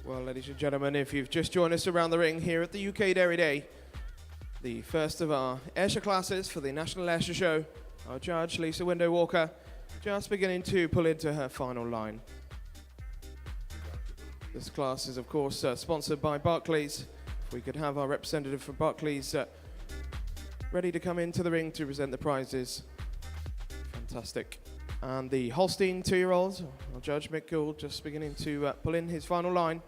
Well, ladies and gentlemen, if you've just joined us around the ring here at the UK Dairy Day, the first of our Ayrshire classes for the National Ayrshire Show, our judge, Lisa Window Walker, just beginning to pull into her final line. This class is, of course, sponsored by Barclays. If we could have our representative from Barclays ready to come into the ring to present the prizes. Fantastic. And the Holstein 2-year-old, our judge, Mick Gould, just beginning to pull in his final line.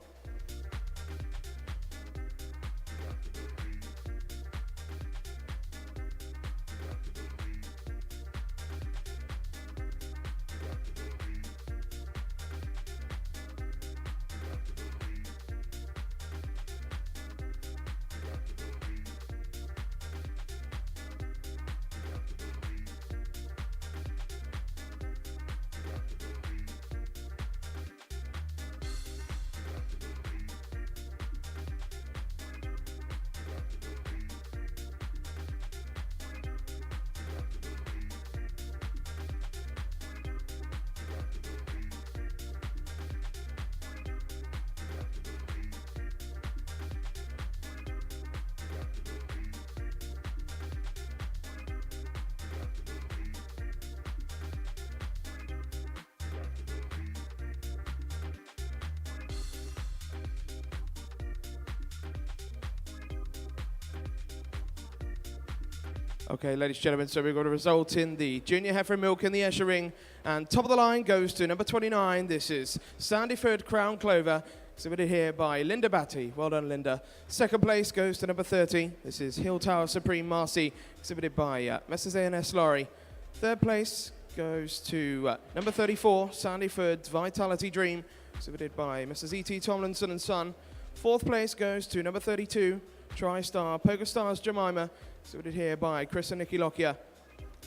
Okay, ladies and gentlemen, so we've got a result in the Junior Heifer and Milk in the Ayrshire Ring. And top of the line goes to number 29. This is Sandyford Crown Clover, exhibited here by Linda Batty. Well done, Linda. Second place goes to number 30. This is Hill Tower Supreme Marcy, exhibited by Messrs A&S Lorry. Third place goes to number 34, Sandyford Vitality Dream, exhibited by Mrs. E.T. Tomlinson and Son. Fourth place goes to number 32, TriStar Poker Stars Jemima, exhibited here by Chris and Nikki Lockyer.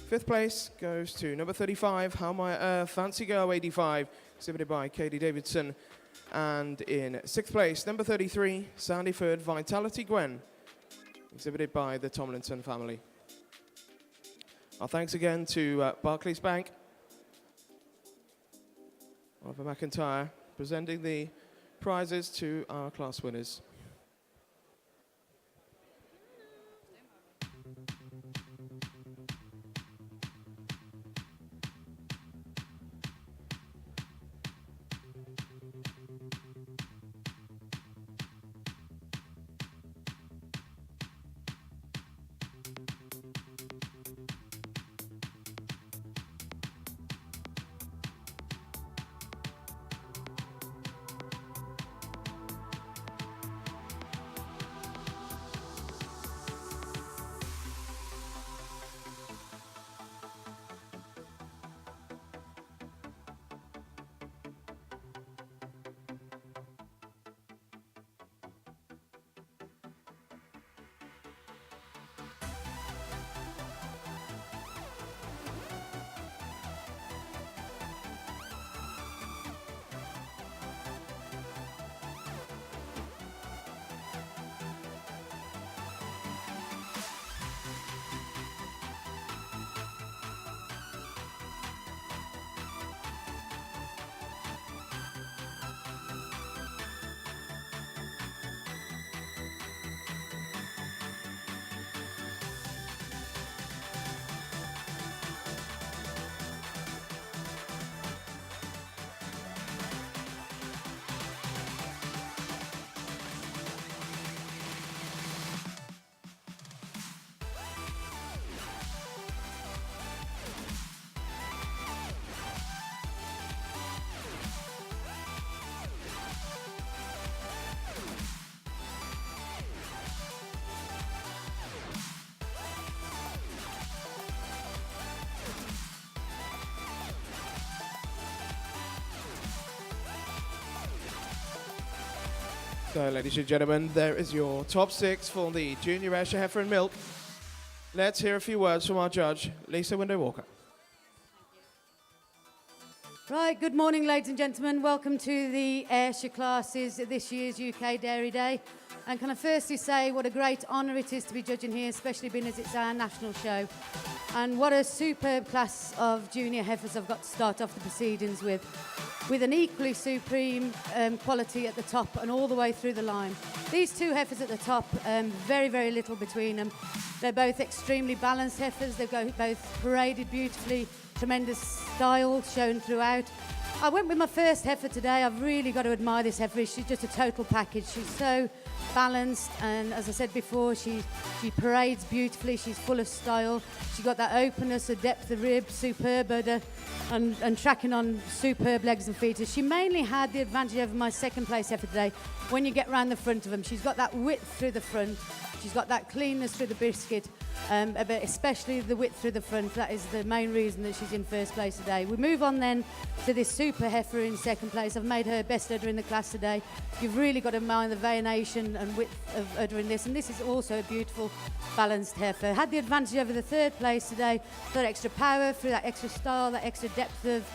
Fifth place goes to number 35, How My Earth Fancy Girl 85, exhibited by Katie Davidson. And in sixth place, number 33, Sandyford Vitality Gwen, exhibited by the Tomlinson family. Our thanks again to Barclays Bank, Oliver McIntyre, presenting the prizes to our class winners. So, ladies and gentlemen, there is your top 6 for the Junior Ayrshire Heifer and Milk. Let's hear a few words from our judge, Lisa Window-Walker. Right, good morning, ladies and gentlemen. Welcome to the Ayrshire classes at this year's UK Dairy Day. And can I firstly say what a great honour it is to be judging here, especially being as it's our national show. And what a superb class of junior heifers I've got to start off the proceedings with an equally supreme quality at the top and all the way through the line. These two heifers at the top, very, very little between them. They're both extremely balanced heifers. They've both paraded beautifully, tremendous style shown throughout. I went with my first heifer today. I've really got to admire this heifer. She's just a total package. She's so balanced, and as I said before, she parades beautifully. She's full of style. She's got that openness, a depth of rib, superb udder, and tracking on superb legs and feet. She mainly had the advantage over my second place heifer today. When you get round the front of them, she's got that width through the front. She's got that cleanness through the biscuit, but especially the width through the front. That is the main reason that she's in first place today. We move on then to this super heifer in second place. I've made her best udder in the class today. You've really got to mind the veination and width of udder in this, and this is also a beautiful balanced heifer. Had the advantage over the third place today, that extra power through that extra style, that extra depth of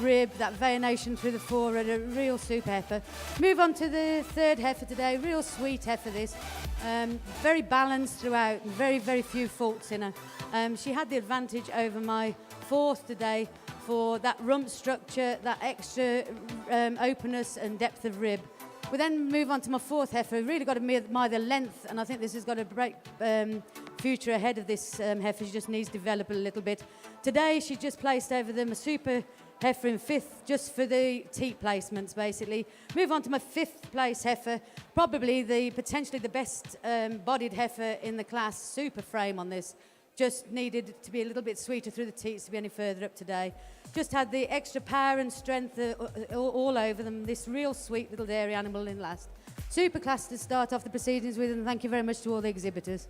rib, that veination through the forehand, a real super heifer. Move on to the third heifer today, real sweet heifer this. Very balanced throughout, very, very few faults in her. She had the advantage over my fourth today for that rump structure, that extra openness and depth of rib. We then move on to my fourth heifer. Really got to admire the length, and I think this has got a great future ahead of this heifer. She just needs to develop a little bit. Today, she just placed over them a super heifer in fifth, just for the teat placements, basically. Move on to my fifth place heifer, probably potentially the best bodied heifer in the class. Super frame on this. just needed to be a little bit sweeter through the teats to be any further up today. Just had the extra power and strength all over them. This real sweet little dairy animal in last. Super class to start off the proceedings with, and thank you very much to all the exhibitors.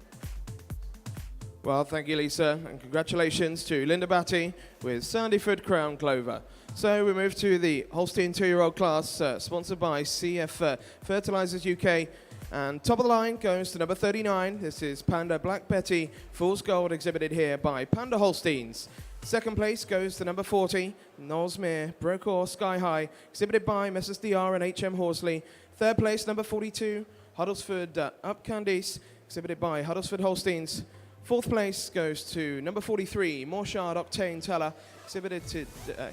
Well, thank you, Lisa, and congratulations to Linda Batty with Sandyford Crown Clover. So we move to the Holstein 2-year-old class, sponsored by CF Fertilizers UK. And top of the line goes to number 39. This is Panda Black Betty, Fool's Gold, exhibited here by Panda Holsteins. Second place goes to number 40, Knowlesmere, Brokaw Sky High, exhibited by Messrs. DR and HM Horsley. Third place, number 42, Huddlesford Up Candice, exhibited by Huddlesford Holsteins. Fourth place goes to number 43, Morshard Octane Teller, exhibited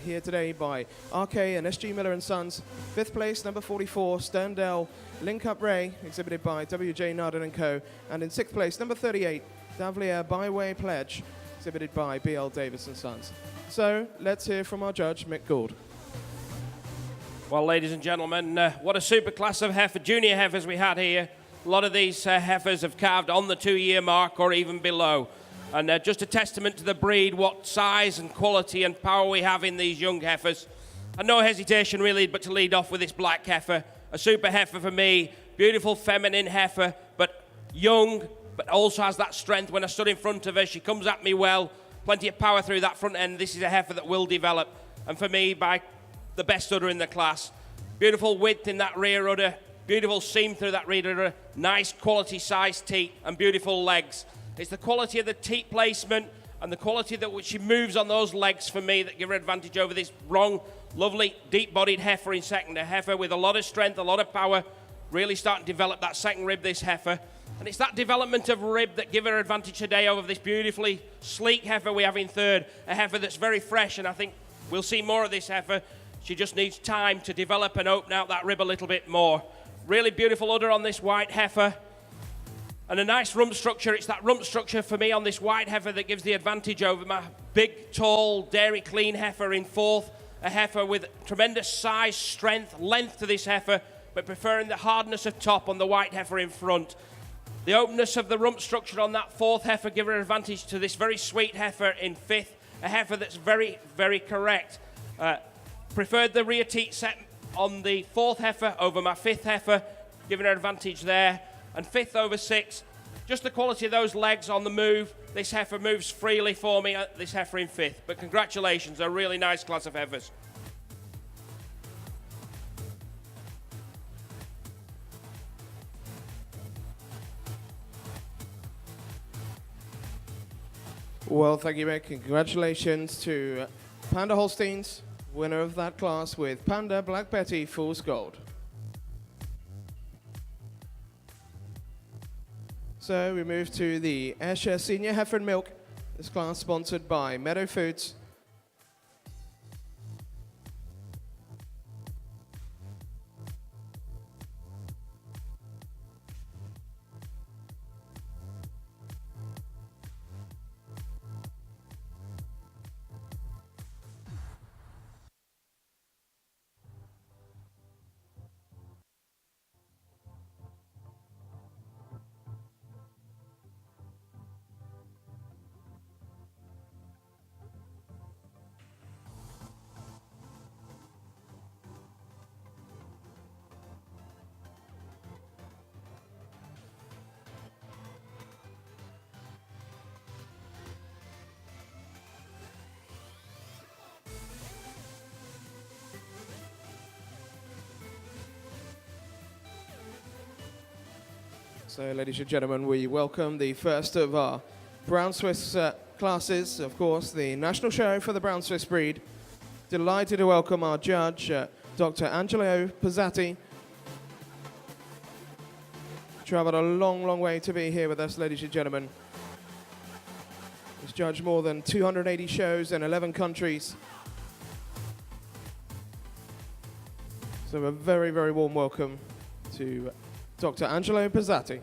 here today by RK and SG Miller and Sons. Fifth place, number 44, Sterndale Link Up Ray, exhibited by WJ Narden and Co. And in sixth place, number 38, Davlier Byway Pledge, exhibited by BL Davis and Sons. So let's hear from our judge, Mick Gould. Well, ladies and gentlemen, what a super class of heifer, junior heifers we had here. A lot of these heifers have calved on the 2-year mark or even below. And just a testament to the breed, what size and quality and power we have in these young heifers. And no hesitation really but to lead off with this black heifer. A super heifer for me, beautiful feminine heifer, but young, but also has that strength. When I stood in front of her, she comes at me well, plenty of power through that front end. This is a heifer that will develop. And for me, by the best udder in the class. Beautiful width in that rear udder, beautiful seam through that rear udder, nice quality size teat and beautiful legs. It's the quality of the teat placement and the quality that which she moves on those legs for me that give her advantage over this wrong, lovely, deep-bodied heifer in second. A heifer with a lot of strength, a lot of power, really starting to develop that second rib, this heifer. And it's that development of rib that give her advantage today over this beautifully sleek heifer we have in third. A heifer that's very fresh, and I think we'll see more of this heifer. She just needs time to develop and open out that rib a little bit more. Really beautiful udder on this white heifer. And a nice rump structure. It's that rump structure for me on this white heifer that gives the advantage over my big, tall, dairy clean heifer in fourth. A heifer with tremendous size, strength, length to this heifer, but preferring the hardness of top on the white heifer in front. The openness of the rump structure on that fourth heifer give her advantage to this very sweet heifer in fifth. A heifer that's very, very correct. Preferred the rear teat set on the fourth heifer over my fifth heifer, giving her advantage there. And fifth over sixth, just the quality of those legs on the move. This heifer moves freely for me, this heifer in fifth. But congratulations, a really nice class of heifers. Well, thank you, Mick, and congratulations to Panda Holsteins, winner of that class with Panda Black Betty Fool's Gold. So we move to the Ayrshire Senior Heifer and Milk. This class sponsored by Meadow Foods. So, ladies and gentlemen, we welcome the first of our Brown Swiss classes, of course, the national show for the Brown Swiss breed. Delighted to welcome our judge, Dr. Angelo Pizzatti. Traveled a long, long way to be here with us, ladies and gentlemen. He's judged more than 280 shows in 11 countries. So a very, very warm welcome to Dr. Angelo Pizzatti.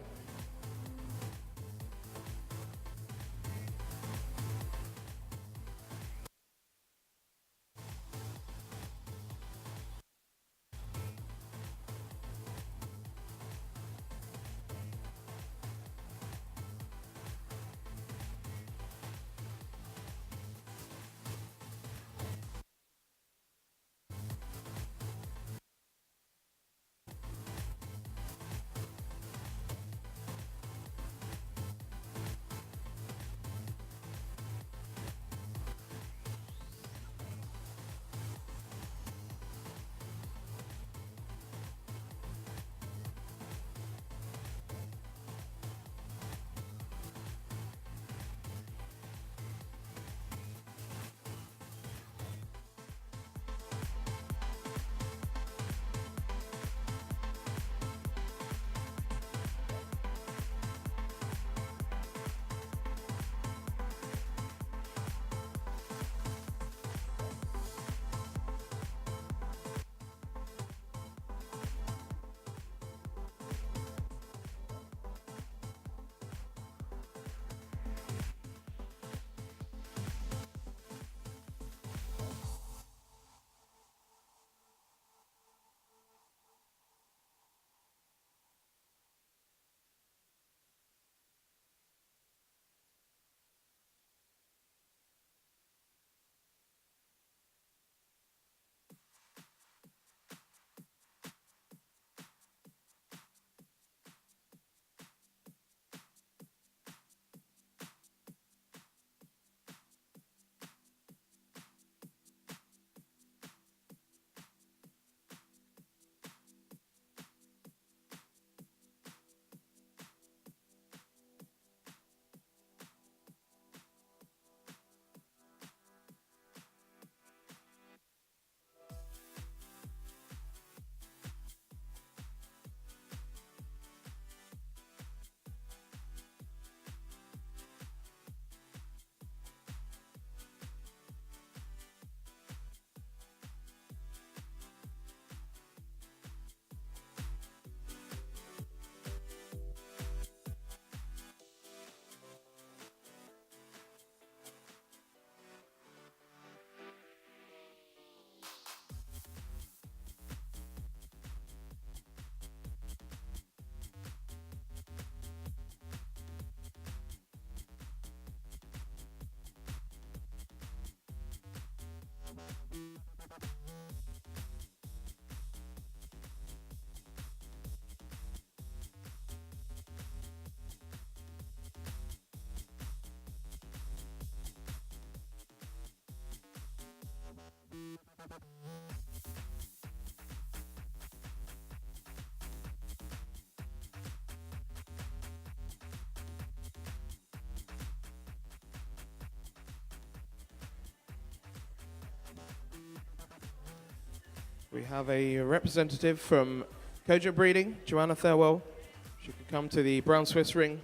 We have a representative from Cogent Breeding, Joanna Thirlwell. She can come to the Brown Swiss ring.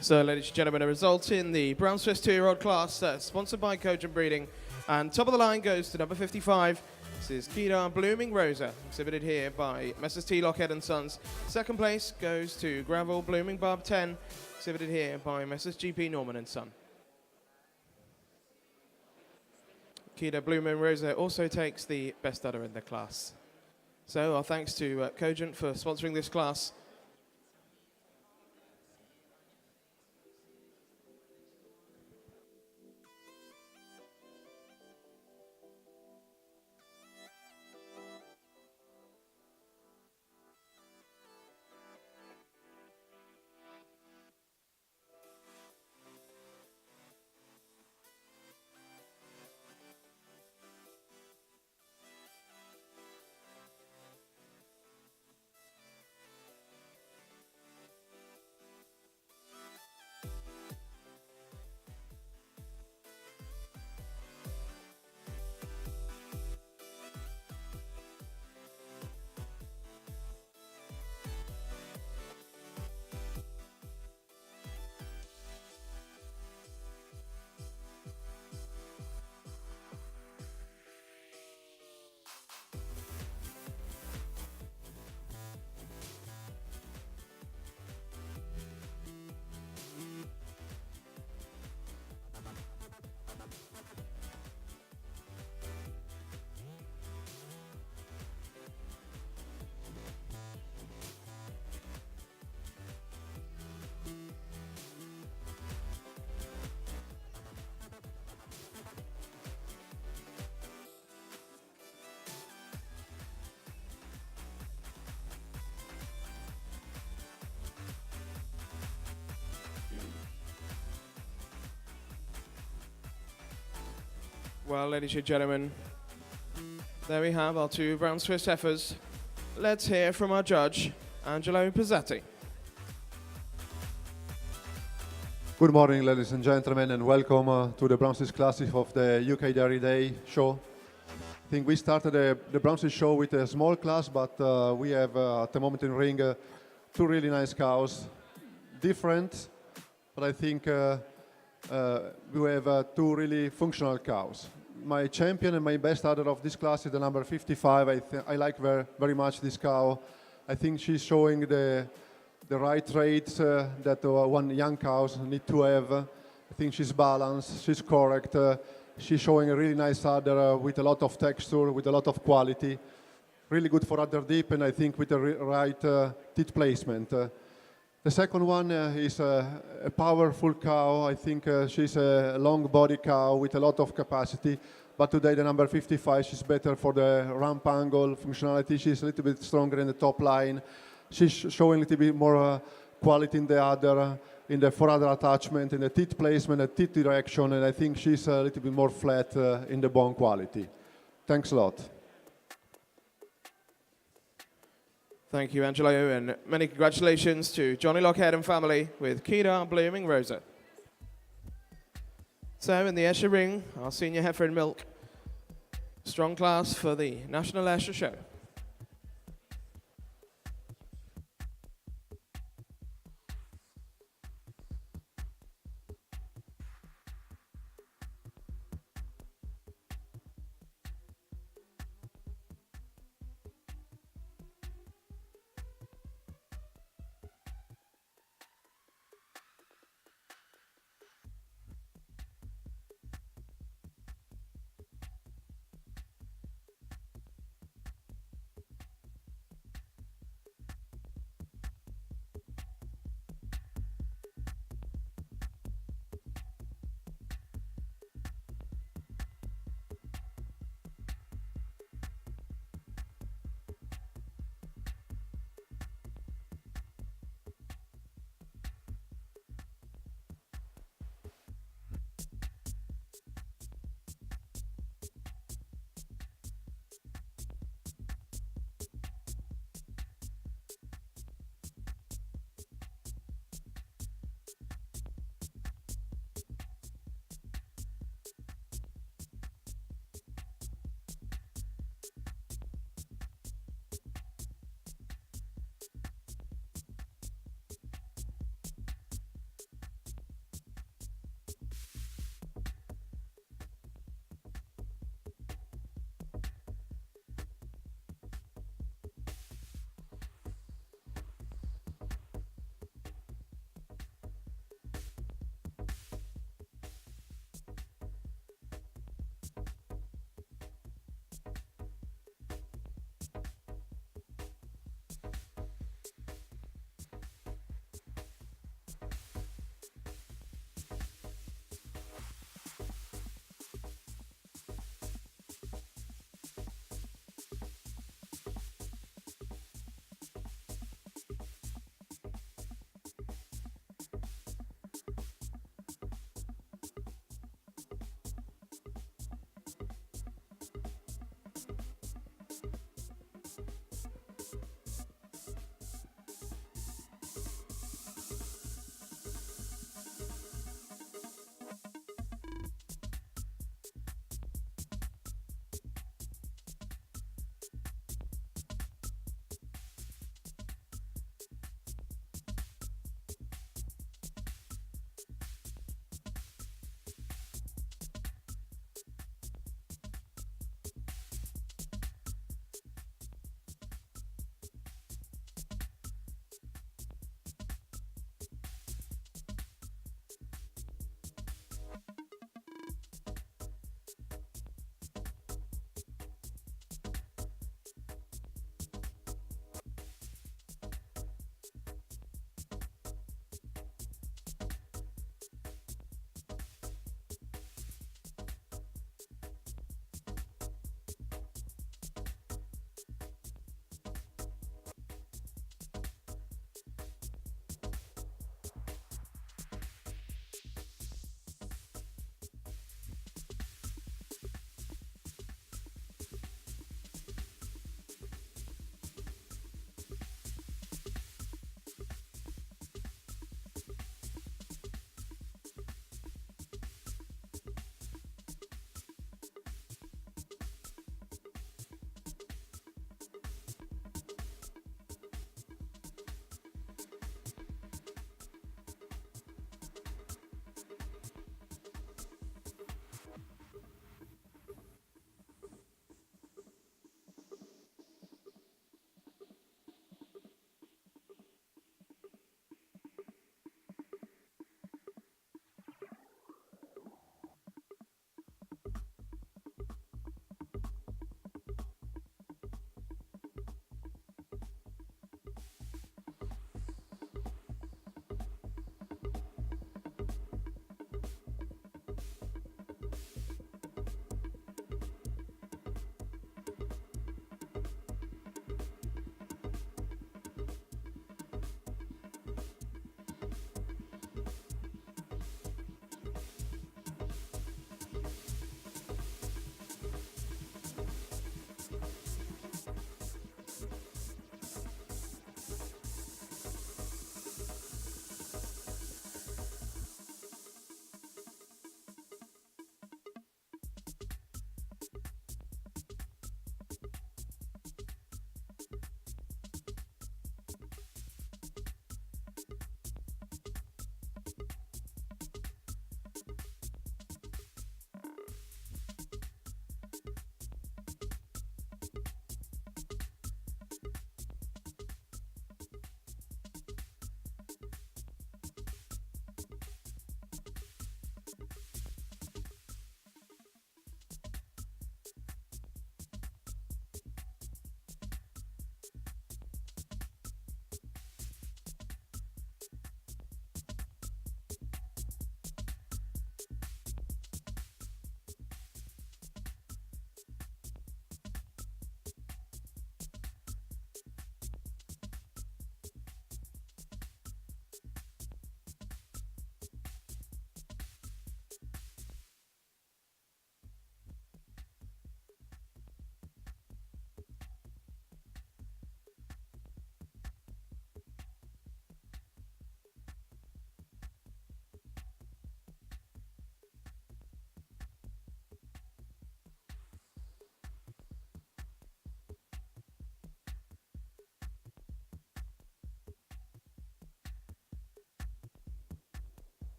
So, ladies and gentlemen, a result in the Brown Swiss 2-year-old class, sponsored by Cogent Breeding. And top of the line goes to number 55. This is Kedar Blooming Rosa, exhibited here by Messrs. T. Lockhead and Sons. Second place goes to Gravel Blooming Barb 10, exhibited here by Messrs. GP Norman and Son. Kedar Blooming Rosa also takes the best udder in the class. So, our thanks to Cogent for sponsoring this class. Well, ladies and gentlemen, there we have our two Brown Swiss heifers. Let's hear from our judge, Angelo Pizzatti. Good morning, ladies and gentlemen, and welcome to the Brown Swiss Classic of the UK Dairy Day show. I think we started the Brown Swiss show with a small class, but we have at the moment in ring two really nice cows, different, but I think we have two really functional cows. My champion and my best udder of this class is the number 55. I like very much this cow. I think she's showing the right traits that one young cows need to have. I think she's balanced, she's correct. She's showing a really nice udder with a lot of texture, with a lot of quality. Really good for udder deep, and I think with the right teat placement. The second one is a powerful cow. I think she's a long body cow with a lot of capacity. But today the number 55, she's better for the ramp angle functionality. She's a little bit stronger in the top line. She's showing a little bit more quality in the udder, in the foreudder attachment, in the teat placement, the teat direction, and I think she's a little bit more flat in the bone quality. Thanks a lot. Thank you, Angelo, and many congratulations to Johnny Lockhead and family with Kedar Blooming Rosa. So in the Ayrshire ring, our senior heifer in milk. Strong class for the National Ayrshire Show.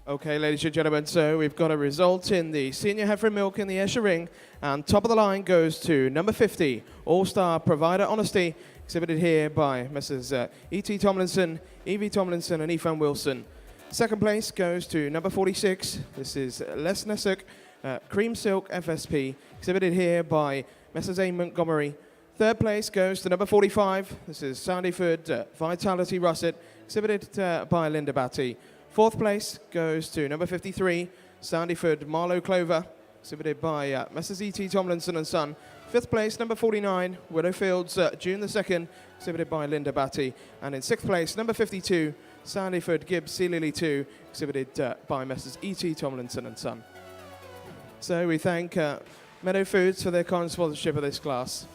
Okay, ladies and gentlemen, so we've got a result in the senior heifer milk in the Ayrshire Ring, and top of the line goes to number 50, All-Star Provider Honesty, exhibited here by Messrs. E.T. Tomlinson, E.V. Tomlinson, and Ethan Wilson. Second place goes to number 46, this is Les Nessuk, Cream Silk FSP, exhibited here by Messrs. A. Montgomery. Third place goes to number 45, this is Sandyford Vitality Russet, exhibited by Linda Batty. Fourth place goes to number 53, Sandyford Marlow Clover, exhibited by Messrs. E.T. Tomlinson and Son. Fifth place, number 49, Willowfields June the 2nd, exhibited by Linda Batty. And in sixth place, number 52, Sandyford Gibbs Sea Lily 2, exhibited by Messrs. E.T. Tomlinson and Son. So we thank Meadow Foods for their kind sponsorship of this class.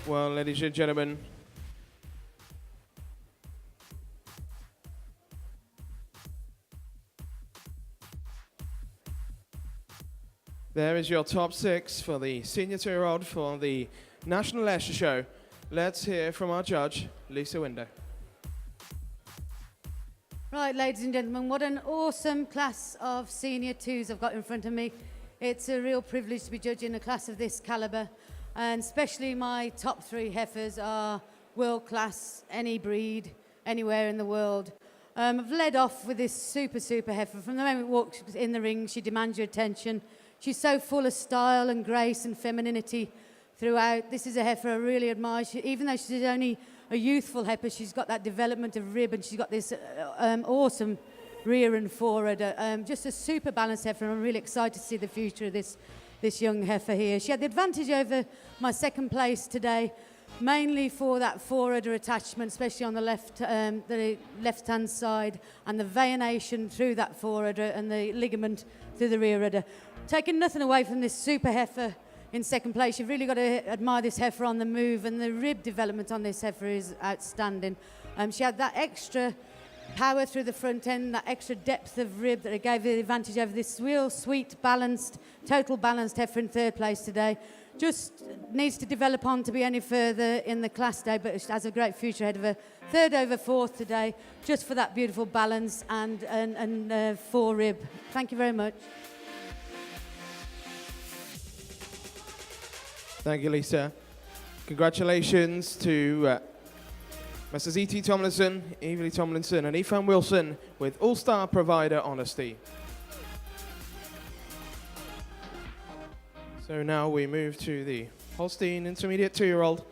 Well, ladies and gentlemen, there is your top 6 for the senior 2-year-old for the National Ayrshire Show. Let's hear from our judge, Lisa Window. Right, ladies and gentlemen, what an awesome class of senior 2s I've got in front of me. It's a real privilege to be judging a class of this calibre, and especially my top 3 heifers are world class, any breed, anywhere in the world. I've led off with this super heifer. From the moment it walks in the ring, she demands your attention. She's so full of style and grace and femininity throughout. This is a heifer I really admire. Even though she's only a youthful heifer, she's got that development of rib, and she's got this awesome rear and forward. Just a super balanced heifer, and I'm really excited to see the future of this young heifer here. She had the advantage over my second place today, mainly for that forudder attachment, especially on the left-hand side, and the veination through that forudder and the ligament through the rear udder. taking nothing away from this super heifer in second place. You've really got to admire this heifer on the move, and the rib development on this heifer is outstanding. She had that extra power through the front end, that extra depth of rib that gave her the advantage over this real sweet, balanced, total balanced heifer in third place today. Just needs to develop on to be any further in the class today, but has a great future ahead of her. Third over fourth today, just for that beautiful balance and fore rib. Thank you very much. Thank you, Lisa. Congratulations to Messrs. E.T. Tomlinson, Evely Tomlinson, and Ethan Wilson with All-Star Provider Honesty. So now we move to the Holstein Intermediate 2-year-old.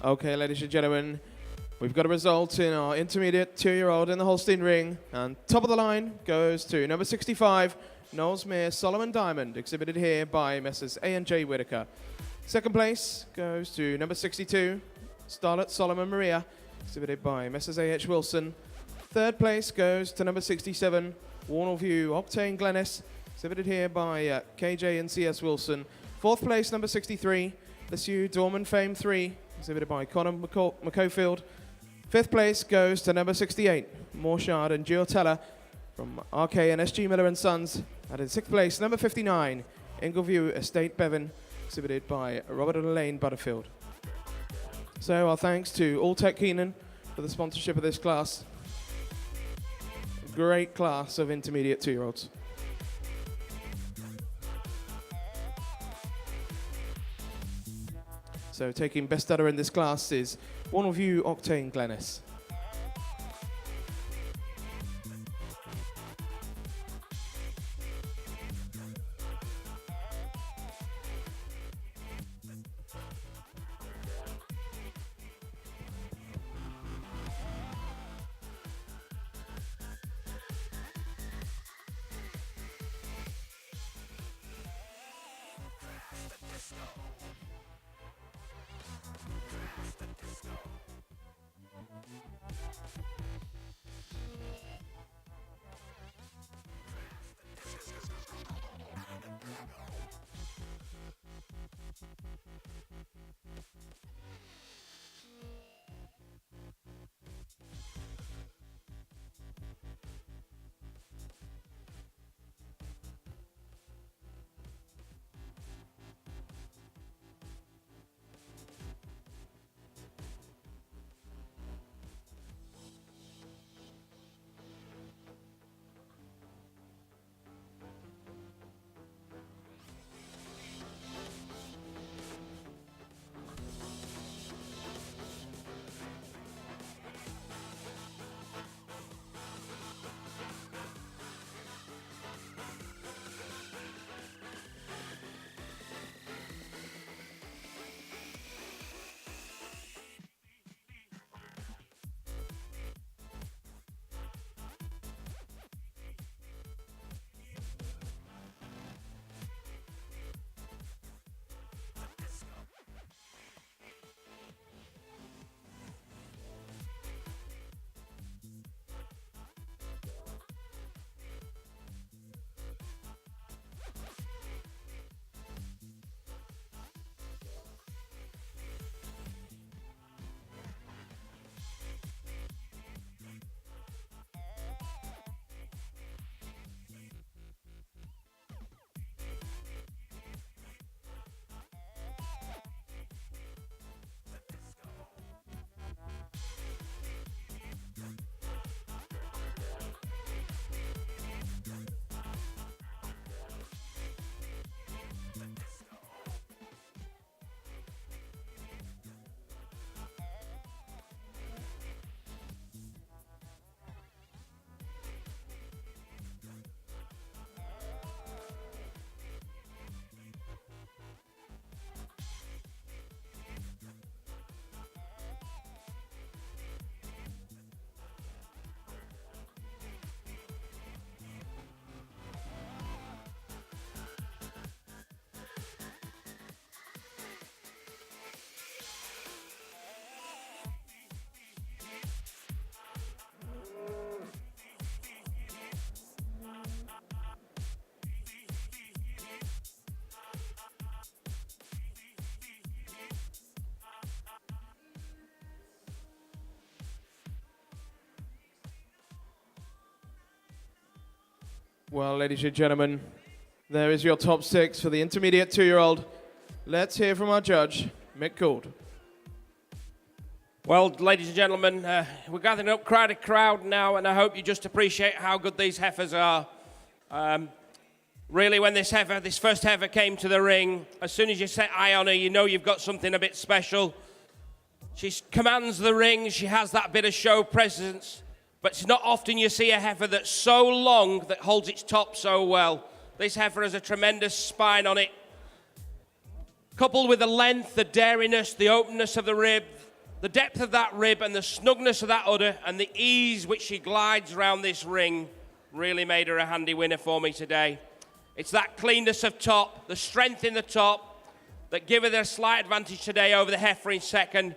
Okay, ladies and gentlemen, we've got a result in our intermediate 2-year-old in the Holstein ring. And top of the line goes to number 65, Knowlesmere Solomon Diamond, exhibited here by Messrs. A&J Whitaker. Second place goes to number 62, Starlet Solomon Maria, exhibited by Messrs. A.H. Wilson. Third place goes to number 67, Warnell View Octane Glennis, exhibited here by KJ and C.S. Wilson. Fourth place, number 63, the Sioux Dorman Fame 3, exhibited by Conor McCofield. Fifth place goes to number 68, Morshard and Giotella from RK and SG Miller and Sons. And in sixth place, number 59, Ingleview Estate Bevan, exhibited by Robert and Elaine Butterfield. So our thanks to Alltech Keenan for the sponsorship of this class. Great class of intermediate 2-year-olds. So taking best udder in this class is Warnell View Octane Glennis. Well, ladies and gentlemen, there is your top 6 for the intermediate 2-year-old. Let's hear from our judge, Mick Gould. Well, ladies and gentlemen, we're gathering up quite a crowd now, and I hope you just appreciate how good these heifers are. Really, when this first heifer came to the ring, as soon as you set eye on her, you know you've got something a bit special. She commands the ring, she has that bit of show presence, but it's not often you see a heifer that's so long that holds its top so well. This heifer has a tremendous spine on it. Coupled with the length, the dairiness, the openness of the rib, the depth of that rib and the snugness of that udder and the ease which she glides around this ring really made her a handy winner for me today. It's that cleanness of top, the strength in the top that give her the slight advantage today over the heifer in second.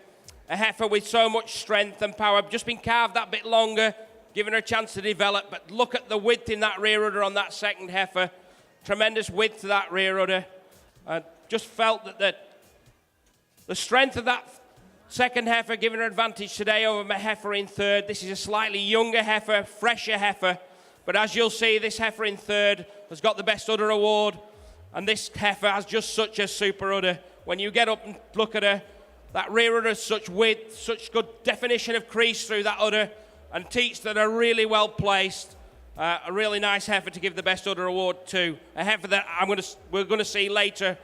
A heifer with so much strength and power, just been carved that bit longer, giving her a chance to develop. But look at the width in that rear udder on that second heifer. Tremendous width to that rear udder. I just felt that the strength of that second heifer giving her advantage today over my heifer in third. This is a slightly younger heifer, fresher heifer. But as you'll see, this heifer in third has got the best udder award. And this heifer has just such a super udder. When you get up and look at her, that rear udder has such width, such good definition of crease through that udder, and teats that are really well placed. A really nice heifer to give the best udder award to. A heifer that we're going to see later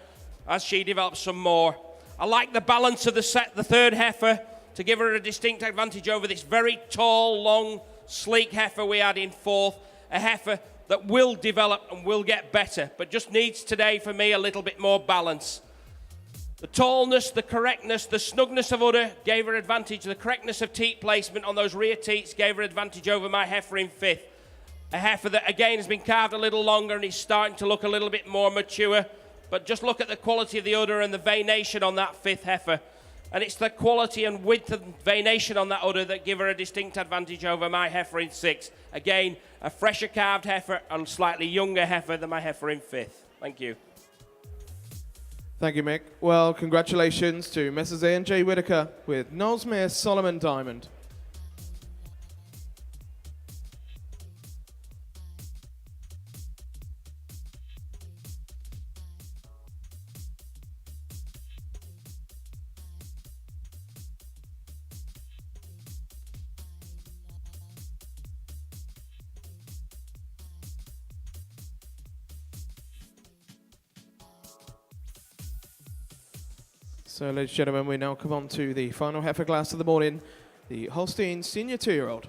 as she develops some more. I like the balance of the third heifer to give her a distinct advantage over this very tall, long, sleek heifer we had in fourth. A heifer that will develop and will get better, but just needs today for me a little bit more balance. The tallness, the correctness, the snugness of udder gave her advantage. The correctness of teat placement on those rear teats gave her advantage over my heifer in fifth. A heifer that again has been carved a little longer and is starting to look a little bit more mature. But just look at the quality of the udder and the venation on that fifth heifer. And it's the quality and width and venation on that udder that give her a distinct advantage over my heifer in sixth. Again, a fresher carved heifer and slightly younger heifer than my heifer in fifth. Thank you. Thank you, Mick. Well, congratulations to Messrs. A&J Whitaker with Knowlesmere Solomon Diamond. So, ladies and gentlemen, we now come on to the final heifer class of the morning, the Holstein Senior 2-year-old.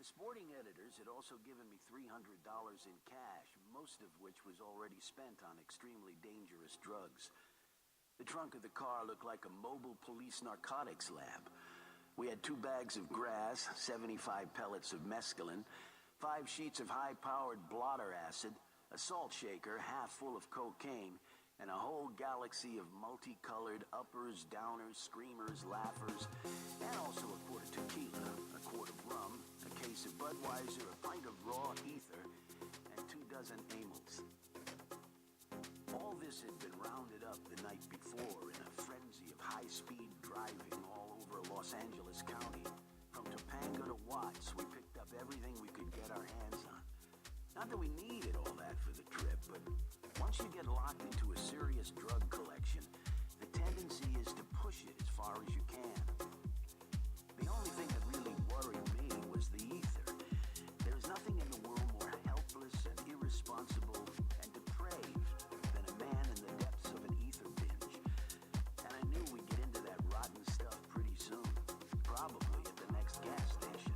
The sporting editors had also given me $300 in cash, most of which was already spent on extremely dangerous drugs. The trunk of the car looked like a mobile police narcotics lab. We had 2 bags of grass, 75 pellets of mescaline, 5 sheets of high-powered blotter acid, a salt shaker half full of cocaine, and a whole galaxy of multicolored uppers, downers, screamers, laughers, and also a quart of tequila, a quart of rum, a case of Budweiser, a pint of raw ether, and 2 dozen amyls. All this had been rounded up the night before in a frenzy of high-speed driving all over Los Angeles County. From Topanga to Watts, we picked up everything we could get our hands on. Not that we needed all that for the trip, but once you get locked into a serious drug collection, the tendency is to push it as far as you can. The only thing that really worried me was the ether. There is nothing in the world more helpless and irresponsible and depraved than a man in the depths of an ether binge. And I knew we'd get into that rotten stuff pretty soon, probably at the next gas station.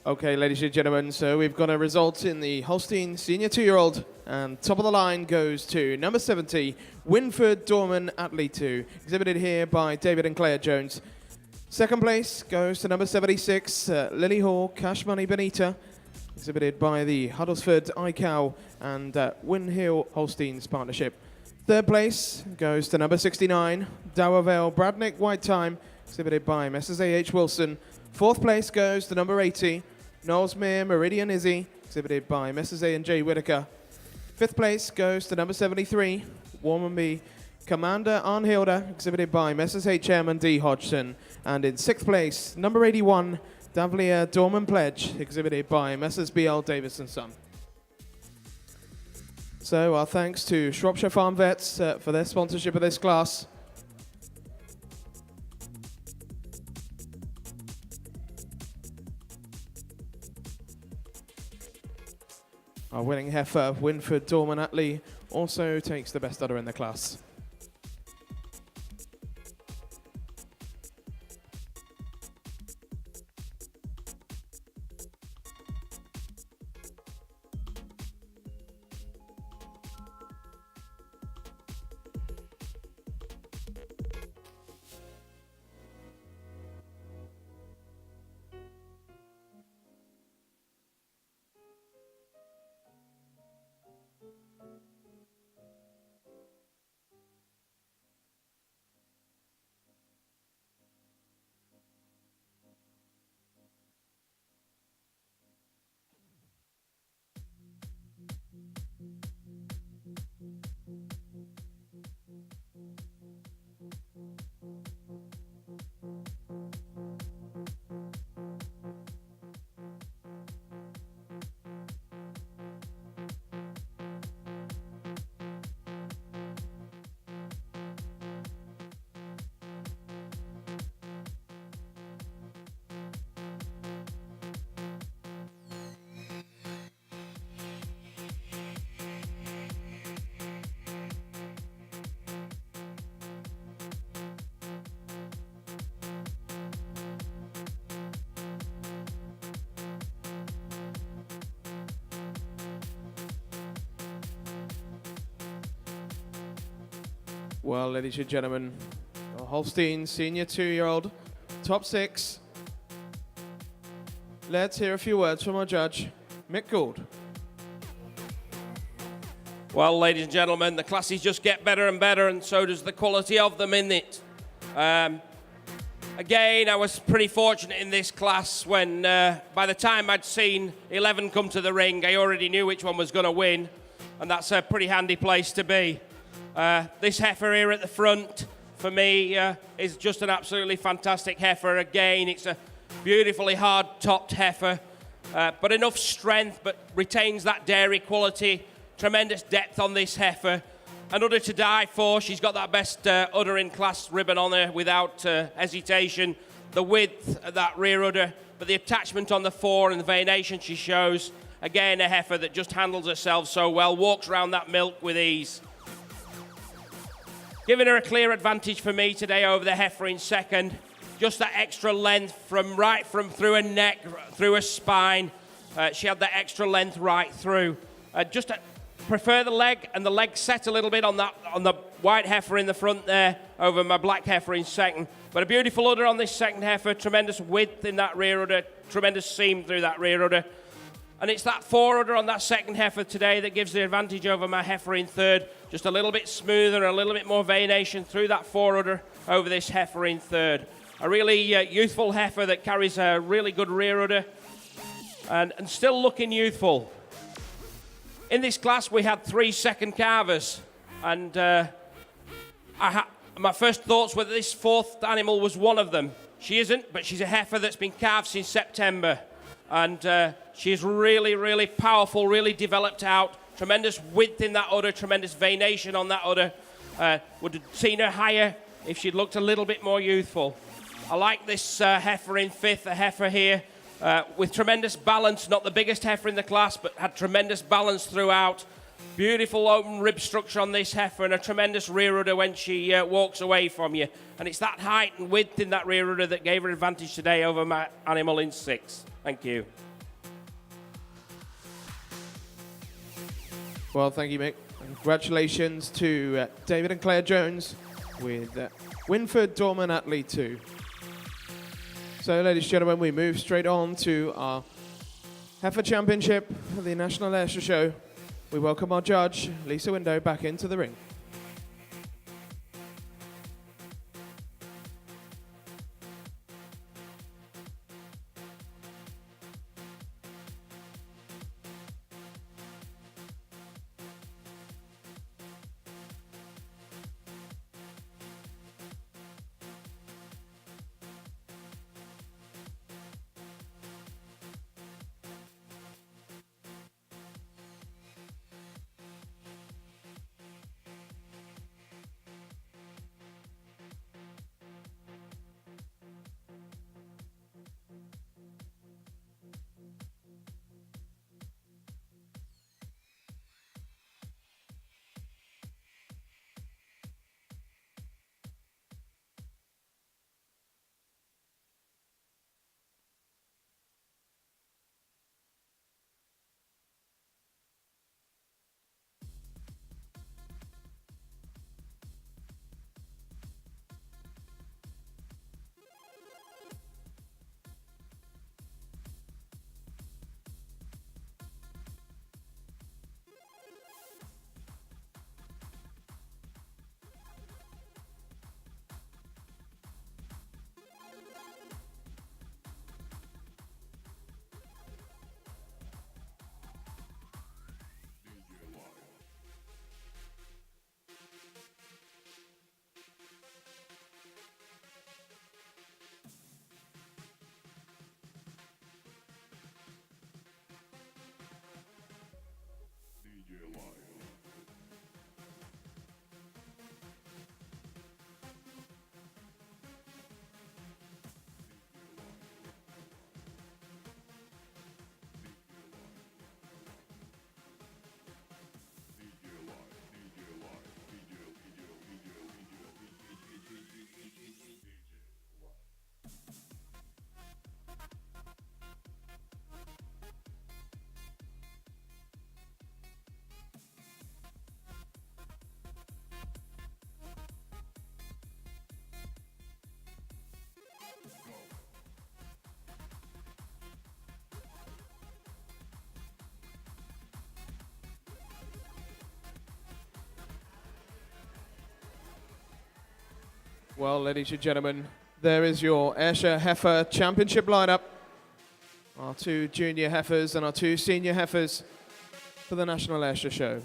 Okay, ladies and gentlemen, so we've got a result in the Holstein senior 2-year-old, and top of the line goes to number 70, Winford Dorman Atlee 2, exhibited here by David and Claire Jones. Second place goes to number 76, Lily Hall Cash Money Benita, exhibited by the Huddlesford iCow and Win Hill Holsteins partnership. Third place goes to number 69, Dowervale Bradnick White Time, exhibited by Messrs A.H. Wilson. Fourth place goes to number 80, Knowlesmere Meridian Izzy, exhibited by Messrs A&J Whitaker. Fifth place goes to number 73, Warmanby Commander Arnhilda, exhibited by Messrs H.M. and D. Hodgson. And in sixth place, number 81, Davlier Dorman Pledge, exhibited by Messrs B.L. Davis and Son. So our thanks to Shropshire Farm Vets for their sponsorship of this class. Our winning heifer, Winford Dorman Atlee, also takes the best udder in the class. Well, ladies and gentlemen, the Holstein senior 2-year-old, top 6. Let's hear a few words from our judge, Mick Gould. Well, ladies and gentlemen, the classes just get better and better, and so does the quality of them in it. Again, I was pretty fortunate in this class when, by the time I'd seen 11 come to the ring, I already knew which one was going to win, and that's a pretty handy place to be. This heifer here at the front, for me, is just an absolutely fantastic heifer. Again, it's a beautifully hard-topped heifer, but enough strength, but retains that dairy quality. Tremendous depth on this heifer. An udder to die for. She's got that best udder in class ribbon on her without hesitation. The width of that rear udder, but the attachment on the fore and the veination she shows. Again, a heifer that just handles herself so well, walks around that milk with ease. Giving her a clear advantage for me today over the heifer in second. Just that extra length from through her neck, through her spine. She had that extra length right through. Prefer the leg, and the leg set a little bit on the white heifer in the front there over my black heifer in second. But a beautiful udder on this second heifer, tremendous width in that rear udder, tremendous seam through that rear udder. And it's that fore udder on that second heifer today that gives the advantage over my heifer in third. Just a little bit smoother, a little bit more veination through that fore udder over this heifer in third. A really youthful heifer that carries a really good rear udder and still looking youthful. In this class, we had 3 second calvers, and my first thoughts were that this fourth animal was one of them. She isn't, but she's a heifer that's been calved since September, and she's really, really powerful, really developed out. Tremendous width in that udder, tremendous veination on that udder. Would have seen her higher if she'd looked a little bit more youthful. I like this heifer in fifth, a heifer here. With tremendous balance, not the biggest heifer in the class, but had tremendous balance throughout. Beautiful open rib structure on this heifer and a tremendous rear udder when she walks away from you. And it's that height and width in that rear udder that gave her advantage today over my animal in 6. Thank you. Well, thank you, Mick. And congratulations to David and Claire Jones with Winford Dorman Attlee 2. So, ladies and gentlemen, we move straight on to our Heifer Championship for the National Ayrshire Show. We welcome our judge, Lisa Window, back into the ring. Well, ladies and gentlemen, there is your Ayrshire Heifer Championship lineup. Our 2 junior heifers and our 2 senior heifers for the National Ayrshire Show.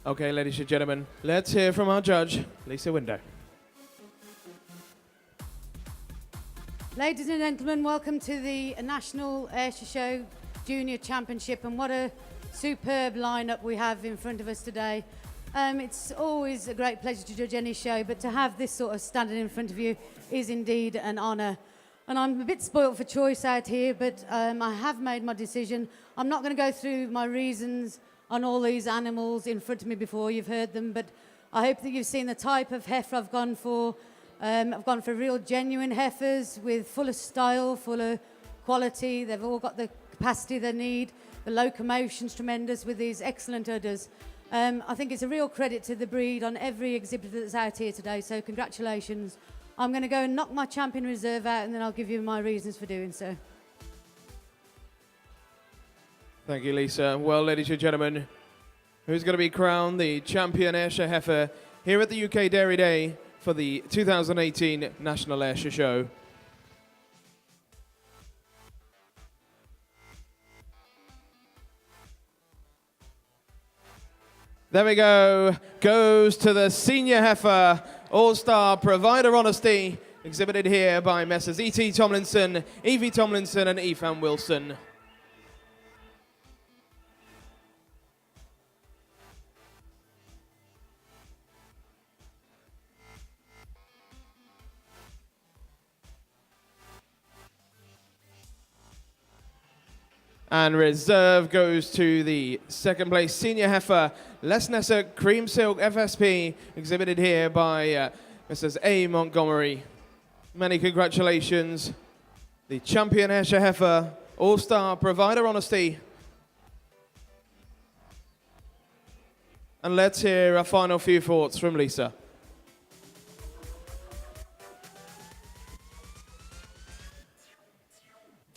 Okay, ladies and gentlemen, let's hear from our judge, Lisa Window. Ladies and gentlemen, welcome to the National Ayrshire Show Junior Championship, and what a superb lineup we have in front of us today. It's always a great pleasure to judge any show, but to have this sort of standing in front of you is indeed an honour. And I'm a bit spoilt for choice out here, but I have made my decision. I'm not going to go through my reasons on all these animals in front of me before. You've heard them, but I hope that you've seen the type of heifer I've gone for. I've gone for real genuine heifers with full of style, full of quality. They've all got the capacity they need. The locomotion's tremendous with these excellent udders. I think it's a real credit to the breed on every exhibit that's out here today, so congratulations I'm going to go and knock my champion reserve out, and then I'll give you my reasons for doing so. Thank you, Lisa. Well, ladies and gentlemen, who's going to be crowned the champion Ayrshire heifer here at the UK Dairy Day for the 2018 National Ayrshire Show? There we go. Goes to the senior heifer, all-star provider honesty, exhibited here by Messrs. E.T. Tomlinson, Evie Tomlinson, and Ethan Wilson. And reserve goes to the second place senior heifer, Les Nessa Cream Silk FSP, exhibited here by Mrs. A. Montgomery. Many congratulations. The champion Ayrshire heifer, all-star provider honesty. And let's hear a final few thoughts from Lisa.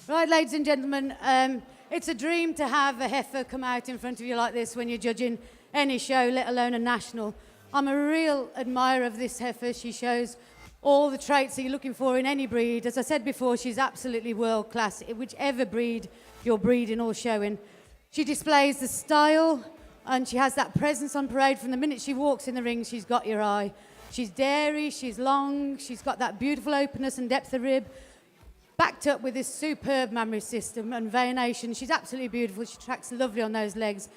Right, ladies and gentlemen, it's a dream to have a heifer come out in front of you like this when you're judging any show, let alone a national. I'm a real admirer of this heifer. She shows all the traits that you're looking for in any breed. As I said before, she's absolutely world class, whichever breed you're breeding or showing. She displays the style, and she has that presence on parade. From the minute she walks in the ring, she's got your eye. She's dairy, she's long, she's got that beautiful openness and depth of rib, backed up with this superb mammary system and veination. She's absolutely beautiful. She tracks lovely on those legs.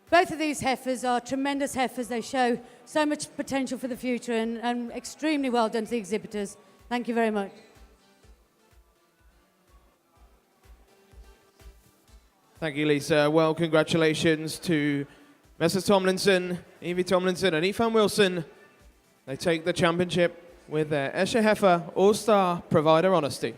Both of these heifers are tremendous heifers. They show so much potential for the future, and extremely well done to the exhibitors. Thank you very much. Thank you, Lisa. Well, congratulations to Messrs. Tomlinson, Evie Tomlinson, and Ethan Wilson. They take the championship with their Ayrshire heifer all-star provider honesty.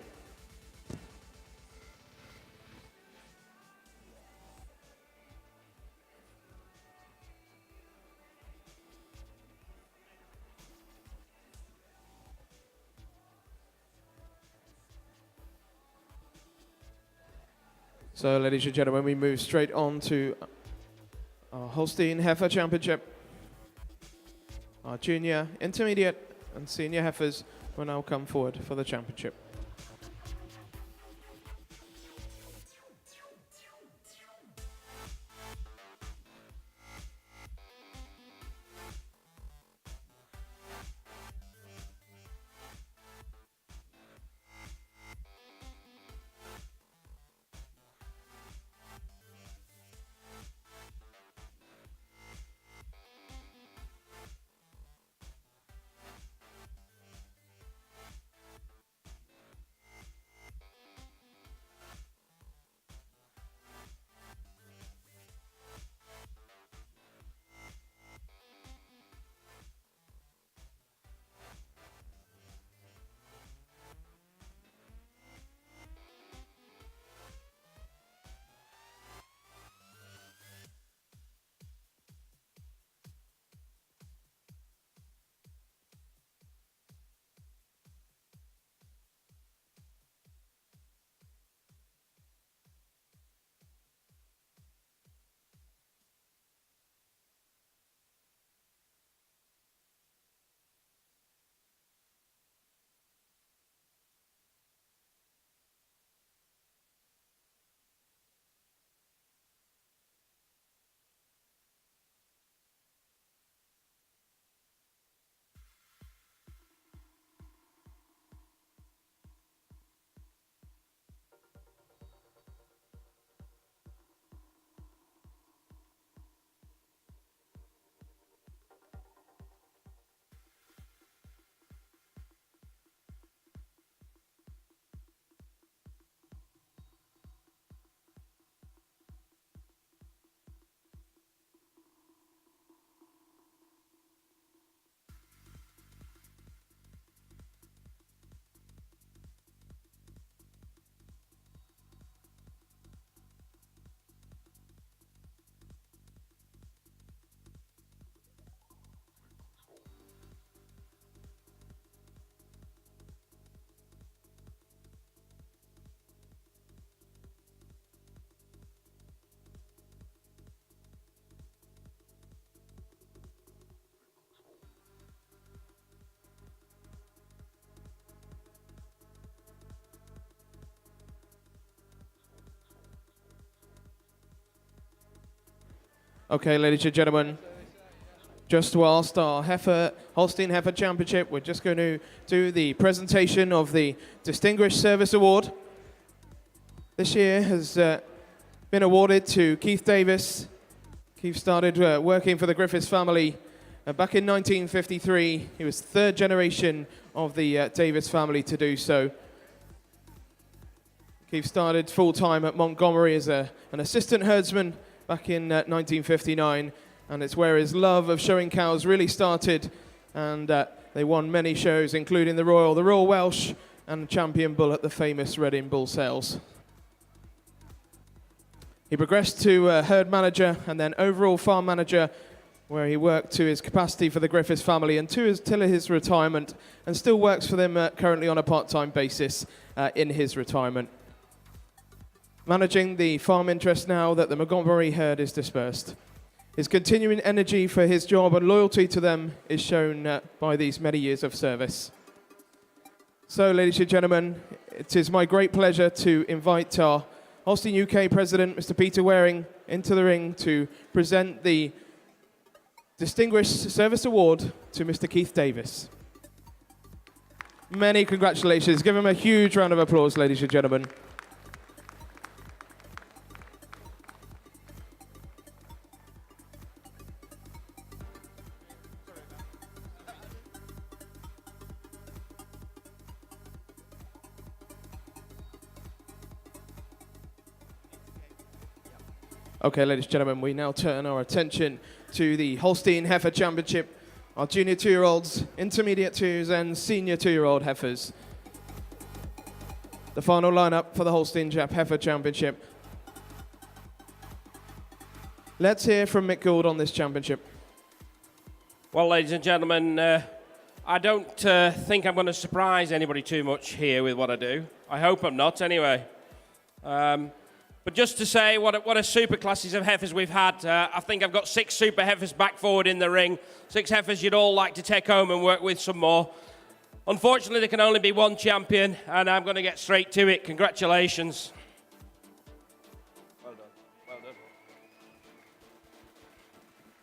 So, ladies and gentlemen, we move straight on to our Holstein Heifer Championship. Our junior, intermediate, and senior heifers will now come forward for the championship. Okay, ladies and gentlemen, just whilst our Holstein Heifer Championship, we're just going to do the presentation of the Distinguished Service Award. This year has been awarded to Keith Davis. Keith started working for the Griffiths family back in 1953. He was third generation of the Davis family to do so. Keith started full-time at Montgomery as an assistant herdsman back in 1959, and it's where his love of showing cows really started, and they won many shows, including the Royal Welsh, and Champion Bull at the famous Reading Bull Sales. He progressed to herd manager and then overall farm manager, where he worked to his capacity for the Griffiths family and till his retirement, and still works for them currently on a part-time basis in his retirement. Managing the farm interest now that the Montgomery herd is dispersed. His continuing energy for his job and loyalty to them is shown by these many years of service. So, ladies and gentlemen, it is my great pleasure to invite our Holstein UK President, Mr. Peter Waring, into the ring to present the Distinguished Service Award to Mr. Keith Davis. Many congratulations. Give him a huge round of applause, ladies and gentlemen. Okay, ladies and gentlemen, we now turn our attention to the Holstein Heifer Championship, our junior 2-year-olds, intermediate 2s, and senior 2-year-old heifers. The final lineup for the Holstein Heifer Championship. Let's hear from Mick Gould on this championship. Well, ladies and gentlemen, I don't think I'm going to surprise anybody too much here with what I do. I hope I'm not, anyway. But just to say what a super classes of heifers we've had. I think I've got 6 super heifers back forward in the ring. 6 heifers you'd all like to take home and work with some more. Unfortunately, there can only be one champion, and I'm going to get straight to it. Congratulations. Well done. Well done.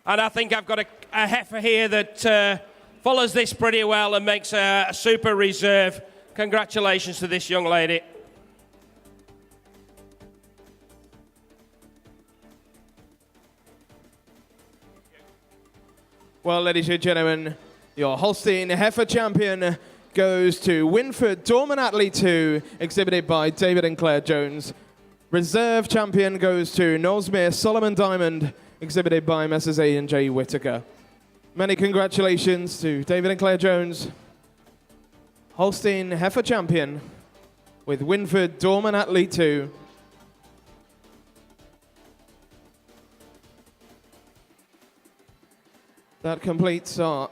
And I think I've got a heifer here that follows this pretty well and makes a super reserve. Congratulations to this young lady. Well, ladies and gentlemen, your Holstein Heifer champion goes to Winford Dorman Atlee 2, exhibited by David and Claire Jones. Reserve champion goes to Knowlesmere Solomon Diamond, exhibited by Messrs. A and J Whittaker. Many congratulations to David and Claire Jones, Holstein Heifer champion, with Winford Dorman Atlee 2. That completes our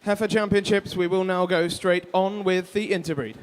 Heifer Championships. We will now go straight on with the Interbreed.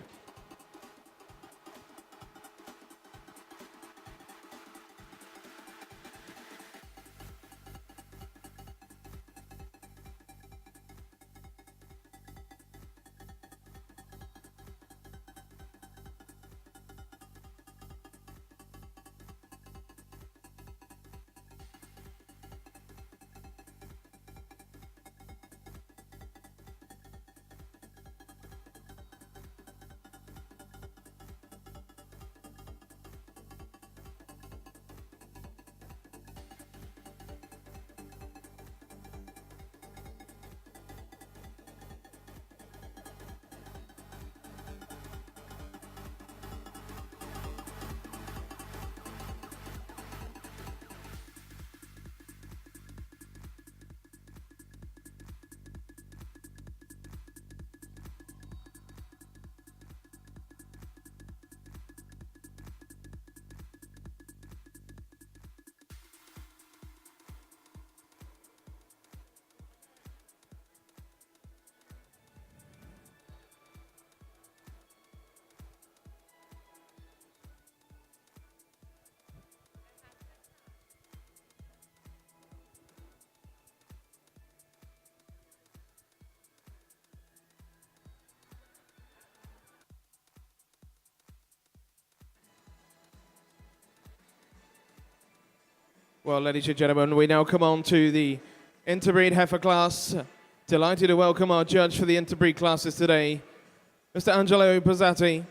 Well, ladies and gentlemen, we now come on to the Interbreed Heifer class. Delighted to welcome our judge for the Interbreed classes today, Mr. Angelo Pozzatti.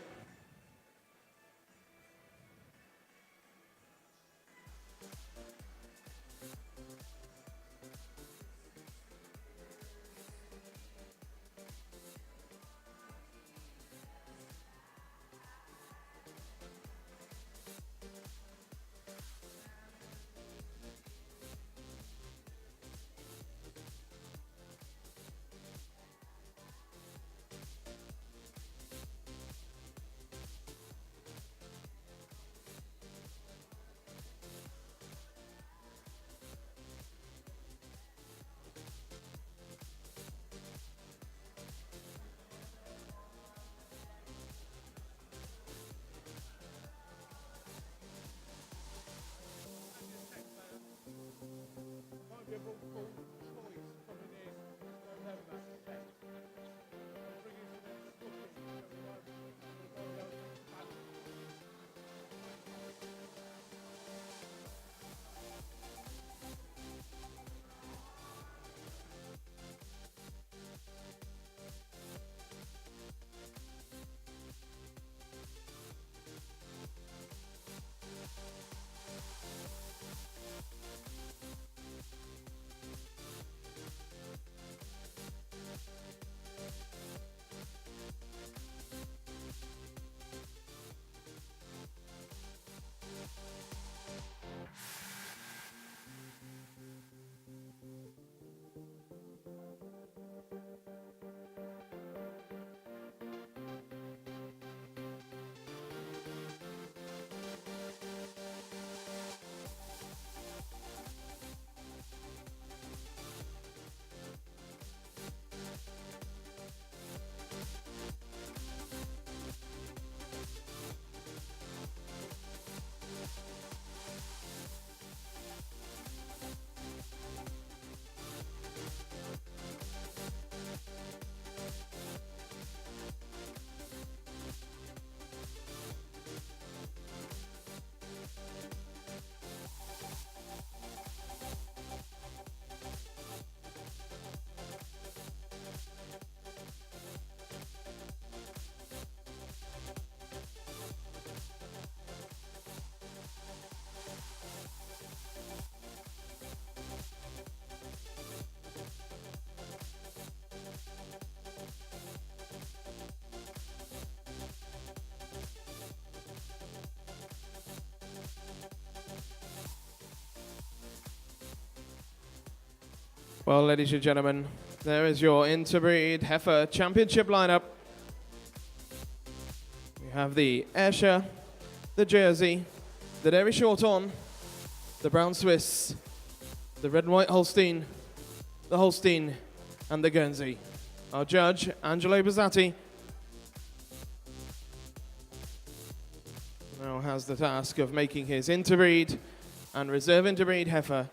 Well, ladies and gentlemen, there is your Interbreed Heifer Championship lineup. We have the Ayrshire, the Jersey, the Dairy Shorthorn, the Brown Swiss, the Red and White Holstein, the Holstein, and the Guernsey. Our judge, Angelo Pozzatti, now has the task of making his Interbreed and Reserve Interbreed Heifer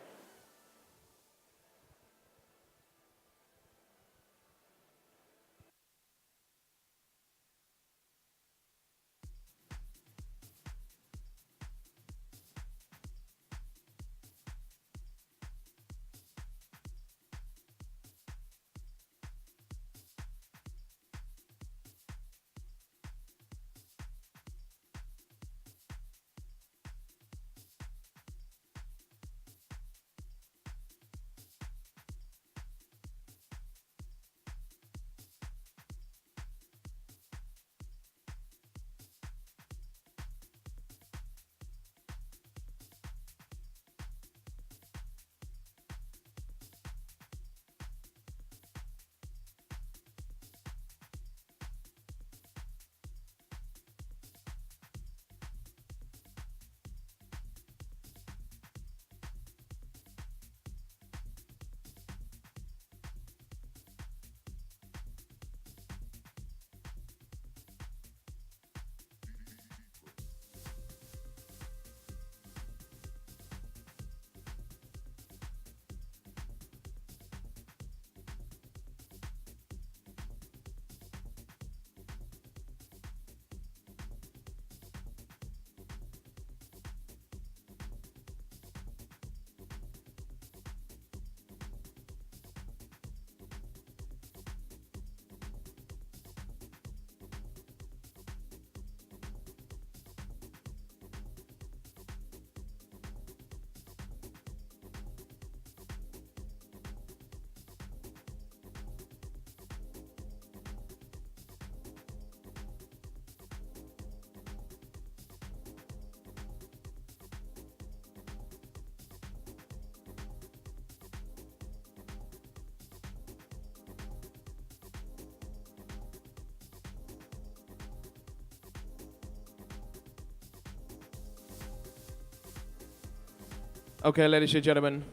Okay, ladies and gentlemen,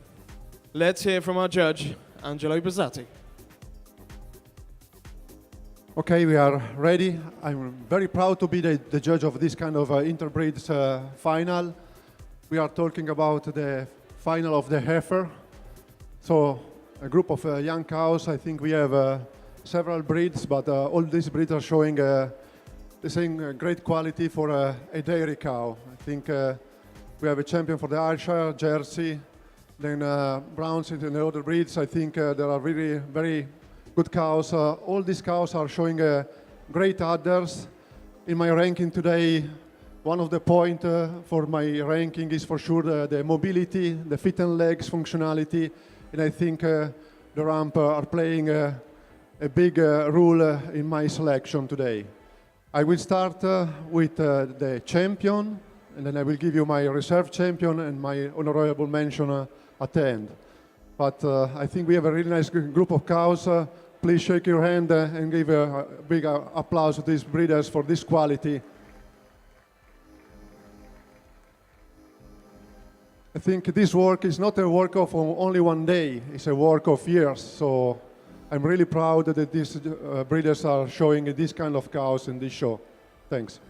let's hear from our judge, Angelo Bazzati. Okay, we are ready. I'm very proud to be the judge of this kind of interbreed final. We are talking about the final of the Heifer. So a group of young cows. I think we have several breeds, but all these breeds are showing the same great quality for a dairy cow. I think we have a champion for the Ayrshire, Jersey, then Browns and the other breeds. I think there are really very good cows. All these cows are showing great udders. In my ranking today, one of the points for my ranking is for sure the mobility, the feet and legs functionality, and I think the ramp are playing a big role in my selection today. I will start with the champion, and then I will give you my reserve champion and my honorable mention at the end. But I think we have a really nice group of cows. Please shake your hand and give a big applause to these breeders for this quality. I think this work is not a work of only one day, it's a work of years. So I'm really proud that these breeders are showing this kind of cows in this show. Thanks.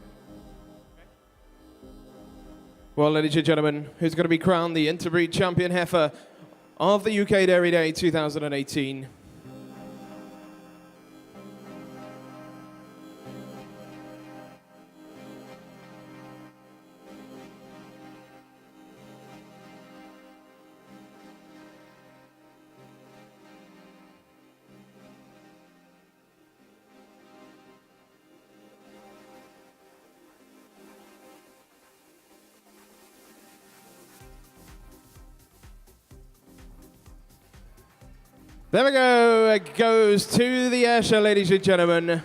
Well, ladies and gentlemen, who's going to be crowned the Interbreed Champion Heifer of the UK Dairy Day 2018? There we go. It goes to the Ayrshire, ladies and gentlemen.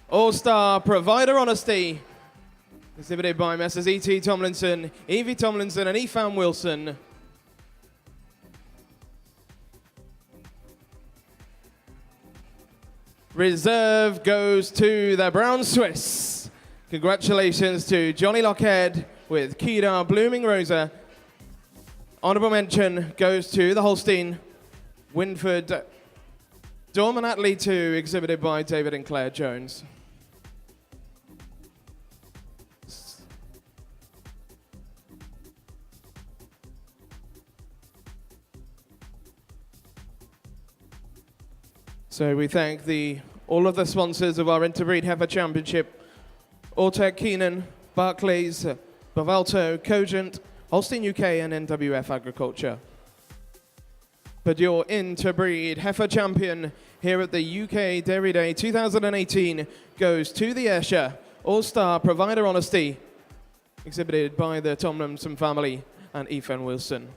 All-Star Provider Honesty, exhibited by Messrs. E.T. Tomlinson, Evie Tomlinson, and Ethan Wilson. Reserve goes to the Brown Swiss. Congratulations to Johnny Lockhead with Kedar Blooming Rosa. Honorable mention goes to the Holstein Winford Dorman Attlee 2, exhibited by David and Claire Jones. So we thank all of the sponsors of our Interbreed Heifer Championship: Ortec, Keenan, Barclays, Bavalto, Cogent, Holstein UK, and NWF Agriculture. But your Interbreed Heifer Champion here at the UK Dairy Day 2018 goes to the Ayrshire All-Star Provider Honesty, exhibited by the Tomlinson family and Ethan Wilson.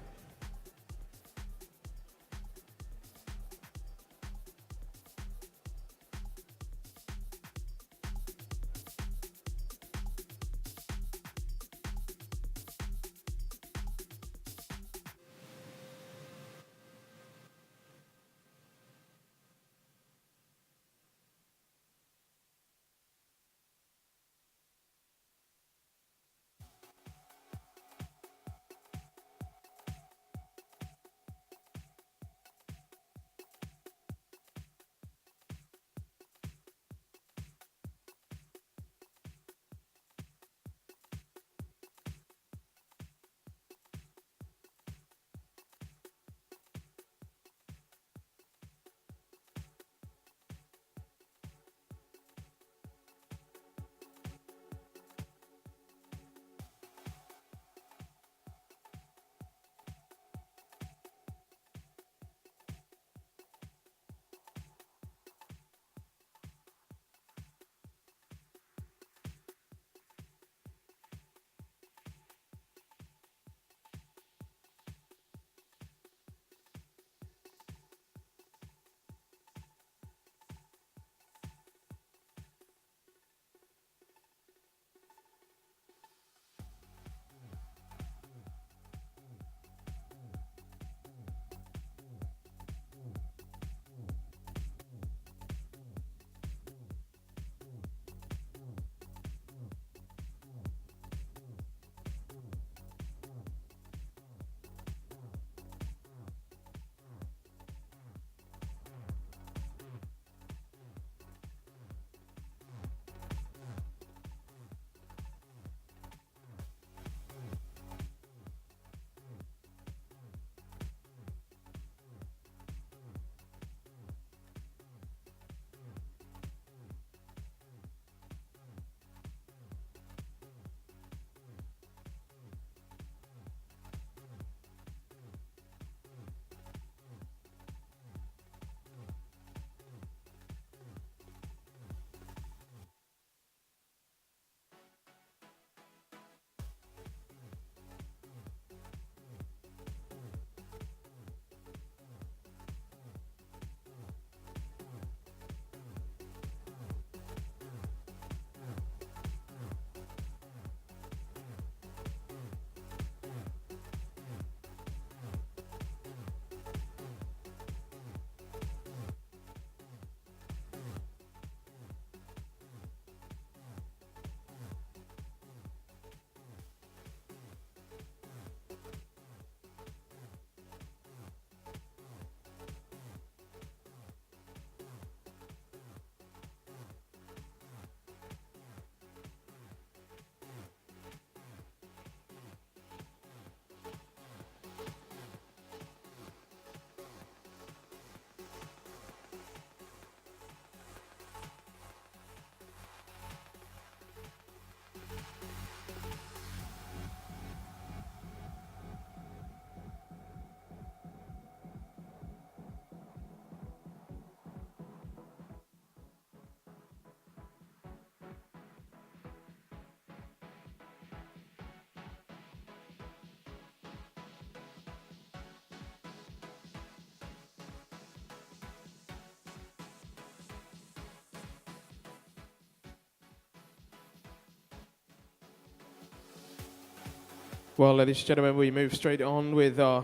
Well, ladies and gentlemen, we move straight on with our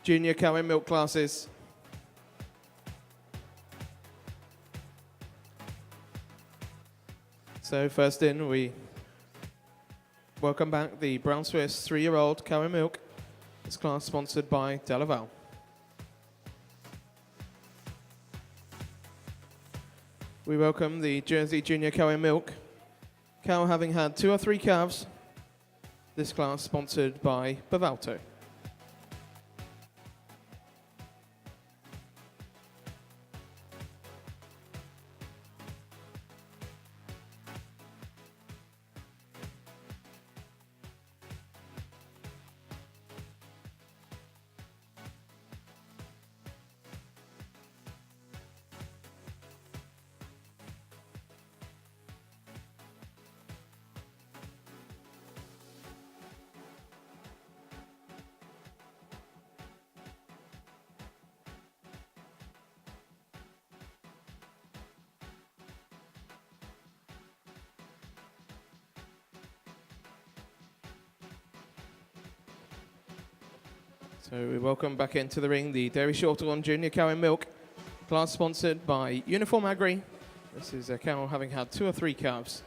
junior cow and milk classes. So first in, we welcome back the Brown Swiss 3-year-old cow and milk. This class sponsored by Delaval. We welcome the Jersey junior cow and milk. Cow having had 2 or 3 calves. This class sponsored by Bavalto. So we welcome back into the ring the Dairy Shorthorn Junior Cow and Milk, class sponsored by Uniform Agri. This is a cow having had 2 or 3 calves.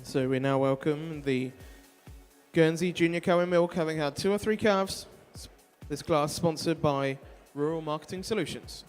So we now welcome the Guernsey junior cow and milk, having had 2 or 3 calves. This class sponsored by Rural Marketing Solutions.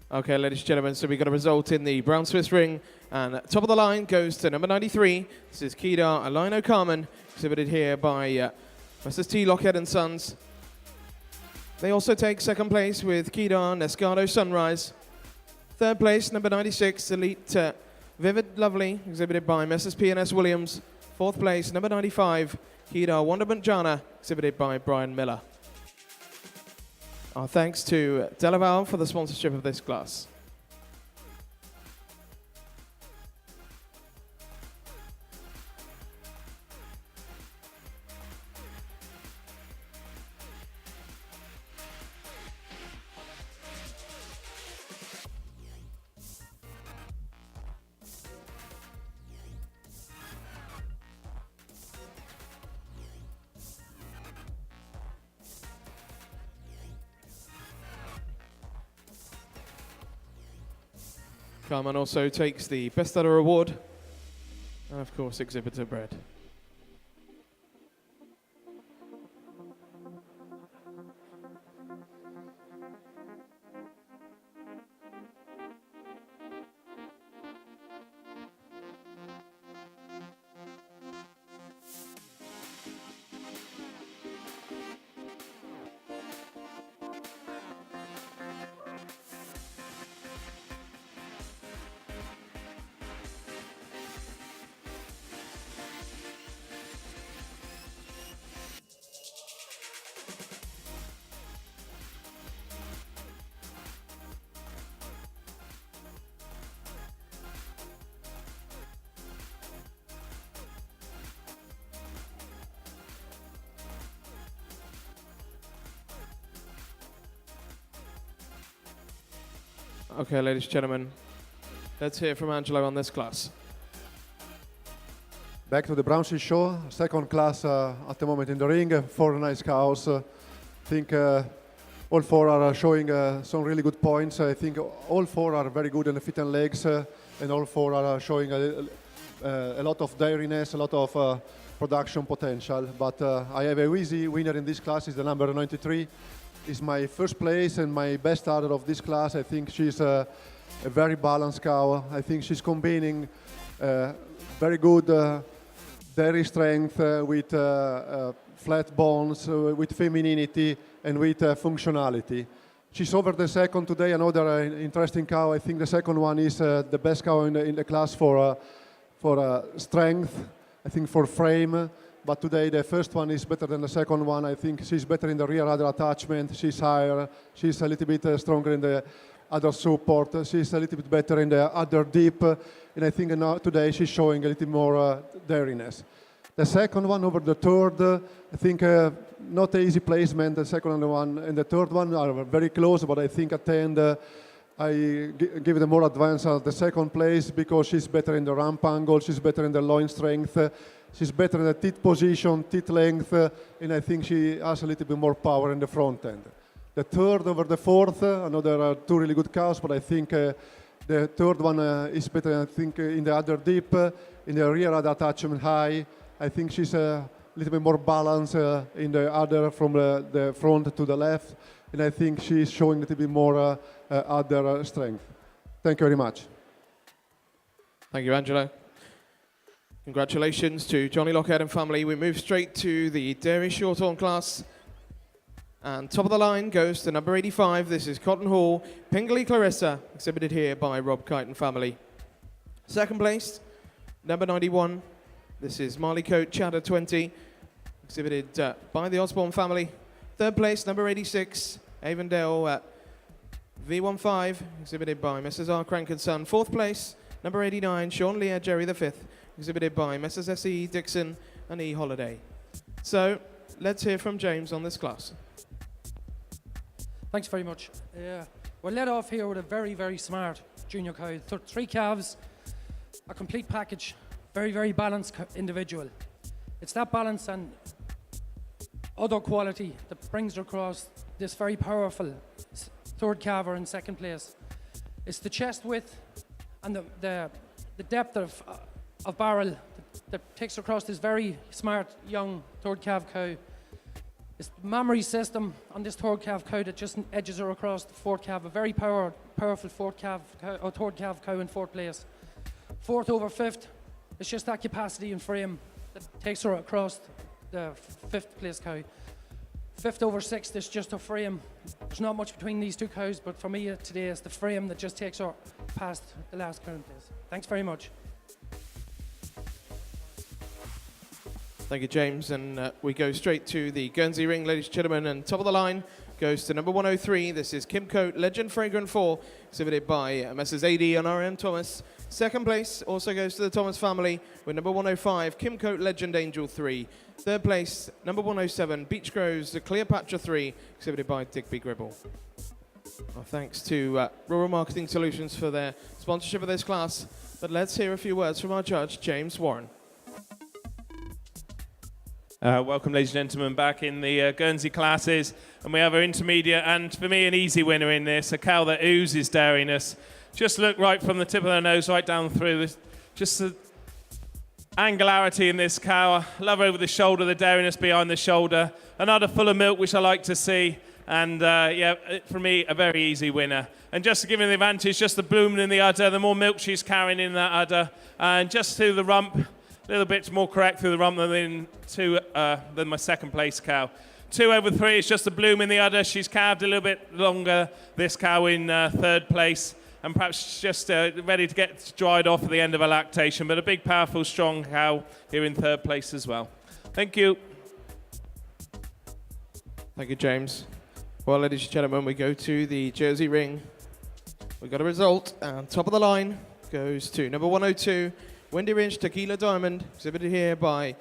Okay, ladies and gentlemen, so we got a result in the Brown Swiss ring, and top of the line goes to number 93. This is Kedar Alino Carmen, exhibited here by Messrs. T. Lockhead and Sons. They also take second place with Kedar Nescado Sunrise. Third place, number 96, Elite Vivid Lovely, exhibited by Messrs. P&S Williams. Fourth place, number 95, Kedar Wonderment Jana, exhibited by Brian Miller. Our thanks to Delaval for the sponsorship of this class. Carmen also takes the Best Seller Award, and of course Exhibitor Bread. Okay, ladies and gentlemen, let's hear from Angelo on this class. Back to the Brown Swiss show, second class at the moment in the ring, 4 nice cows. I think all 4 are showing some really good points. I think all 4 are very good in the feet and legs, and all 4 are showing a lot of dairiness, a lot of production potential. But I have a easy winner in this class, is the number 93. Is my first place and my best starter of this class. I think she's a very balanced cow. I think she's combining very good dairy strength with flat bones, with femininity and with functionality. She's over the second today, another interesting cow. I think the second one is the best cow in the class for strength, I think for frame. But today the first one is better than the second one. I think she's better in the rear udder attachment. She's higher. She's a little bit stronger in the udder support. She's a little bit better in the udder deep. And I think now today she's showing a little more dairiness. The second one over the third, I think not an easy placement. The second one and the third one are very close, but I think at the end I give them more advance at the second place because she's better in the ramp angle. She's better in the loin strength. She's better in the teeth position, teeth length, and I think she has a little bit more power in the front end. The third over the fourth, another 2 really good cows, but I think the third one is better, I think, in the udder deep, in the rear udder attachment high. I think she's a little bit more balanced in the udder from the front to the left, and I think she's showing a little bit more udder strength. Thank you very much. Thank you, Angelo. Congratulations to Johnny Lockhead and family. We move straight to the Dairy Shorthorn class. And top of the line goes to number 85. This is Cotton Hall, Pingley Clarissa, exhibited here by Rob Kite and family. Second place, number 91. This is Marley Coat Chatter 20, exhibited by the Osborne family. Third place, number 86, Avondale V15, exhibited by Messrs. R. Crank and Son. Fourth place, number 89, Sean Lear Jerry V, exhibited by Messrs. S.E. Dixon and E. Holiday. So, let's hear from James on this class. Thanks very much. We're led off here with a very, very smart junior cow. 3 calves, a complete package, very, very balanced individual. It's that balance and other quality that brings her across this very powerful third calver in second place. It's the chest width and the depth of barrel that takes her across this very smart young third calf cow. It's the mammary system on this third calf cow that just edges her across the fourth calf. A very powerful third calf cow in fourth place. Fourth over fifth, it's just that capacity and frame that takes her across the fifth place cow. Fifth over sixth is just a frame. There's not much between these two cows, but for me today it's the frame that just takes her past the last cow in place. Thanks very much. Thank you, James. And we go straight to the Guernsey ring, ladies and gentlemen. And top of the line goes to number 103. This is Kimcote Legend Fragrant 4, exhibited by Messrs. AD and RM Thomas. Second place also goes to the Thomas family with number 105, Kimcote Legend Angel 3. Third place, number 107, Beach Groves Cleopatra 3, exhibited by Digby Gribble. Well, thanks to Rural Marketing Solutions for their sponsorship of this class. But let's hear a few words from our judge, James Warren. Welcome, ladies and gentlemen, back in the Guernsey classes. And we have our intermediate and, for me, an easy winner in this, a cow that oozes dairiness. Just look right from the tip of her nose right down through. This, just the angularity in this cow. Love over the shoulder, the dairiness behind the shoulder. Another full of milk, which I like to see. And, for me, a very easy winner. And just to give her the advantage, just the blooming in the udder, the more milk she's carrying in that udder. And just through the rump, a little bit more correct through the rump than my second place cow. 2 over 3 is just the bloom in the udder. She's calved a little bit longer, this cow in third place, and perhaps just ready to get dried off at the end of her lactation. But a big, powerful, strong cow here in third place as well. Thank you. Thank you, James. Well, ladies and gentlemen, we go to the Jersey ring. We've got a result, and top of the line goes to number 102, Windy Ridge Tequila Diamond, exhibited here by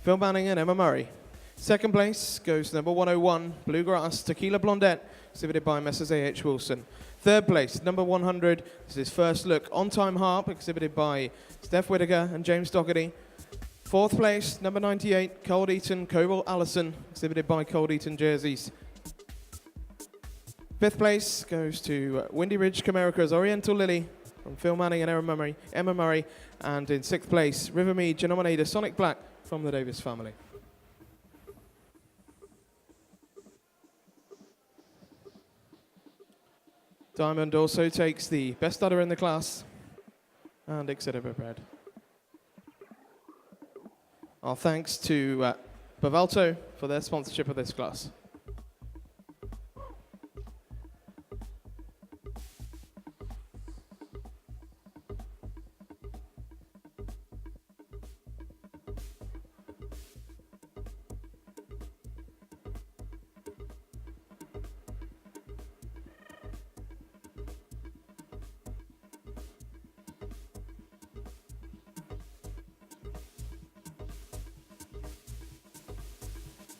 Phil Manning and Emma Murray. Second place goes to number 101, Bluegrass Tequila Blondette, exhibited by Messrs. A.H. Wilson. Third place, number 100, this is First Look On Time Harp, exhibited by Steph Whittaker and James Doherty. Fourth place, number 98, Cold Eaton Cobalt Allison, exhibited by Cold Eaton Jerseys. Fifth place goes to Windy Ridge Comerica's Oriental Lily from Phil Manning and Emma Murray. And in sixth place, Rivermead Genominator Sonic Black from the Davis family. Diamond also takes the best udder in the class and exhibitor bred. Our thanks to Bavalto for their sponsorship of this class.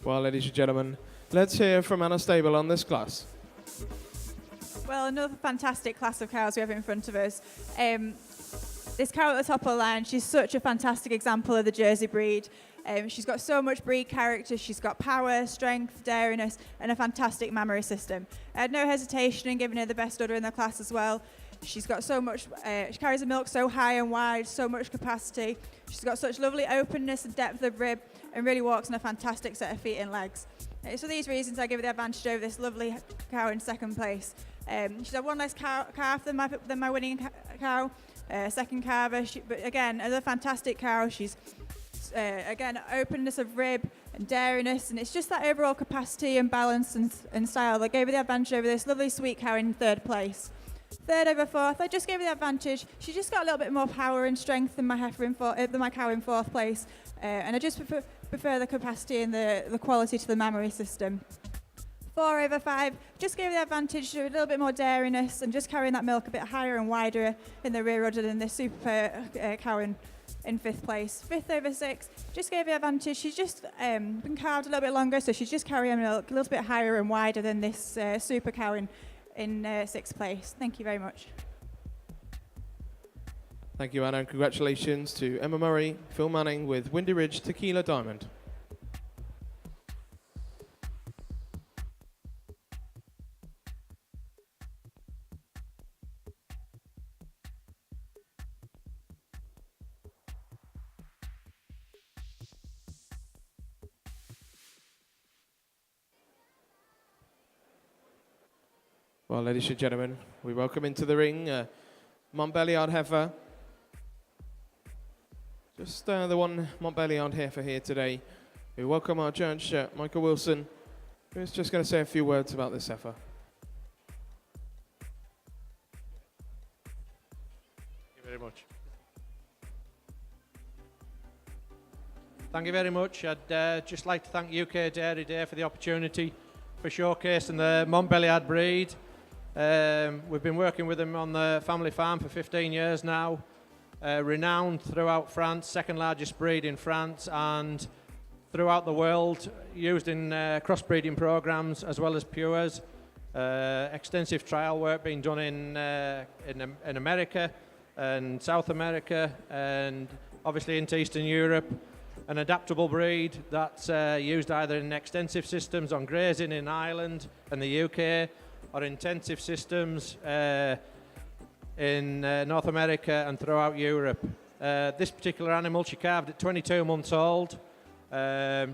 Well, ladies and gentlemen, let's hear from Anna Stable on this class. Well, another fantastic class of cows we have in front of us. This cow at the top of the line, she's such a fantastic example of the Jersey breed. She's got so much breed character. She's got power, strength, dairiness, and a fantastic mammary system. I had no hesitation in giving her the best udder in the class as well. She's got so much, she carries the milk so high and wide, so much capacity. She's got such lovely openness and depth of rib, and really walks on a fantastic set of feet and legs. It's for these reasons I give her the advantage over this lovely cow in second place. She's had one less calf than my winning cow, second calver, but again, as a fantastic cow, she's again, openness of rib and dairiness, and it's just that overall capacity and balance and style that gave her the advantage over this lovely sweet cow in third place. Third over fourth, I just gave her the advantage. She just got a little bit more power and strength than my cow in fourth place, and I just prefer the capacity and the quality to the mammary system. 4 over 5, just gave her the advantage to a little bit more dairiness and just carrying that milk a bit higher and wider in the rear udder than this super cow in fifth place. 5th over 6, just gave her the advantage. She's just been calved a little bit longer, so she's just carrying milk a little bit higher and wider than this super cow in 6th place. Thank you very much. Thank you, Anna, and congratulations to Emma Murray, Phil Manning with Windy Ridge Tequila Diamond. Well, ladies and gentlemen, we welcome into the ring Montbéliard Heifer. Just the one Montbéliard Heifer here today. We welcome our judge, Michael Wilson, who's just going to say a few words about this heifer. Thank you very much. Thank you very much. I'd just like to thank UK Dairy Day for the opportunity for showcasing the Montbéliard breed. We've been working with them on the family farm for 15 years now. Renowned throughout France, second largest breed in France and throughout the world, used in crossbreeding programs as well as pures. Extensive trial work being done in America and South America and obviously into Eastern Europe. An adaptable breed that's used either in extensive systems on grazing in Ireland and the UK or intensive systems in North America and throughout Europe. This particular animal she calved at 22 months old.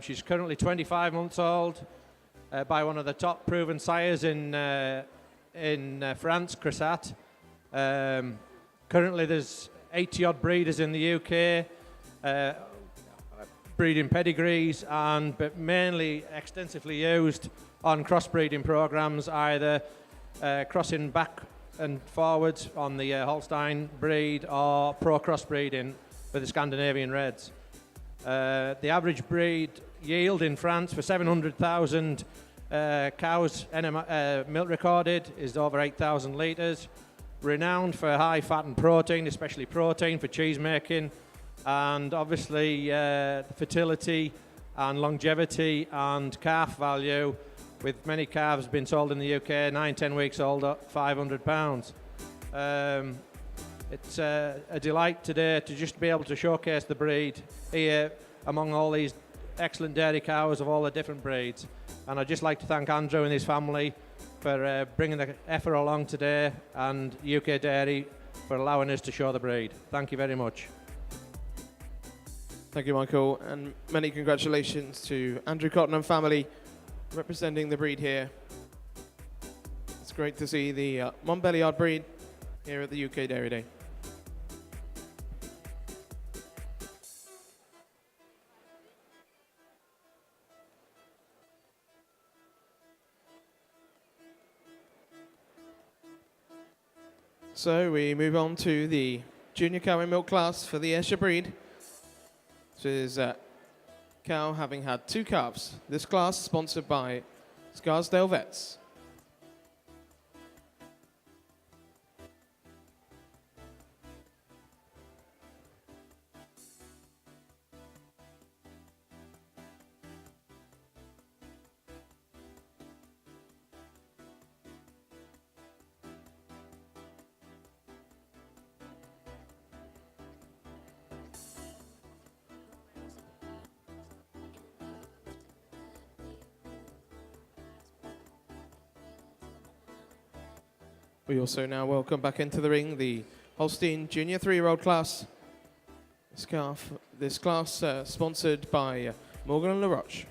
She's currently 25 months old by one of the top proven sires in France, Cressat. Currently there's 80 odd breeders in the UK breeding pedigrees but mainly extensively used on crossbreeding programs, either crossing back and forwards on the Holstein breed or pro crossbreeding for the Scandinavian Reds. The average breed yield in France for 700,000 cows milk recorded is over 8,000 litres. Renowned for high fat and protein, especially protein for cheese making, and obviously fertility and longevity and calf value, with many calves being sold in the UK 9-10 weeks old at £500. It's a delight today to just be able to showcase the breed here among all these excellent dairy cows of all the different breeds. And I'd just like to thank Andrew and his family for bringing the heifer along today, and UK Dairy for allowing us to show the breed. Thank you very much. Thank you, Michael, and many congratulations to Andrew Cotton and family representing the breed here. It's great to see the Montbéliard breed here at the UK Dairy Day. So we move on to the junior cow and milk class for the Ayrshire breed. This is cow having had 2 calves. This class sponsored by Scarsdale Vets. We also now welcome back into the ring the Holstein Junior 3-year-old class. This class sponsored by Morgan and LaRoche.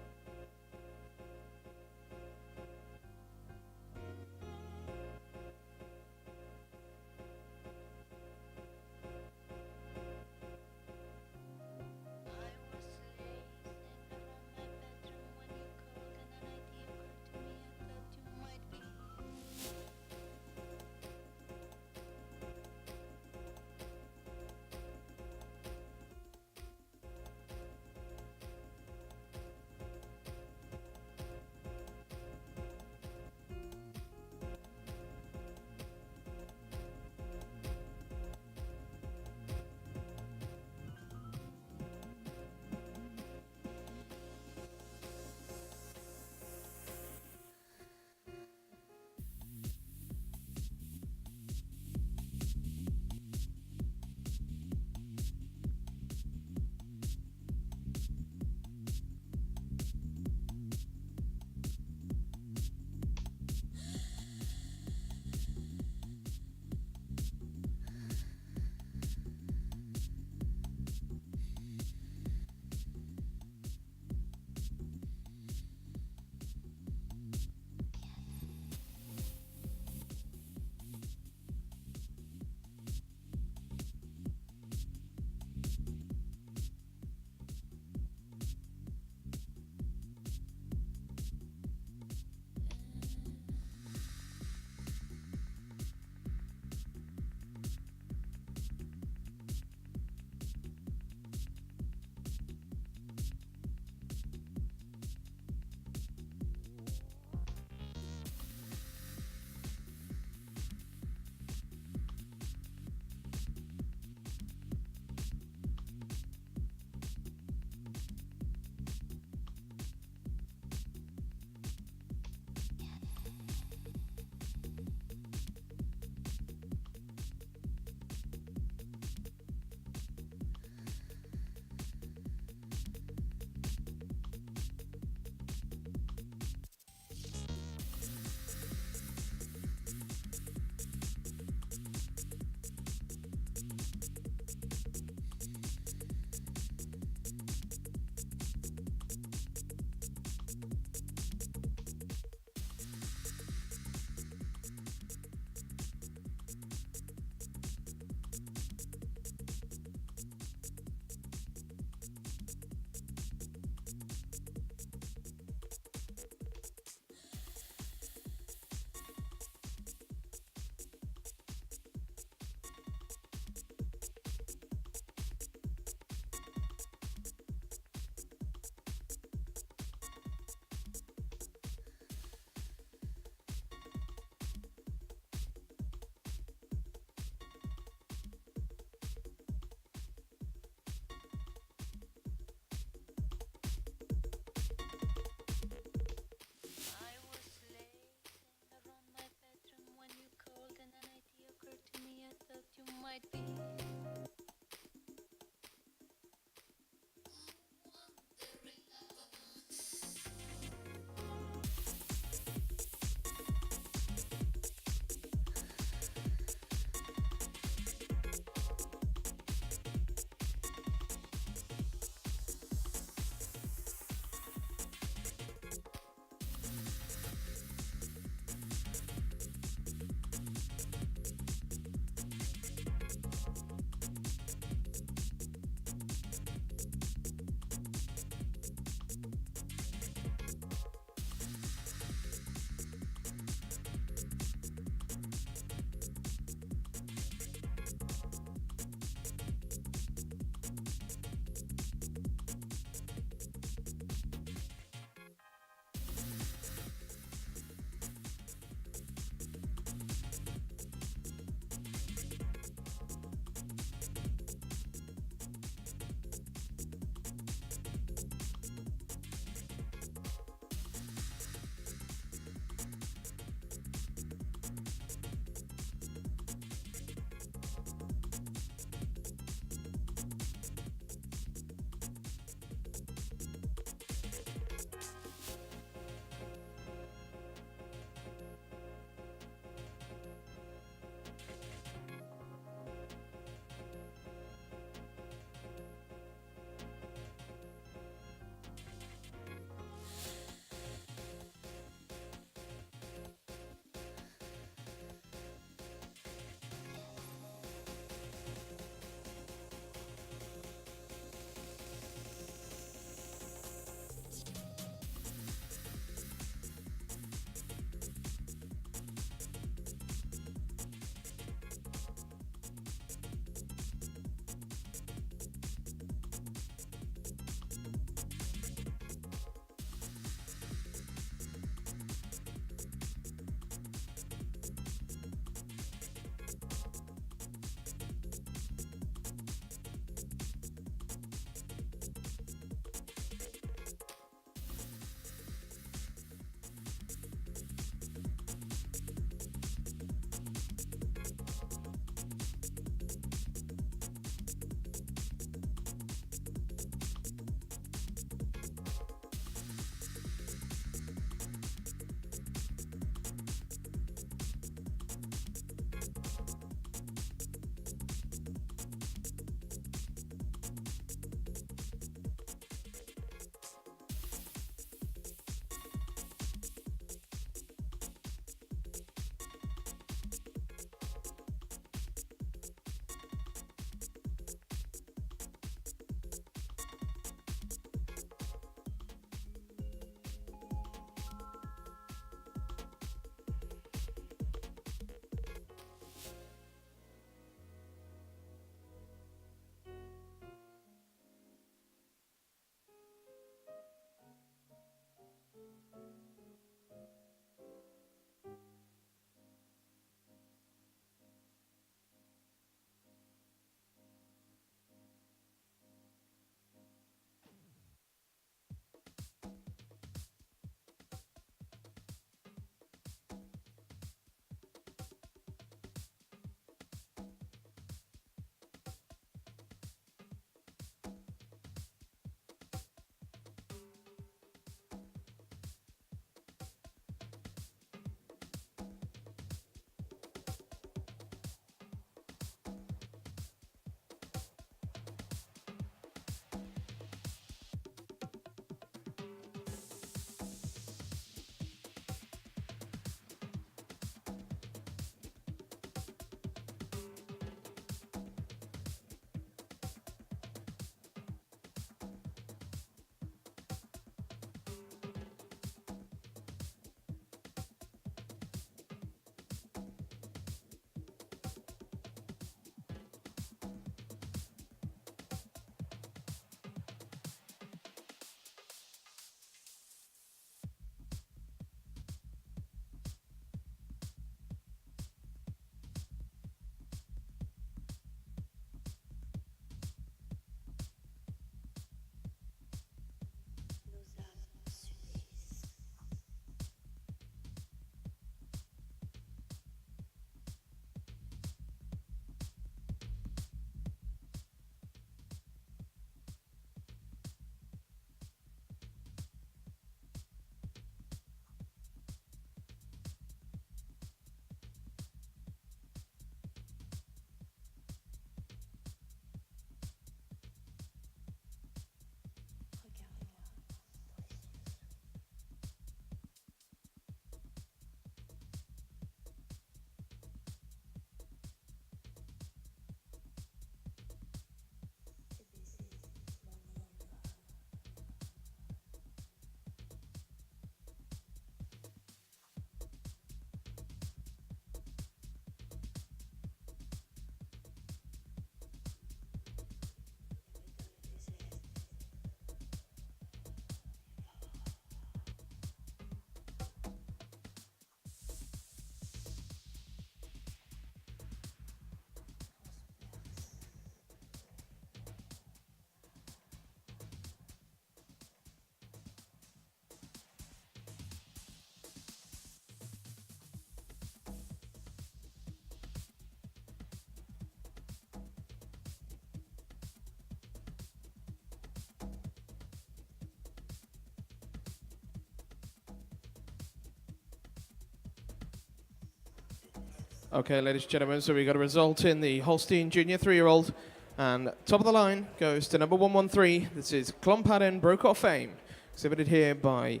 Okay, ladies and gentlemen, so we got a result in the Holstein Junior 3-year-old. And top of the line goes to number 113. This is Clonpadden Brokaw Fame, exhibited here by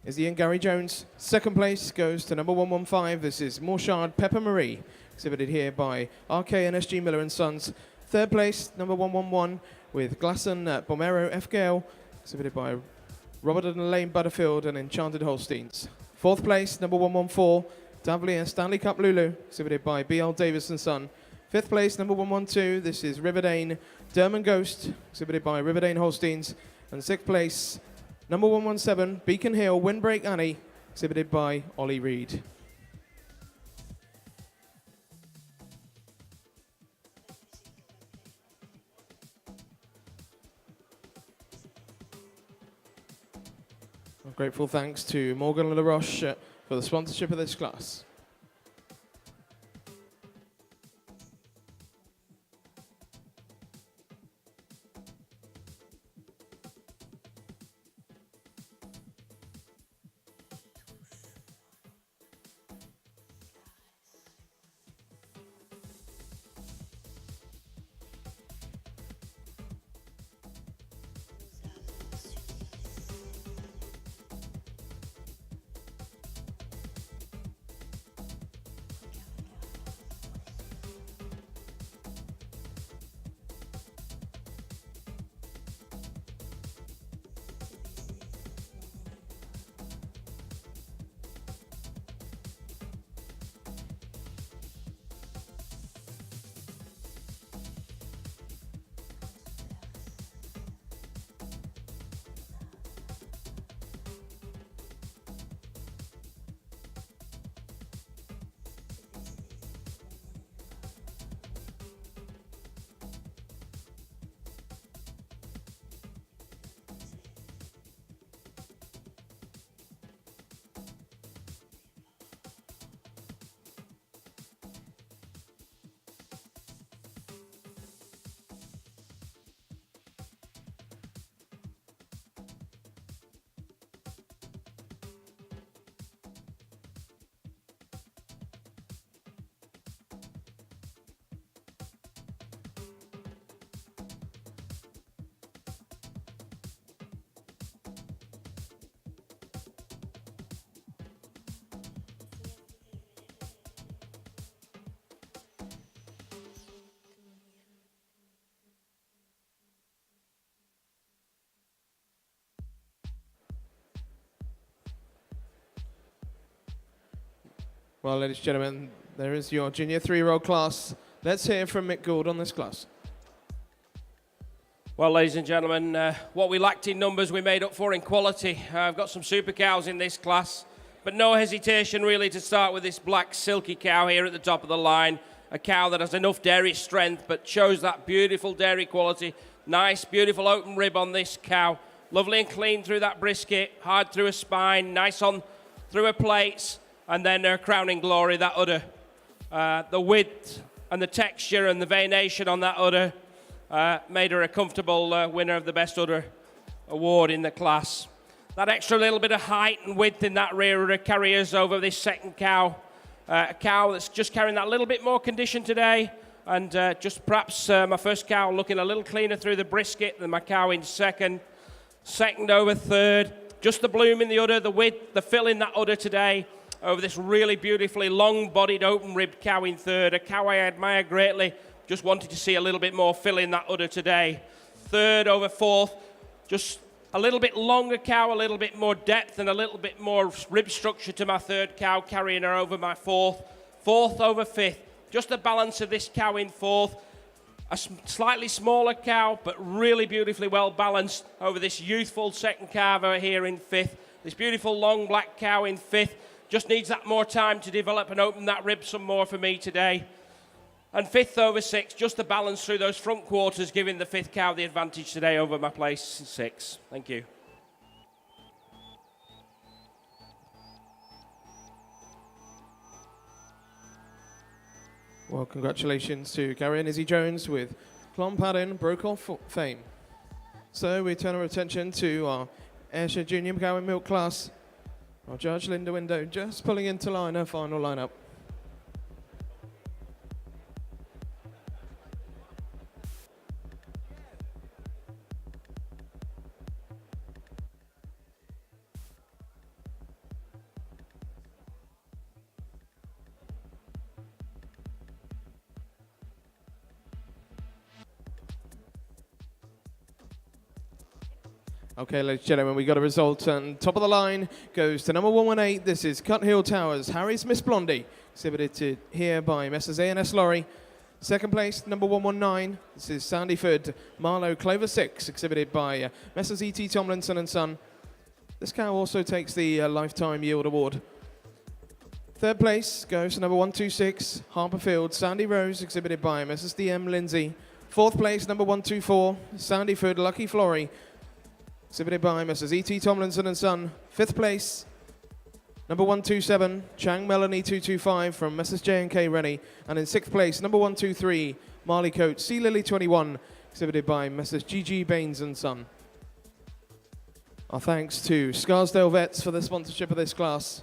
Izzy and Gary Jones. Second place goes to number 115. This is Morshard Pepper Marie, exhibited here by RK and SG Miller and Sons. Third place, number 111, with Glasson Bomero F. Gale, exhibited by Robert and Elaine Butterfield and Enchanted Holsteins. Fourth place, number 114, Davlier Stanley Cup Lulu, exhibited by B.L. Davis and Son. Fifth place, number 112, this is Riverdane Derman Ghost, exhibited by Riverdane Holsteins. And sixth place, number 117, Beacon Hill Windbreak Annie, exhibited by Ollie Reed. A grateful thanks to Morgan LaRoche for the sponsorship of this class. Well, ladies and gentlemen, there is your junior 3-year-old class. Let's hear from Mick Gould on this class. Well, ladies and gentlemen, what we lacked in numbers, we made up for in quality. I've got some super cows in this class, but no hesitation really to start with this black silky cow here at the top of the line. A cow that has enough dairy strength, but shows that beautiful dairy quality. Nice, beautiful open rib on this cow. Lovely and clean through that brisket, hard through her spine, nice on through her plates. And then her crowning glory, that udder. The width and the texture and the veination on that udder made her a comfortable winner of the Best Udder Award in the class. That extra little bit of height and width in that rear udder carries over this second cow. A cow that's just carrying that little bit more condition today. And just perhaps my first cow looking a little cleaner through the brisket than my cow in second. Second over third. Just the bloom in the udder, the width, the fill in that udder today. Over this really beautifully long-bodied, open-ribbed cow in third, a cow I admire greatly. Just wanted to see a little bit more fill in that udder today. Third over fourth, just a little bit longer cow, a little bit more depth and a little bit more rib structure to my third cow, carrying her over my fourth. Fourth over fifth, just the balance of this cow in fourth. A slightly smaller cow, but really beautifully well balanced over this youthful second calver here in fifth. This beautiful long black cow in fifth. Just needs that more time to develop and open that rib some more for me today. And fifth over six, just the balance through those front quarters, giving the fifth cow the advantage today over my place six. Thank you. Well, congratulations to Gary and Izzy Jones with Clonpadden Brokaw Fame. So we turn our attention to our Ayrshire Junior Cow and Milk class. Our judge, Linda Window, just pulling into line her final lineup. Okay, ladies and gentlemen, we got a result, and top of the line goes to number 118. This is Cut Hill Towers, Harry's Miss Blondie, exhibited here by Messrs A&S Lorry. Second place, number 119. This is Sandyford, Marlow Clover 6, exhibited by Messrs E.T. Tomlinson and Son. This cow also takes the Lifetime Yield Award. Third place goes to number 126, Harperfield, Sandy Rose, exhibited by Messrs D.M. Lindsay. Fourth place, number 124, Sandyford, Lucky Flory, exhibited by Messrs E.T. Tomlinson and Son. Fifth place, number 127, Chang Melanie 225 from Messrs J&K Rennie. And in sixth place, number 123, Marley Coat, Sea Lily 21, exhibited by Messrs G.G. Baines and Son. Our thanks to Scarsdale Vets for the sponsorship of this class.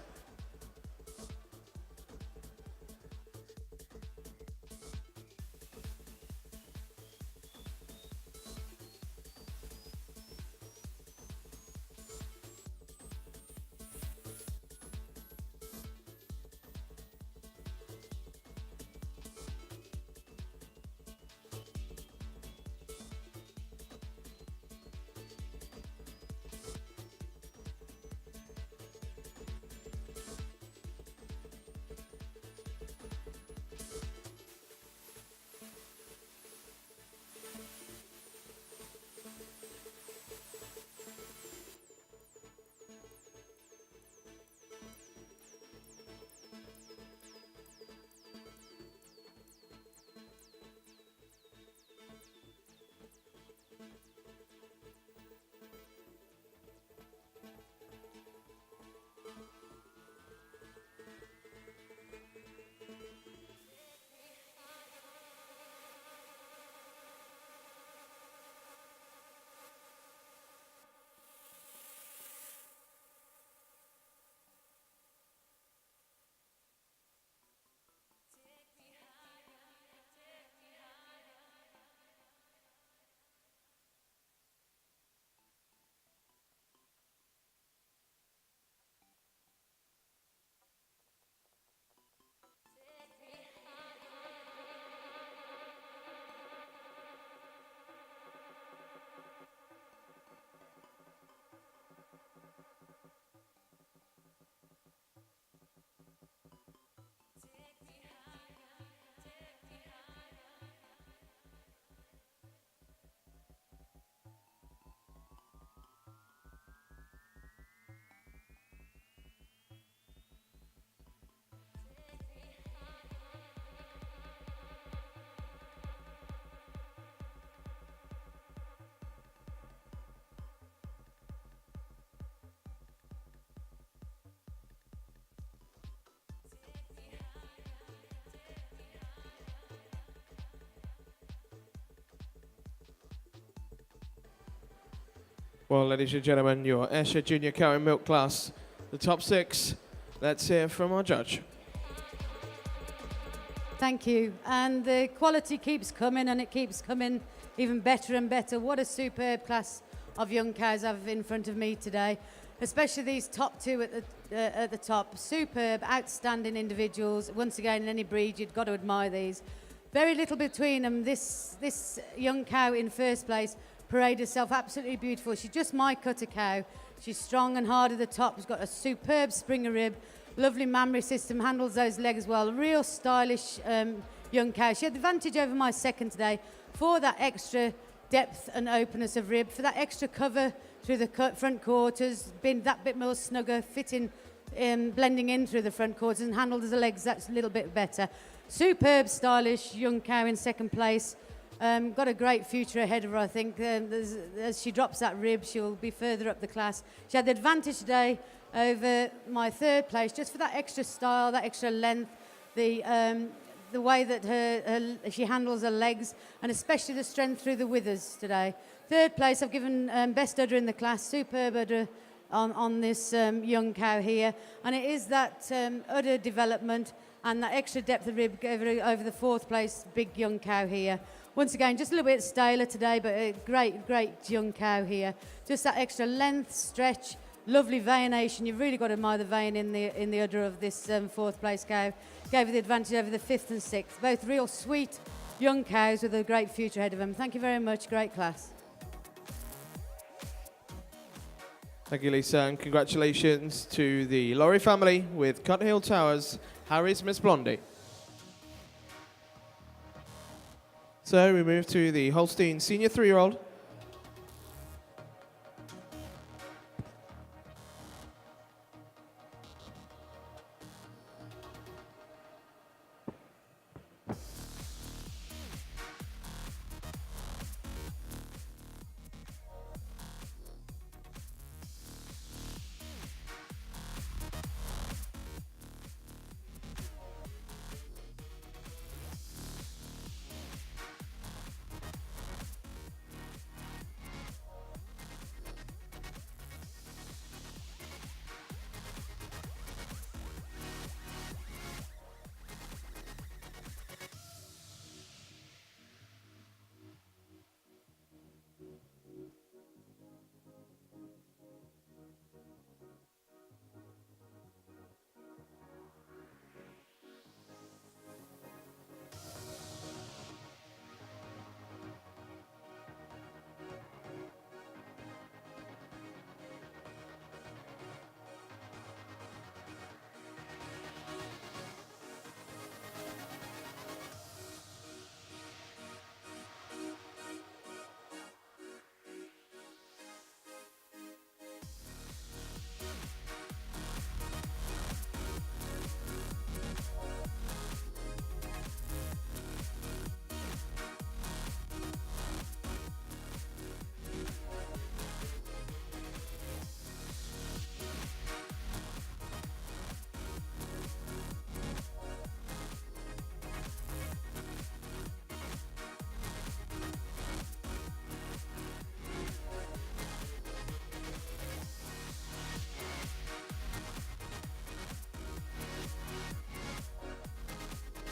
Well, ladies and gentlemen, your Ayrshire Junior Cow and Milk class, the top six. Let's hear from our judge. Thank you. And the quality keeps coming, and it keeps coming even better and better. What a superb class of young cows I have in front of me today, especially these top two at the top. Superb, outstanding individuals. Once again, in any breed, you've got to admire these. Very little between them. This young cow in first place paraded herself absolutely beautiful. She's just my cutter cow. She's strong and hard at the top. She's got a superb springer rib, lovely mammary system, handles those legs well. Real stylish young cow. She had the advantage over my second today for that extra depth and openness of rib, for that extra cover through the front quarters, being that bit more snugger, fitting, blending in through the front quarters, and handled the legs that's a little bit better. Superb, stylish young cow in second place. Got a great future ahead of her, I think. As she drops that rib, she'll be further up the class. She had the advantage today over my third place, just for that extra style, that extra length, the way that she handles her legs, and especially the strength through the withers today. Third place, I've given best udder in the class, superb udder on this young cow here. And it is that udder development and that extra depth of rib over the fourth place, big young cow here. Once again, just a little bit staler today, but a great, great young cow here. Just that extra length, stretch, lovely veination. You've really got to admire the vein in the udder of this fourth place cow. Gave her the advantage over the fifth and sixth. Both real sweet young cows with a great future ahead of them. Thank you very much. Great class. Thank you, Lisa, and congratulations to the Laurie family with Cut Hill Towers, Harry's Miss Blondie. So we move to the Holstein senior 3-year-old.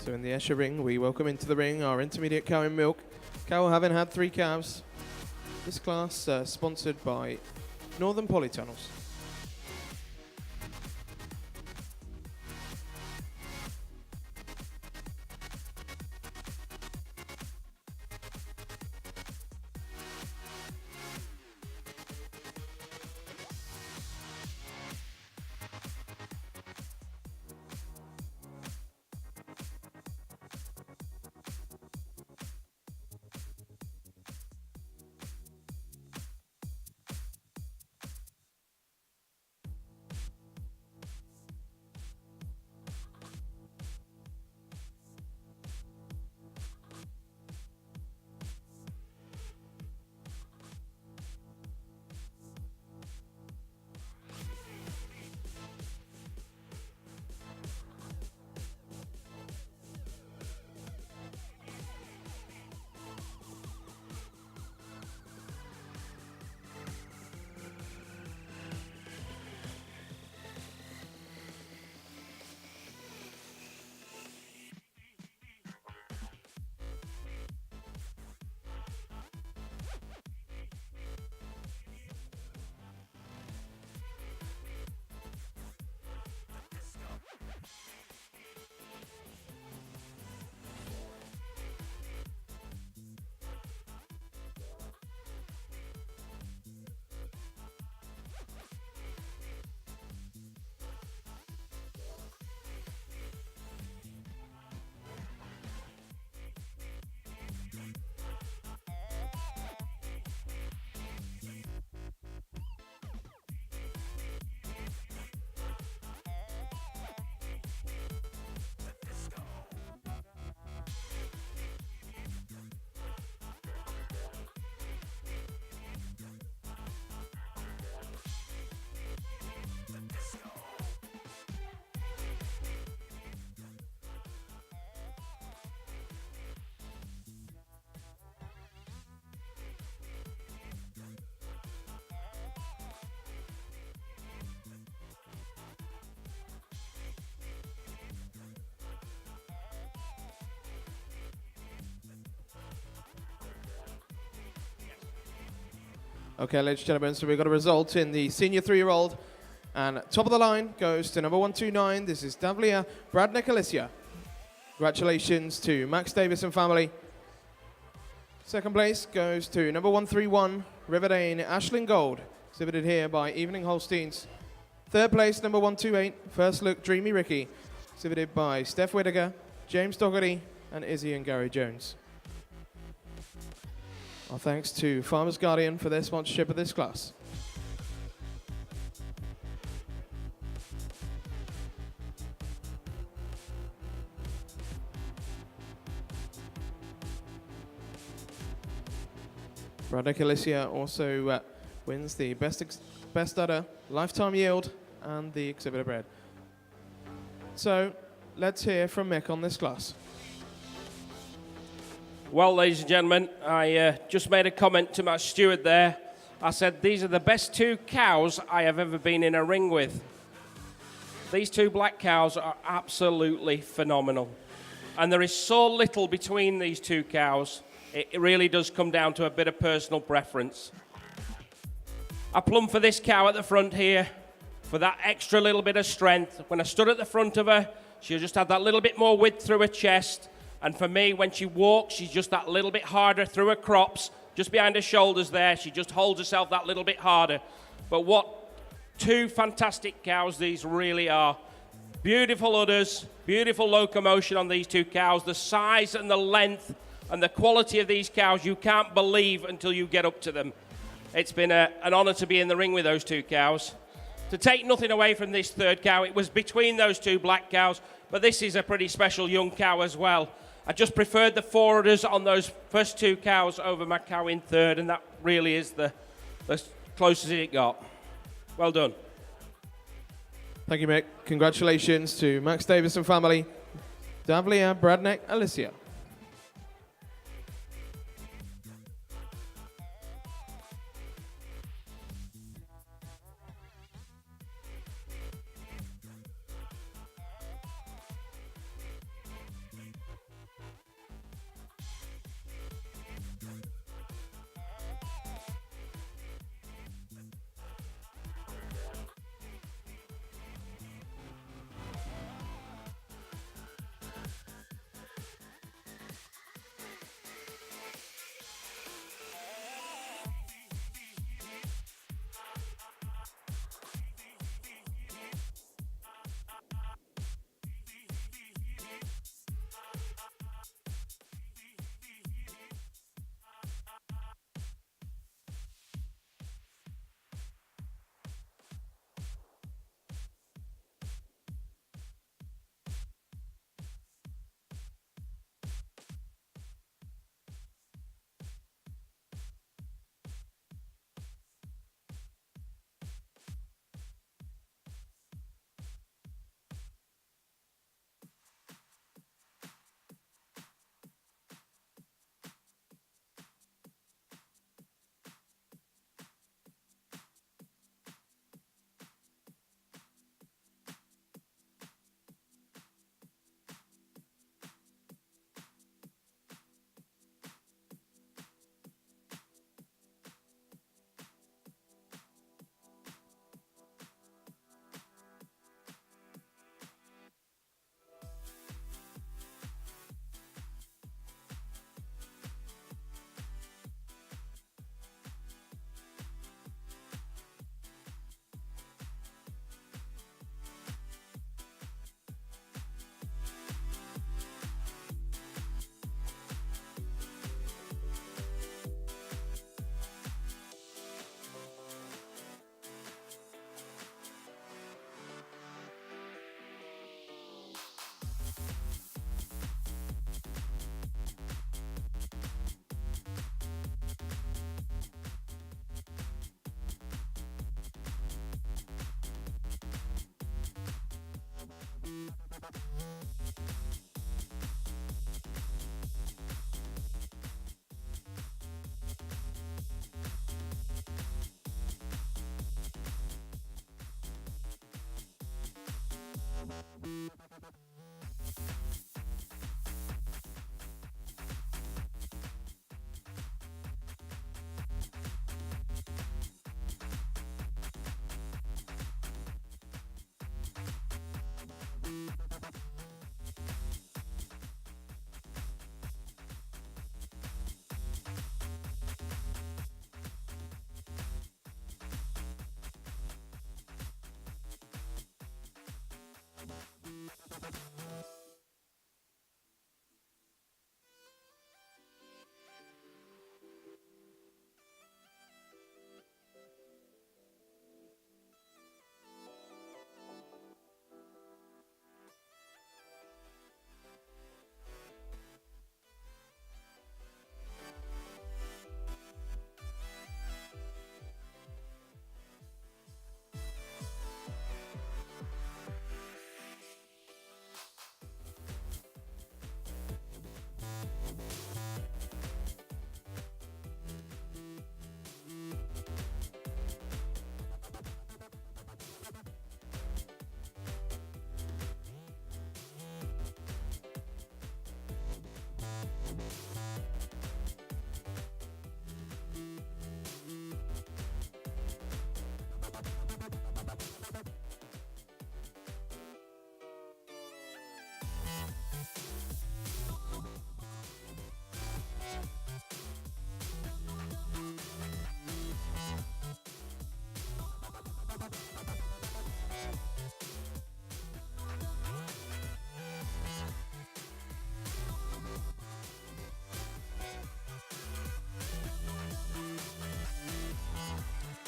So in the Ayrshire ring, we welcome into the ring our intermediate cow in milk. Cow having had 3 calves. This class sponsored by Northern Polytunnels. Okay, ladies and gentlemen, so we've got a result in the senior 3-year-old. And top of the line goes to number 129. This is Davlia Bradnick Alicia. Congratulations to Max Davis and family. Second place goes to number 131, Riverdane Ashlyn Gold. exhibited here by Evening Holsteins. Third place, number 128, First Look Dreamy Ricky, exhibited by Steph Whittaker, James Dougherty, and Izzy and Gary Jones. Our thanks to Farmers Guardian for their sponsorship of this class. Braddock Alicia also wins the best udder, lifetime yield, and the exhibitor bred. So let's hear from Mick on this class. Well, ladies and gentlemen, I just made a comment to my steward there. I said, these are the best 2 cows I have ever been in a ring with. These 2 black cows are absolutely phenomenal. And there is so little between these 2 cows, it really does come down to a bit of personal preference. I plumbed for this cow at the front here for that extra little bit of strength. When I stood at the front of her, she just had that little bit more width through her chest. And for me, when she walks, she's just that little bit harder through her crops, just behind her shoulders there. She just holds herself that little bit harder. But what 2 fantastic cows these really are. Beautiful udders, beautiful locomotion on these 2 cows. The size and the length and the quality of these cows, you can't believe until you get up to them. It's been an honour to be in the ring with those 2 cows. To take nothing away from this 3rd cow, it was between those 2 black cows, but this is a pretty special young cow as well. I just preferred the 4 udders on those first 2 cows over my cow in 3rd, and that really is the closest it got. Well done. Thank you, Mick. Congratulations to Max Davis and family, Davlia, Bradneck, Alicia.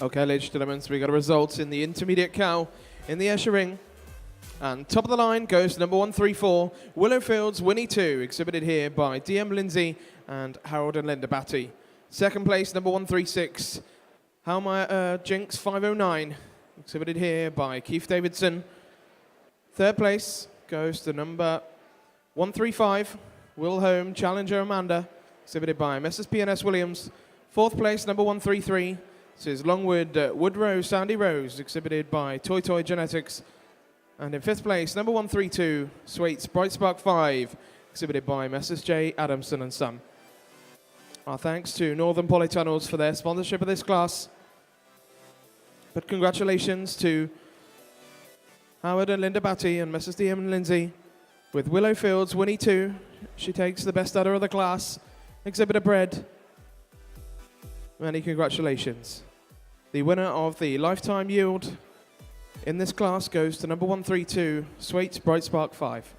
Okay, ladies and gentlemen, so we got a result in the intermediate cow in the Ayrshire ring. And top of the line goes number 134, Willowfields Winnie 2, exhibited here by DM Lindsay and Harold and Linda Batty. Second place, number 136, Halmeyer Jinx 509, exhibited here by Keith Davidson. Third place goes to number 135, Wilhelm Challenger Amanda, exhibited by Messrs P&S Williams. Fourth place, number 133, this is Longwood Woodrow Sandy Rose, exhibited by Toy Toy Genetics. And in fifth place, number 132, Sweets Bright Spark 5, exhibited by Messrs J. Adamson and Son. Our thanks to Northern Polytunnels for their sponsorship of this class. But congratulations to Howard and Linda Batty and Messrs DM and Lindsay. With Willowfields Winnie 2, she takes the best udder of the class. Exhibitor bred. Many congratulations. The winner of the lifetime yield in this class goes to number 132, Sweets Bright Spark 5.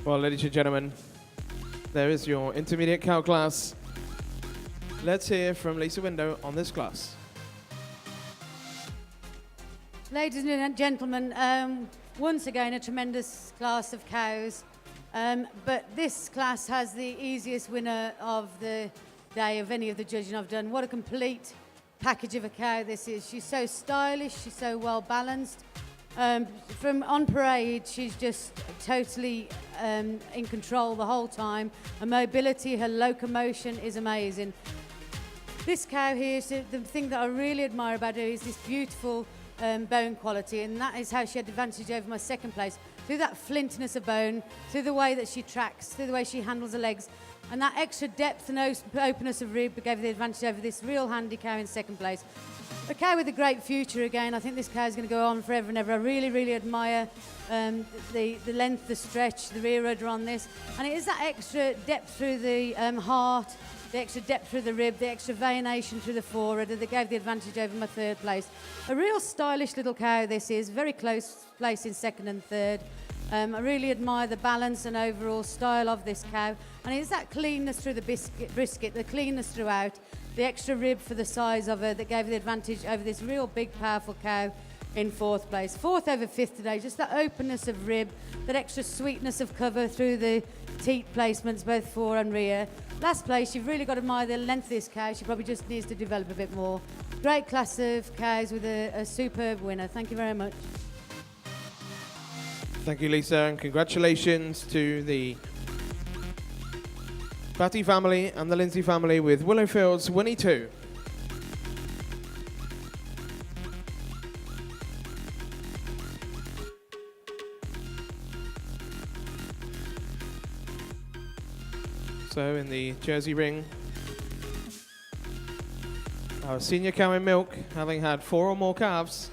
Well, ladies and gentlemen, there is your intermediate cow class. Let's hear from Lisa Window on this class. Ladies and gentlemen, once again a tremendous class of cows, but this class has the easiest winner of the day of any of the judging I've done. What a complete package of a cow this is. She's so stylish, she's so well balanced. From on parade, she's just totally in control the whole time. Her mobility, her locomotion is amazing. This cow here, the thing that I really admire about her is this beautiful bone quality, and that is how she had advantage over my second place. Through that flintiness of bone, through the way that she tracks, through the way she handles her legs, and that extra depth and openness of rib gave her the advantage over this real handy cow in second place. A cow with a great future again. I think this cow is going to go on forever and ever. I really, really admire the length, the stretch, the rear udder on this, and it is that extra depth through the heart, the extra depth through the rib, the extra veination through the forudder that gave the advantage over my third place. A real stylish little cow this is, very close place in second and third. I really admire the balance and overall style of this cow. And it's that cleanness through the brisket, the cleanness throughout, the extra rib for the size of her that gave the advantage over this real big, powerful cow in fourth place. Fourth over fifth today, just that openness of rib, that extra sweetness of cover through the teat placements, both fore and rear. Last place, you've really got to admire the length of this cow. She probably just needs to develop a bit more. Great class of cows with a superb winner. Thank you very much. Thank you, Lisa, and congratulations to the Batty family and the Lindsay family with Willowfield's Winnie 2. So in the Jersey ring, our senior cow in milk, having had 4 or more calves.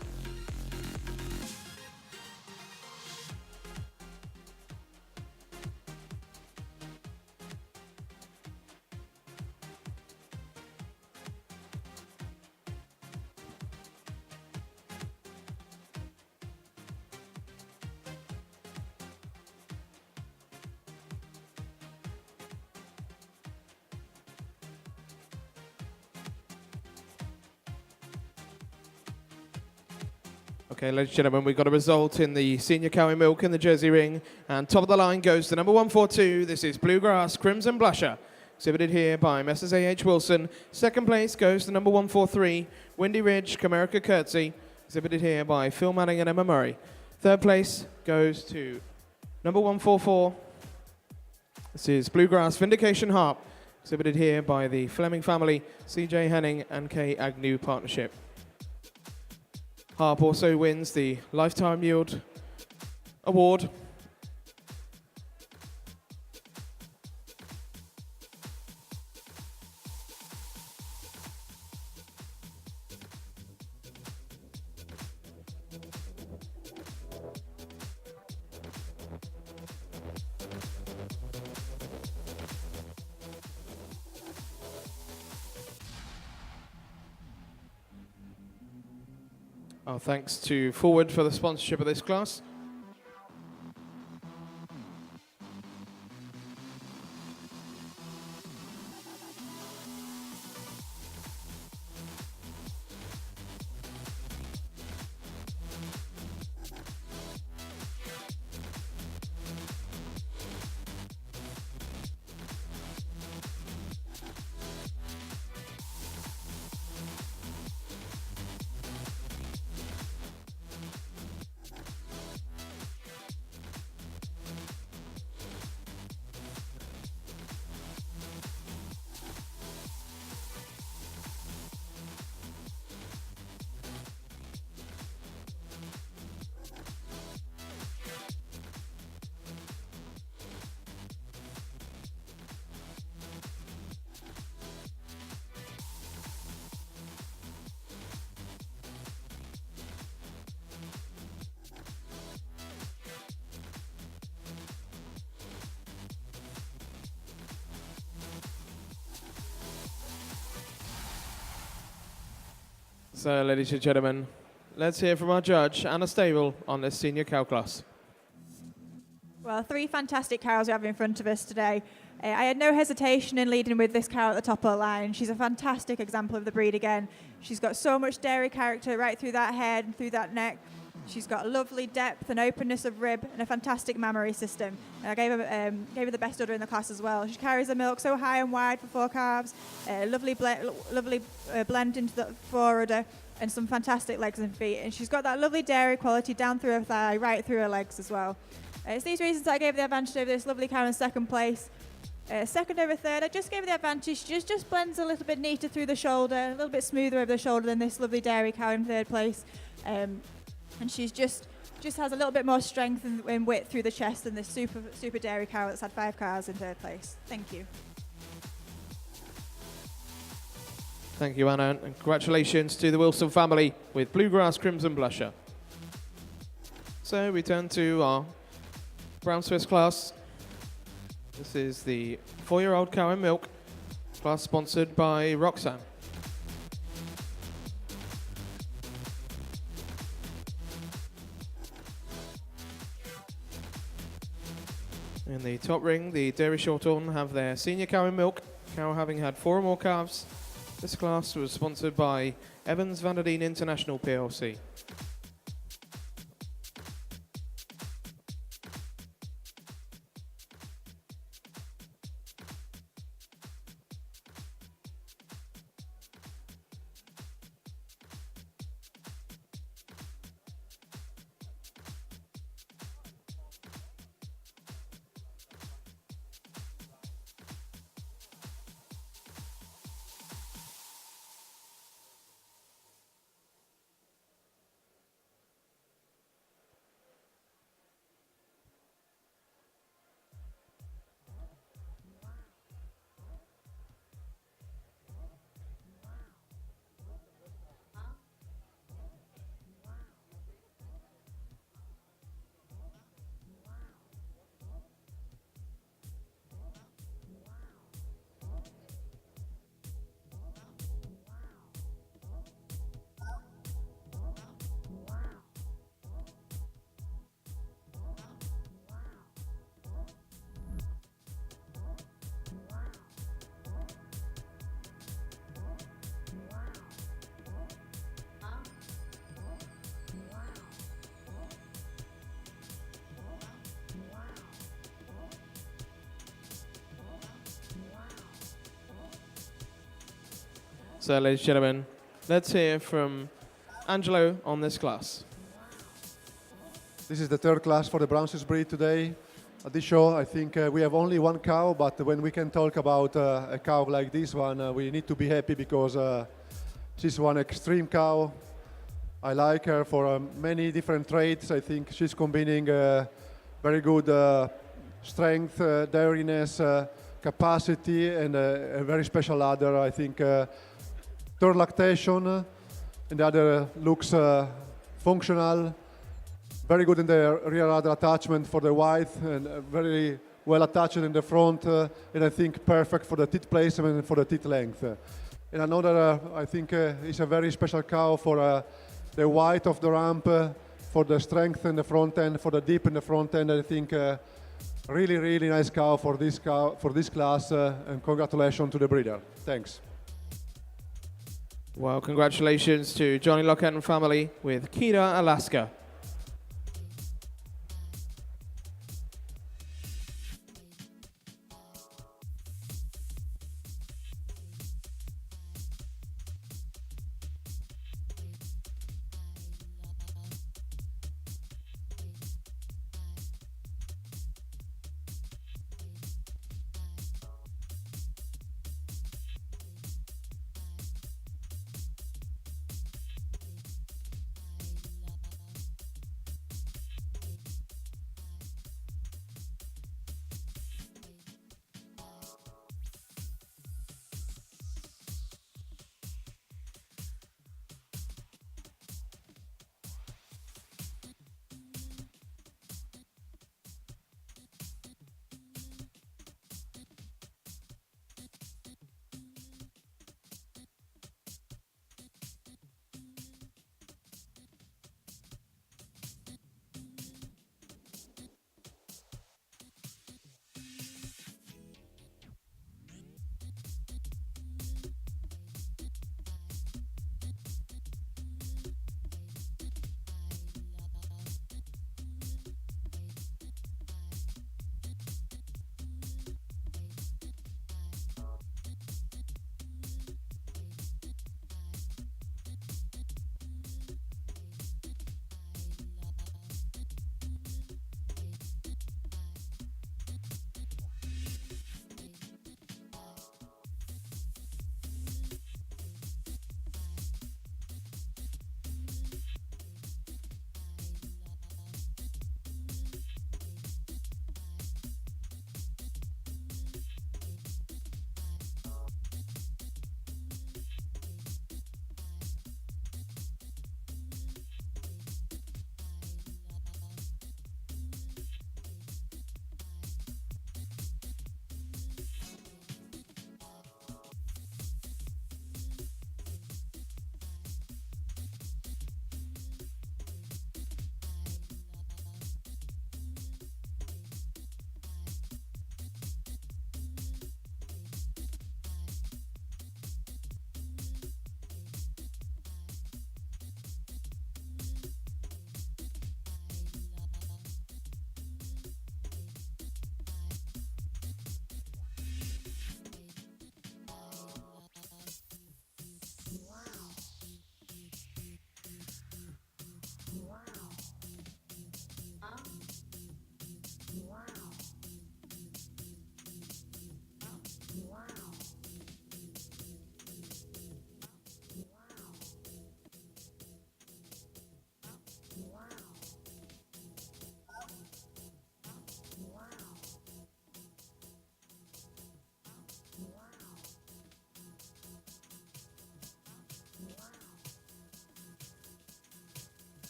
Okay, ladies and gentlemen, we've got a result in the senior cow in milk in the Jersey ring. And top of the line goes to number 142. This is Bluegrass Crimson Blusher, exhibited here by Messrs. A.H. Wilson. Second place goes to number 143, Windy Ridge Comerica Curtsey, exhibited here by Phil Manning and Emma Murray. Third place goes to number 144. This is Bluegrass Vindication Harp, exhibited here by the Fleming family, C.J. Henning and K. Agnew Partnership. Harp also wins the Lifetime Yield Award. Our thanks to Forward for the sponsorship of this class. So, ladies and gentlemen, let's hear from our judge, Anna Stable, on this senior cow class. Well, 3 fantastic cows we have in front of us today. I had no hesitation in leading with this cow at the top of the line. She's a fantastic example of the breed again. She's got so much dairy character right through that head and through that neck. She's got a lovely depth and openness of rib and a fantastic mammary system. And I gave her the best udder in the class as well. She carries the milk so high and wide for 4 calves, lovely blend into the forudder, and some fantastic legs and feet. And she's got that lovely dairy quality down through her thigh, right through her legs as well. It's these reasons I gave the advantage over this lovely cow in second place. Second over third, I just gave her the advantage. She just blends a little bit neater through the shoulder, a little bit smoother over the shoulder than this lovely dairy cow in third place. And she's just has a little bit more strength and width through the chest than this super dairy cow that's had 5 calves in third place. Thank you. Thank you, Anna, and congratulations to the Wilson family with Bluegrass Crimson Blusher. So we turn to our Brown Swiss class. This is the 4-year-old cow and milk class sponsored by Roxanne. In the top ring, the Dairy Shorthorn have their senior cow and milk, cow having had 4 or more calves. This class was sponsored by Evans Van der Deen International PLC. So, ladies and gentlemen, let's hear from Angelo on this class. This is the 3rd class for the Brown Swiss breed today. At this show, I think we have only 1 cow, but when we can talk about a cow like this one, we need to be happy because she's one extreme cow. I like her for many different traits. I think she's combining very good strength, dairiness, capacity, and a very special udder. I think third lactation, and the other looks functional. Very good in the rear udder attachment for the white, and very well attached in the front, and I think perfect for the teeth placement and for the teeth length. And another, I think, is a very special cow for the white of the ramp, for the strength in the front end, for the deep in the front end. I think really, really nice cow for this class, and congratulations to the breeder. Thanks. Well, congratulations to Johnny Lockett and family with Kira, Alaska.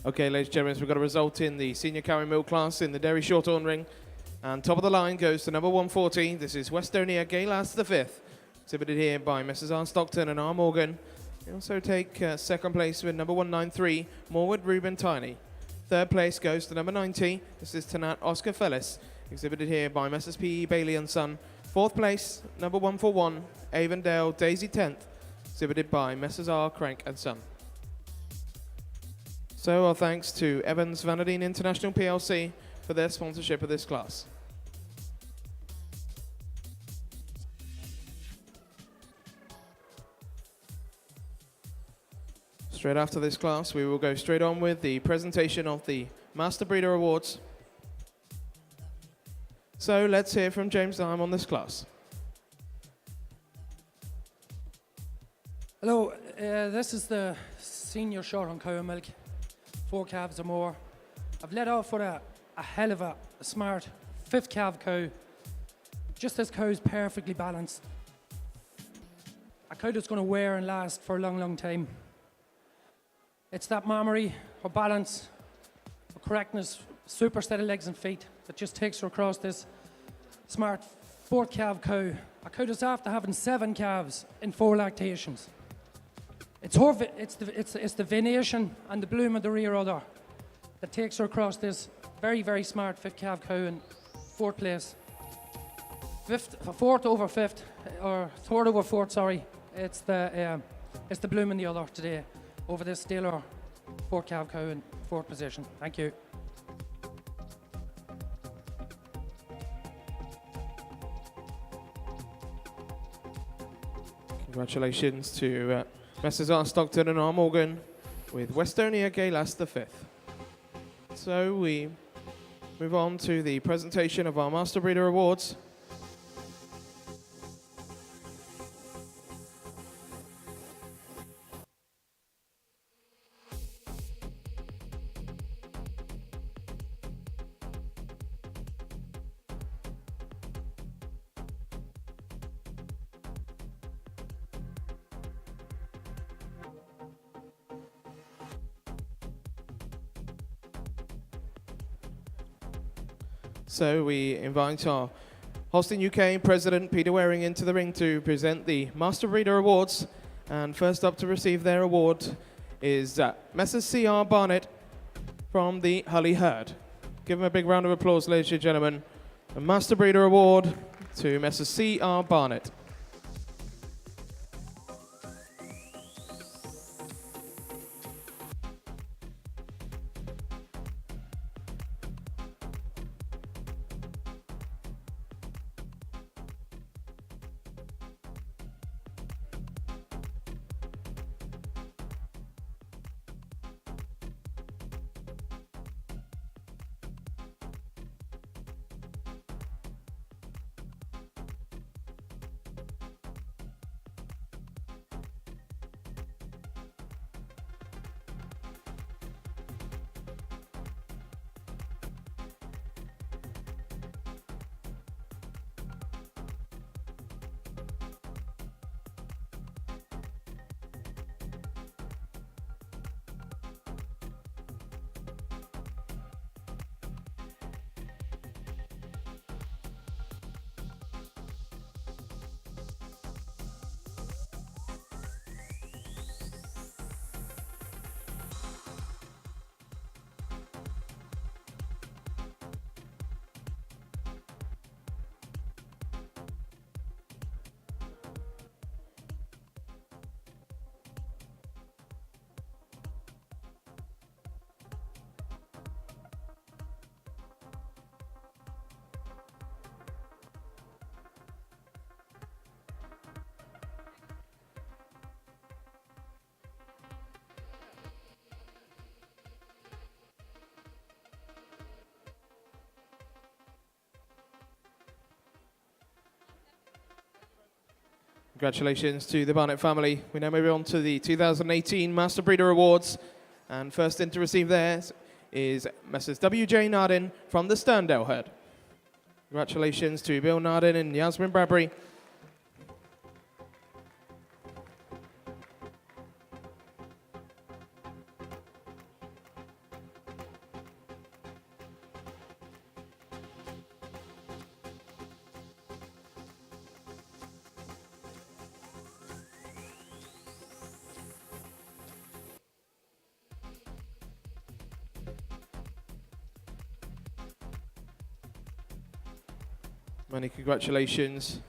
Okay, ladies and gentlemen, so we've got a result in the senior carry mill class in the Dairy Shorthorn ring. And top of the line goes to number 140. This is Westonia Galas the Fifth, exhibited here by Messrs. R. Stockton and R. Morgan. They also take second place with number 193, Morwood Reuben Tiny. Third place goes to number 90. This is Tanat Oscar Fellis, exhibited here by Messrs. P. Bailey and Son. Fourth place, number 141, Avondale Daisy 10th, exhibited by Messrs. R. Crank and Son. So our thanks to Evans Vanadine International PLC for their sponsorship of this class. Straight after this class, we will go straight on with the presentation of the Master Breeder Awards. So let's hear from James Dime on this class. Hello, this is the senior Shorthorn cow and milk, 4 calves or more. I've let off with a hell of a smart 5th calf cow. Just this cow is perfectly balanced. A cow that's going to wear and last for a long, long time. It's that mammary, her balance, her correctness, super steady legs and feet that just takes her across this smart 4th calf cow. A cow that's after having 7 calves in 4 lactations. It's the venation and the bloom of the rear udder that takes her across this very, very smart 5th calf cow in 4th place. 4th over 5th, or 3rd over 4th, sorry. It's the bloom in the udder today over this stellar 4th calf cow in 4th position. Thank you. Congratulations to Messrs. R. Stockton and R. Morgan with Westonia Galas the Fifth. So we move on to the presentation of our Master Breeder Awards. So we invite our Holstein UK President Peter Waring into the ring to present the Master Breeder Awards. And first up to receive their award is Messrs. C.R. Barnett from the Hully Herd. Give them a big round of applause, ladies and gentlemen. The Master Breeder Award to Messrs. C.R. Barnett. Congratulations to the Barnett family. We now move on to the 2018 Master Breeder Awards. And first in to receive theirs is Messrs. W.J. Nardin from the Sterndale herd. Congratulations to Bill Nardin and Yasmin Bradbury. Many congratulations.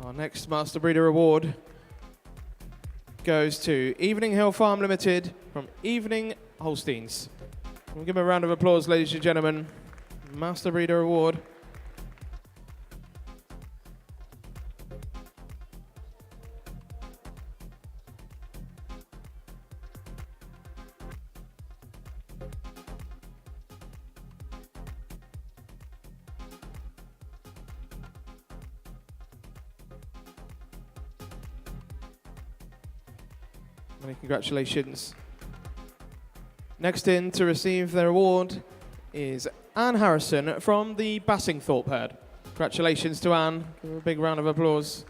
Our next Master Breeder Award goes to Evening Hill Farm Limited from Evening Holsteins. We'll give them a round of applause, ladies and gentlemen. Master Breeder Award. Many congratulations. Next in to receive their award is Anne Harrison from the Bassingthorpe herd. Congratulations to Anne. Give her a big round of applause.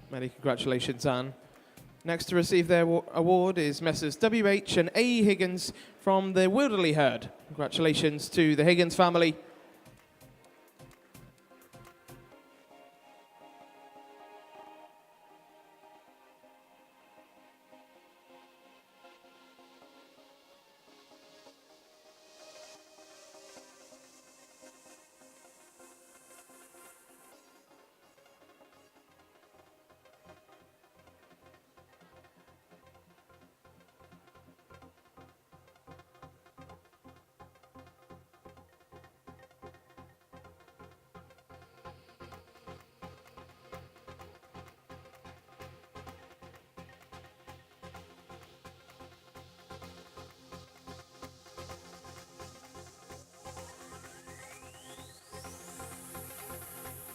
Many congratulations, Anne. Next to receive their award is Messrs. W.H. and A. Higgins from the Wilderley herd. Congratulations to the Higgins family.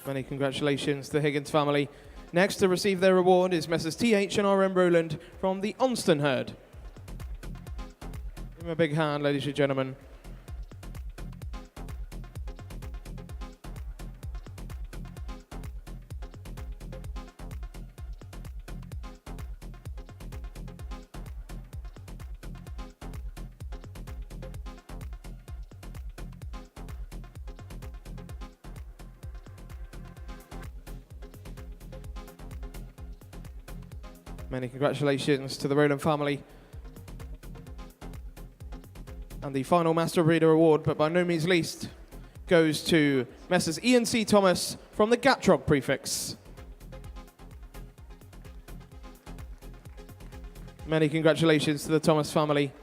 Many congratulations to the Higgins family. Next to receive their award is Messrs. T.H. and R.M. Rowland from the Onston herd. Give them a big hand, ladies and gentlemen. Many congratulations to the Rowland family. And the final Master Breeder Award, but by no means least, goes to Messrs. Ian C. Thomas from the Gatrog prefix. Many congratulations to the Thomas family.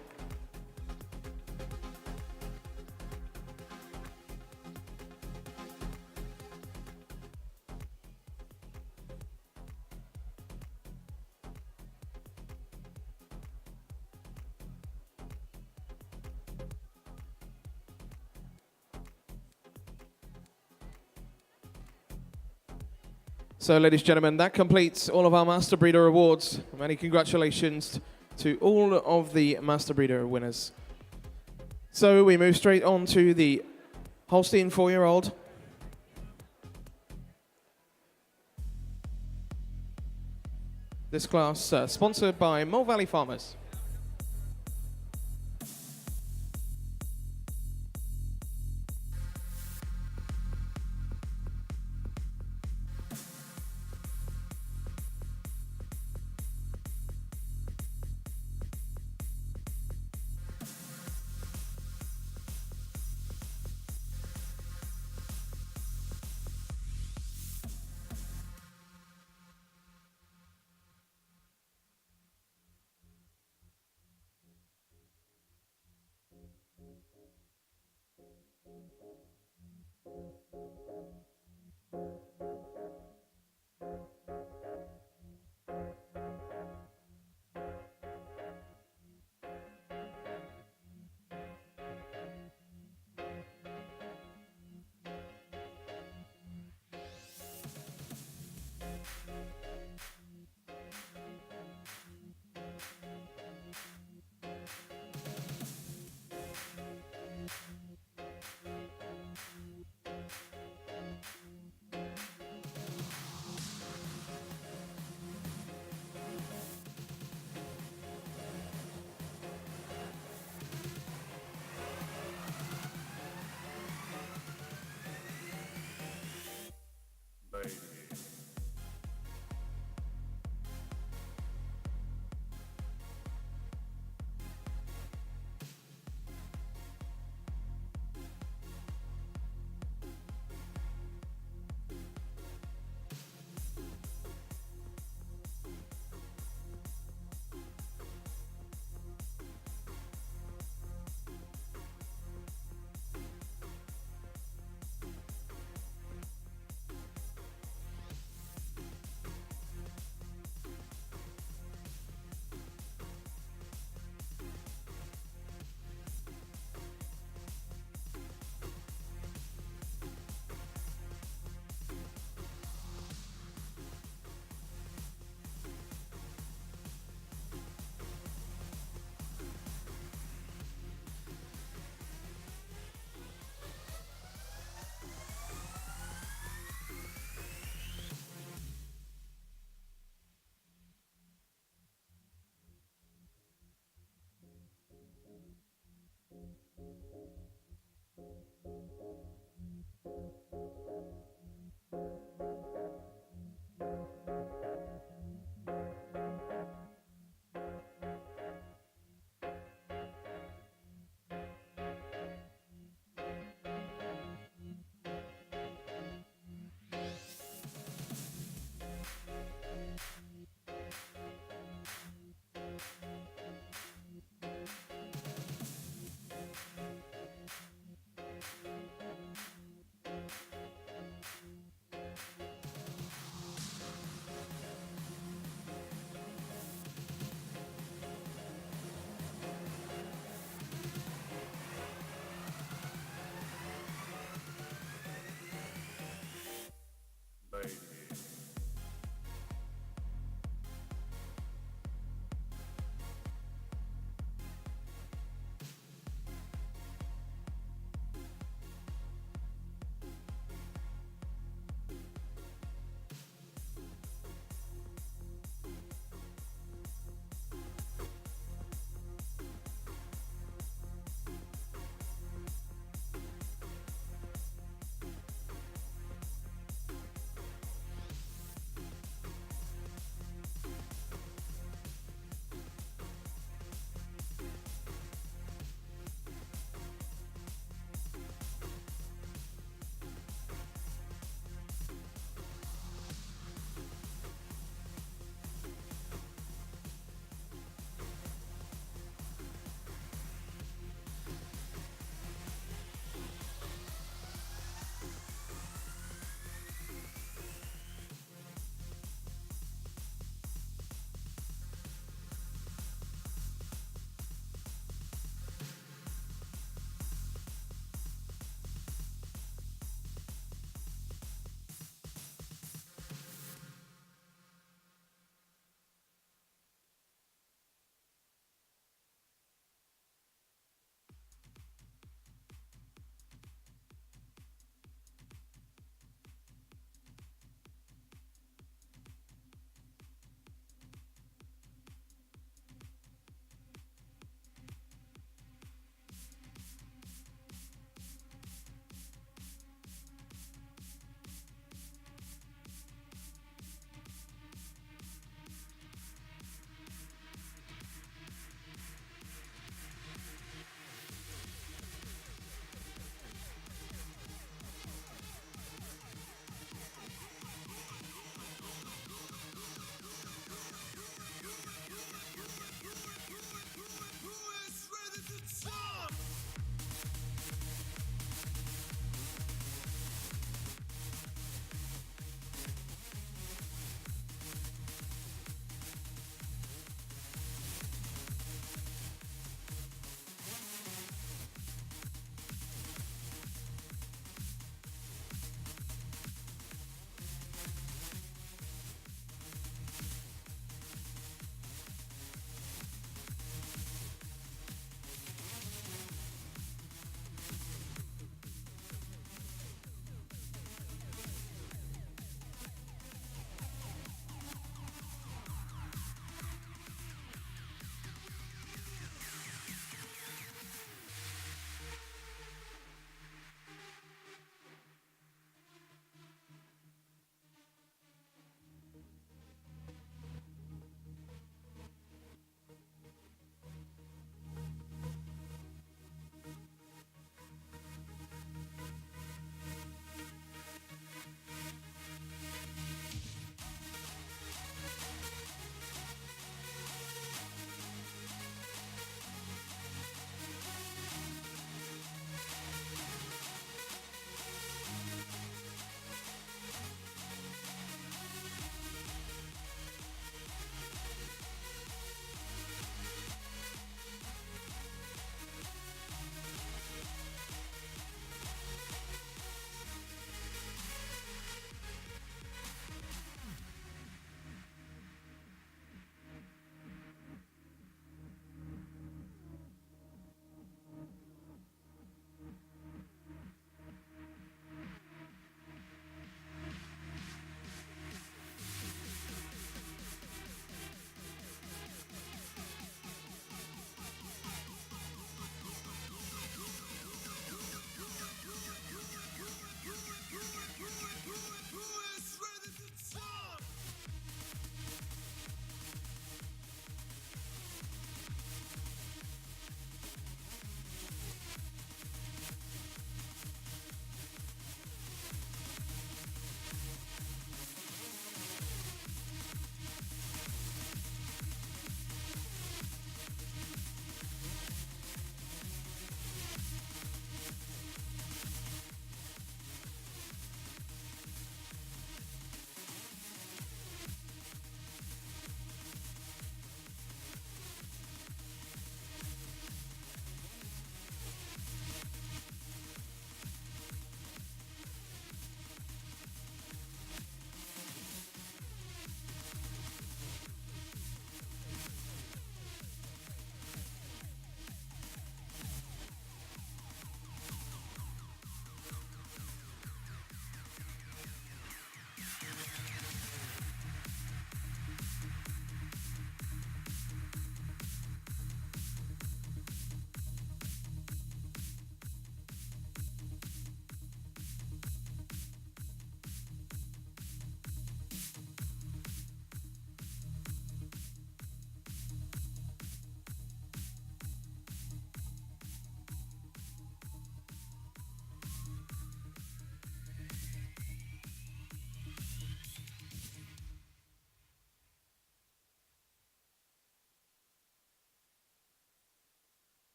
So, ladies and gentlemen, that completes all of our Master Breeder Awards. Many congratulations to all of the Master Breeder winners. So, we move straight on to the Holstein 4-year-old. This class sponsored by Mole Valley Farmers.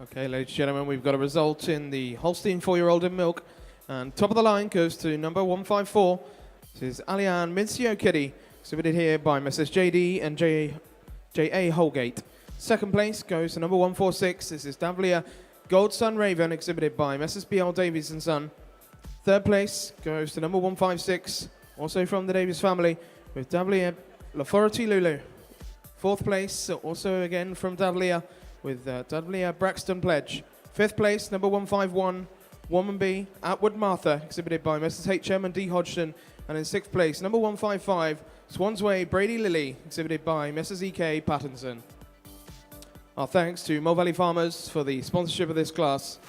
Okay, ladies and gentlemen, we've got a result in the Holstein 4-year-old in milk. And top of the line goes to number 154. This is Alian Mincio Kitty, exhibited here by Messrs. JD and J.A. Holgate. Second place goes to number 146. This is Davlia Gold Sun Raven, exhibited by Messrs. B.L. Davies and Son. Third place goes to number 156, also from the Davies family, with Davlia Laforti Lulu. Fourth place, also again from Davlia, with Davlia Braxton Pledge. Fifth place, number 151, Woman B, Atwood Martha, exhibited by Messrs. H.M. and D. Hodgson. And in sixth place, number 155, Swansway Brady Lily, exhibited by Messrs. E.K. Pattinson. Our thanks to Mo Valley Farmers for the sponsorship of this class.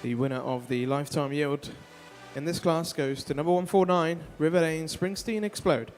The winner of the lifetime yield in this class goes to number 149, Riverdane Springsteen Explode.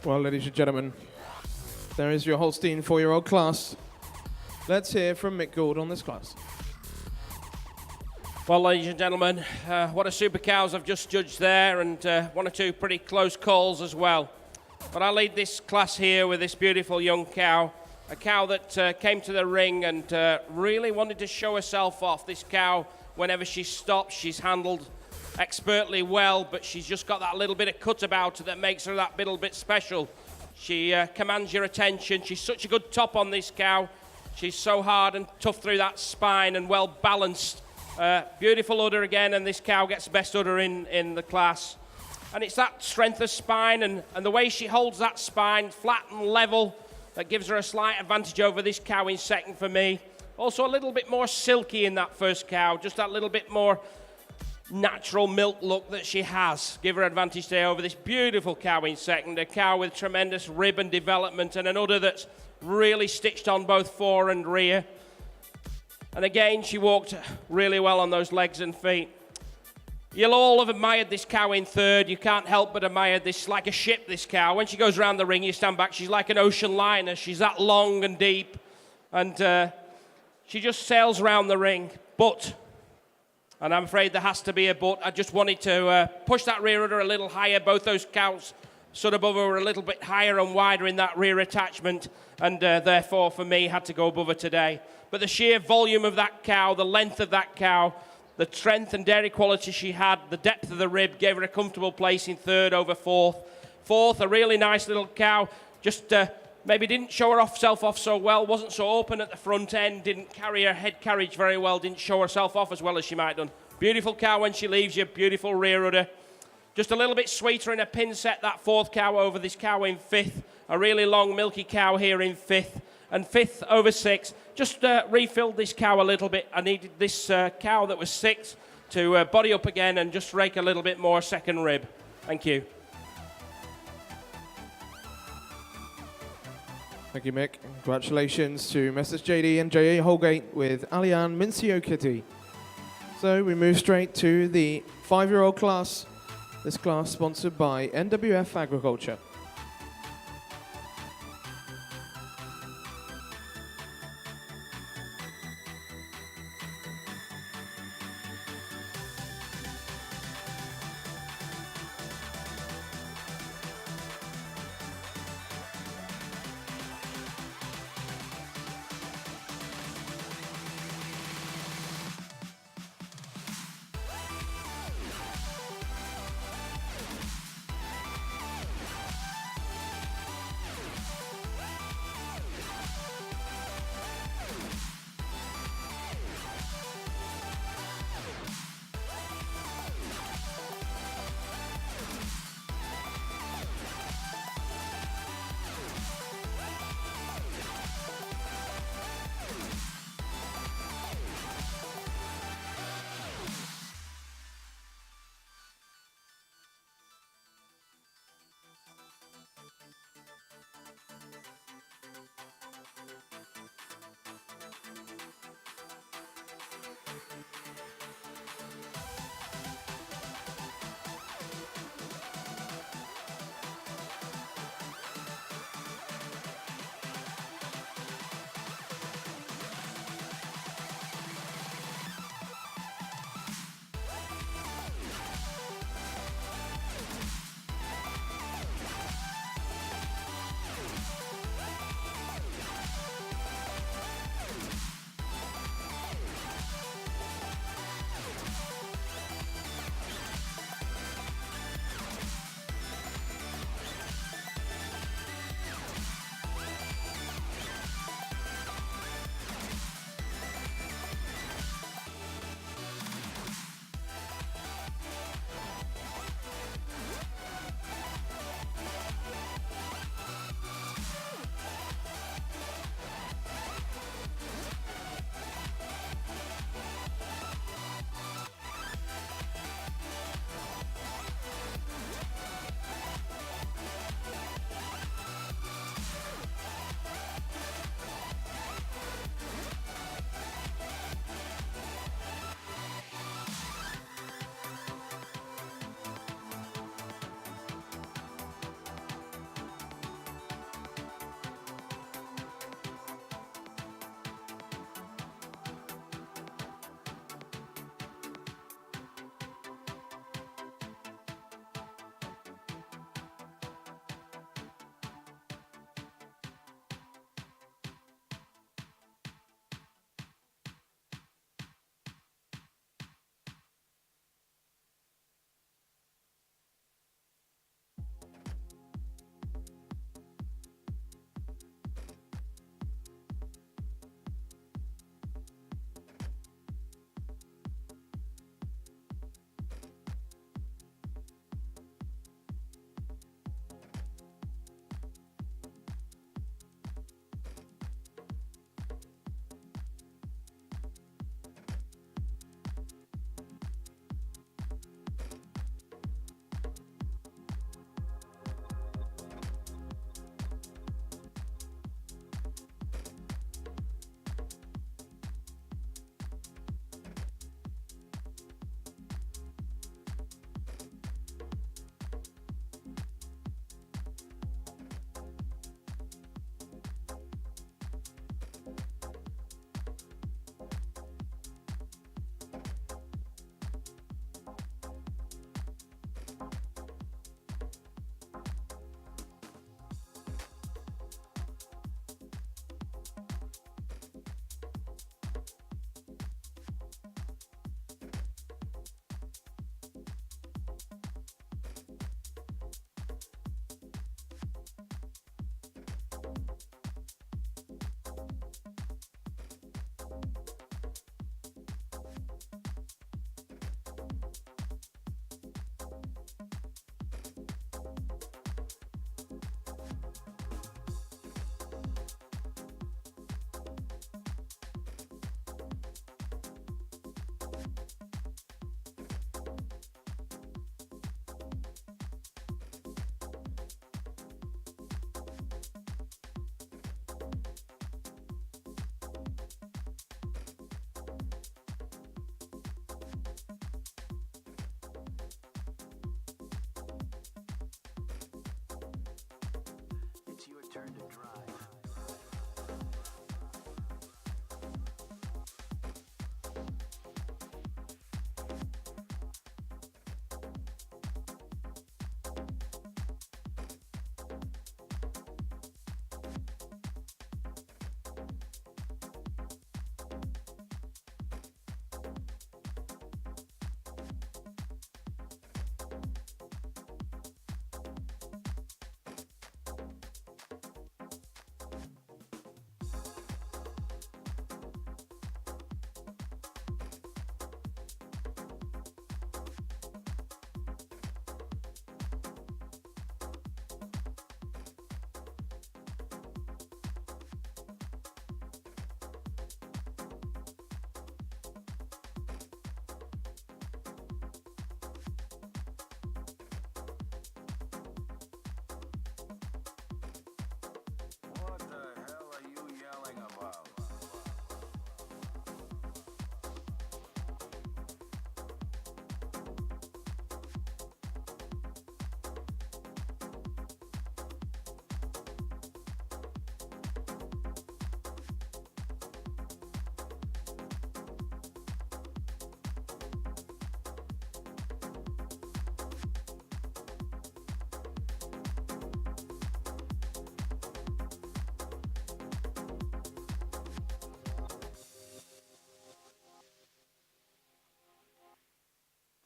Well, ladies and gentlemen, there is your Holstein 4-year-old class. Let's hear from Mick Gould on this class. Well, ladies and gentlemen, what a super cows I've just judged there, and one or two pretty close calls as well. But I lead this class here with this beautiful young cow, a cow that came to the ring and really wanted to show herself off. This cow, whenever she stops, she's handled expertly well, but she's just got that little bit of cut about her that makes her that little bit special. She commands your attention. She's such a good top on this cow. She's so hard and tough through that spine and well balanced. Beautiful udder again, and this cow gets best udder in the class. And it's that strength of spine and the way she holds that spine flat and level that gives her a slight advantage over this cow in second for me. Also a little bit more silky in that first cow, just that little bit more natural milk look that she has. Give her advantage there over this beautiful cow in second, a cow with tremendous rib and development and an udder that's really stitched on both fore and rear. And again, she walked really well on those legs and feet. You'll all have admired this cow in third. You can't help but admire this, like a ship, this cow. When she goes around the ring, you stand back, she's like an ocean liner. She's that long and deep. And she just sails around the ring. But, and I'm afraid there has to be a but, I just wanted to push that rear udder a little higher. Both those cows stood above her were a little bit higher and wider in that rear attachment. And therefore, for me, had to go above her today. But the sheer volume of that cow, the length of that cow, the strength and dairy quality she had, the depth of the rib gave her a comfortable place in third over fourth. Fourth, a really nice little cow, just maybe didn't show herself off so well, wasn't so open at the front end, didn't carry her head carriage very well, didn't show herself off as well as she might have done. Beautiful cow when she leaves you, beautiful rear udder. Just a little bit sweeter in a pin set, that fourth cow over this cow in fifth. A really long milky cow here in fifth. And fifth over sixth. Just refilled this cow a little bit. I needed this cow that was sixth to body up again and just rake a little bit more second rib. Thank you. Thank you, Mick. Congratulations to Messrs. JD and J.A. Holgate with Alian Mincio Kitty. So we move straight to the 5-year-old class. This class sponsored by NWF Agriculture.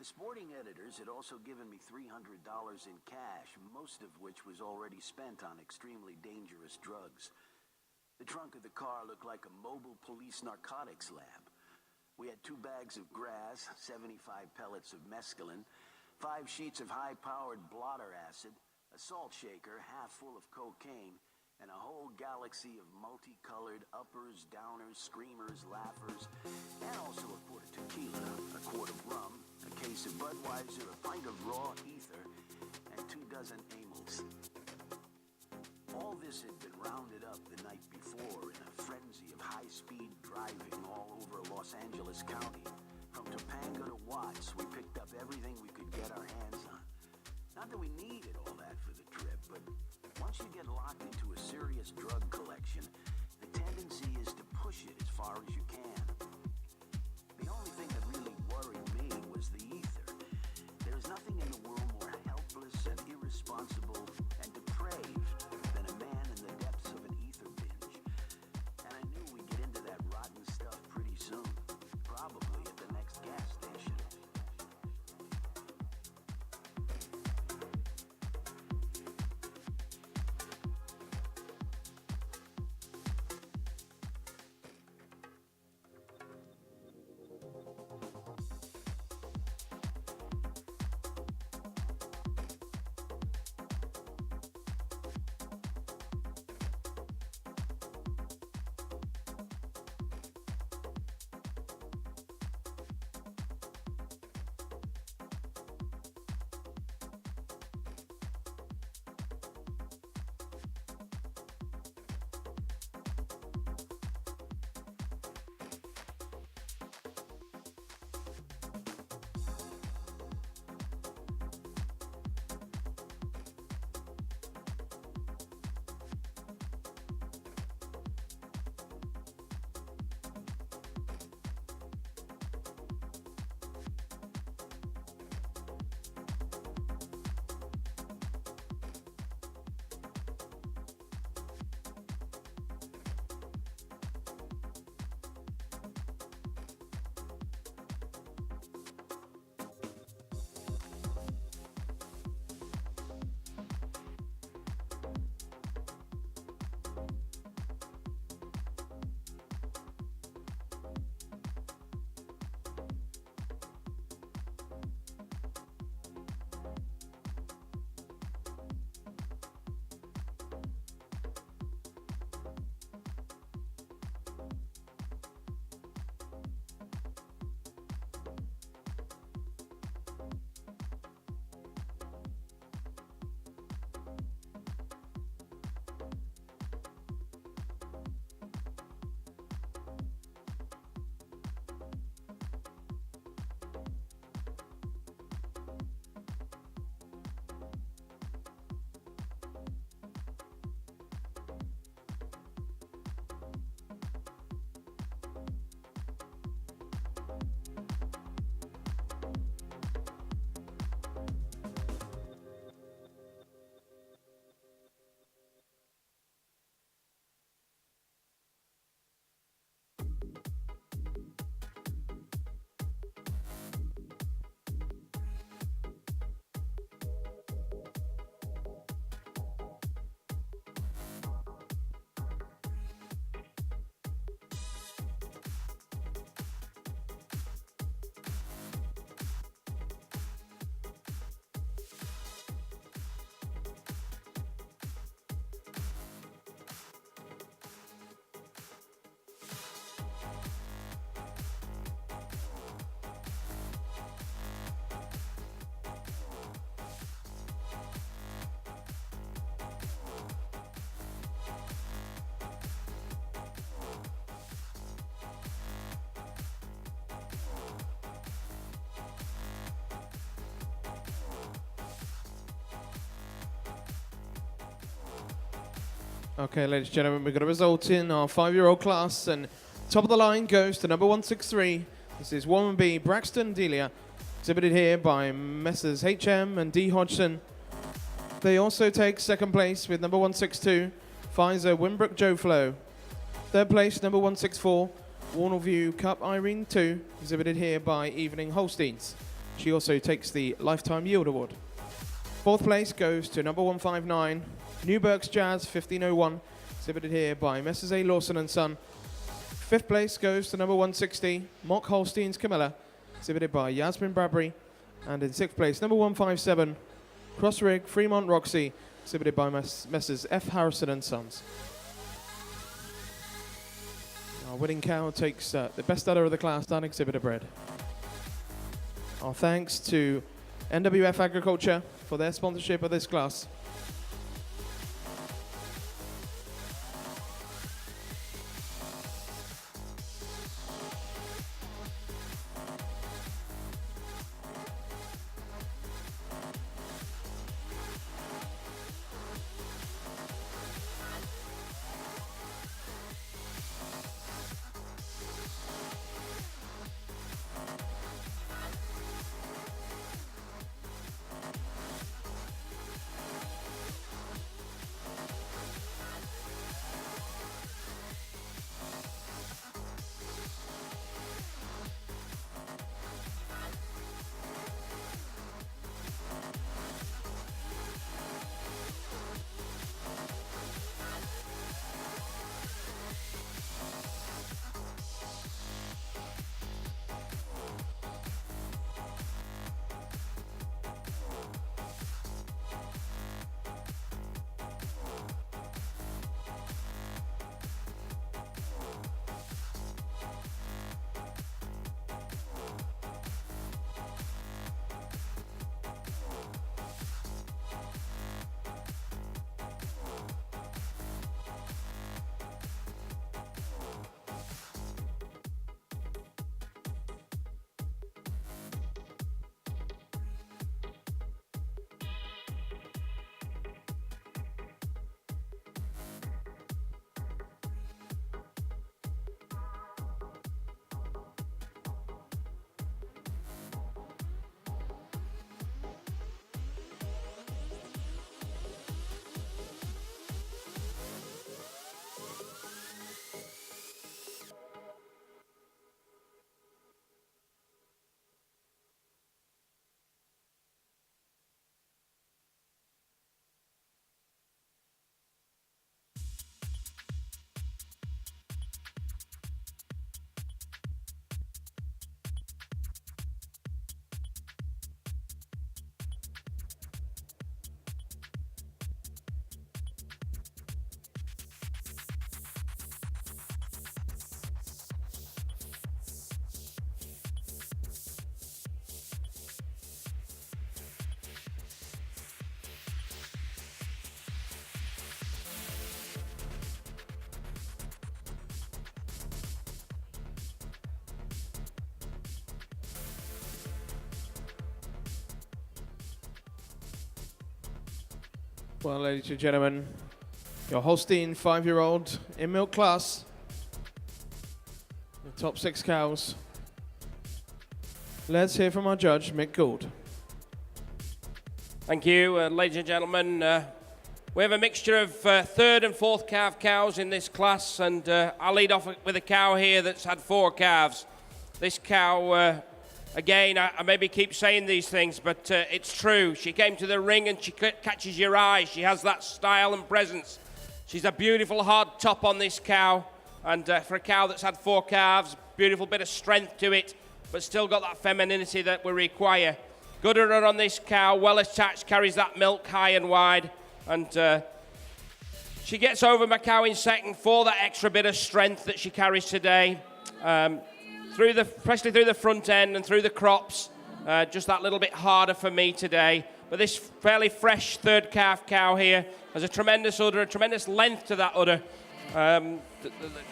sporting editors had also given me $300 in cash, most of which was already spent on extremely dangerous drugs. The trunk of the car looked like a mobile police narcotics lab. We had 2 bags of grass, 75 pellets of mescaline, 5 sheets of high-powered blotter acid, a salt shaker half full of cocaine, and a whole galaxy of multicolored uppers, downers, screamers, laughers, and also a quart of tequila, a quart of rum, a case of Budweiser, a pint of raw ether, and 24 amyls. All this had been rounded up the night before in a frenzy of high-speed driving all over Los Angeles County. From Topanga to Watts, we picked up everything we could get our hands on. Not that we needed all that for the trip, but once you get locked into a serious drug collection, the tendency is to push it as far as you can. The only thing that really worried me was the ether. There's nothing in the world more helpless and irresponsible and depraved than a man in the depths of an ether binge. And I knew we'd get into that rotten stuff pretty soon, probably at the next gas station. Okay, ladies and gentlemen, we've got a result in our 5-year-old class, and top of the line goes to number 163. This is Woman B, Braxton Delia, exhibited here by Messrs. HM and D. Hodgson. They also take second place with number 162, Pfizer Wimbrook Joe Flo. Third place, number 164, Warnerview Cup Irene 2, exhibited here by Evening Holsteins. She also takes the Lifetime Yield Award. Fourth place goes to number 159, Newburgh's Jazz 1501, exhibited here by Messrs. A. Lawson and Son. Fifth place goes to number 160, Mock Holstein's Camilla, exhibited by Yasmin Bradbury. And in sixth place, number 157, Cross Rig Fremont Roxy, exhibited by Messrs. F. Harrison and Sons. Our winning cow takes the best udder of the class and exhibitor bred. Our thanks to NWF Agriculture for their sponsorship of this class. Well, ladies and gentlemen, your Holstein 5-year-old in milk class, the top 6 cows. Let's hear from our judge, Mick Gould. Thank you, ladies and gentlemen. We have a mixture of third and fourth calf cows in this class, and I'll lead off with a cow here that's had 4 calves. This cow, again, I maybe keep saying these things, but it's true. She came to the ring and she catches your eye. She has that style and presence. She's a beautiful hard top on this cow, and for a cow that's had 4 calves, beautiful bit of strength to it, but still got that femininity that we require. Good udder on this cow, well attached, carries that milk high and wide, and she gets over my cow in second for that extra bit of strength that she carries today. Especially through the front end and through the crops, just that little bit harder for me today. But this fairly fresh third calf cow here has a tremendous udder, a tremendous length to that udder,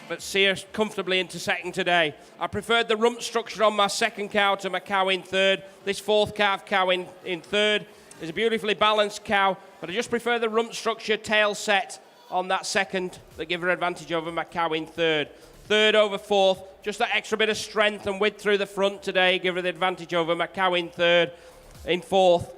but see her comfortably into second today. I preferred the rump structure on my second cow to my cow in third. This fourth calf cow in third is a beautifully balanced cow, but I just prefer the rump structure tail set on that second that give her advantage over my cow in third. Third over fourth, just that extra bit of strength and width through the front today give her the advantage over my cow in third. In fourth,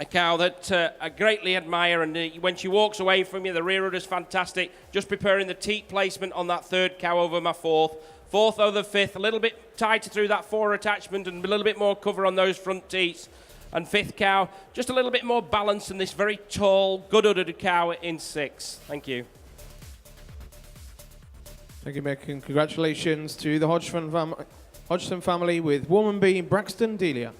a cow that I greatly admire, and when she walks away from you, the rear udder's fantastic. Just preparing the teat placement on that third cow over my fourth. Fourth over fifth, a little bit tighter through that 4 attachment and a little bit more cover on those front teats. And fifth cow, just a little bit more balance than this very tall, good-uddered cow in 6. Thank you. Thank you, Mick, and congratulations to the Hodgson family with Womanby Braxton Delia.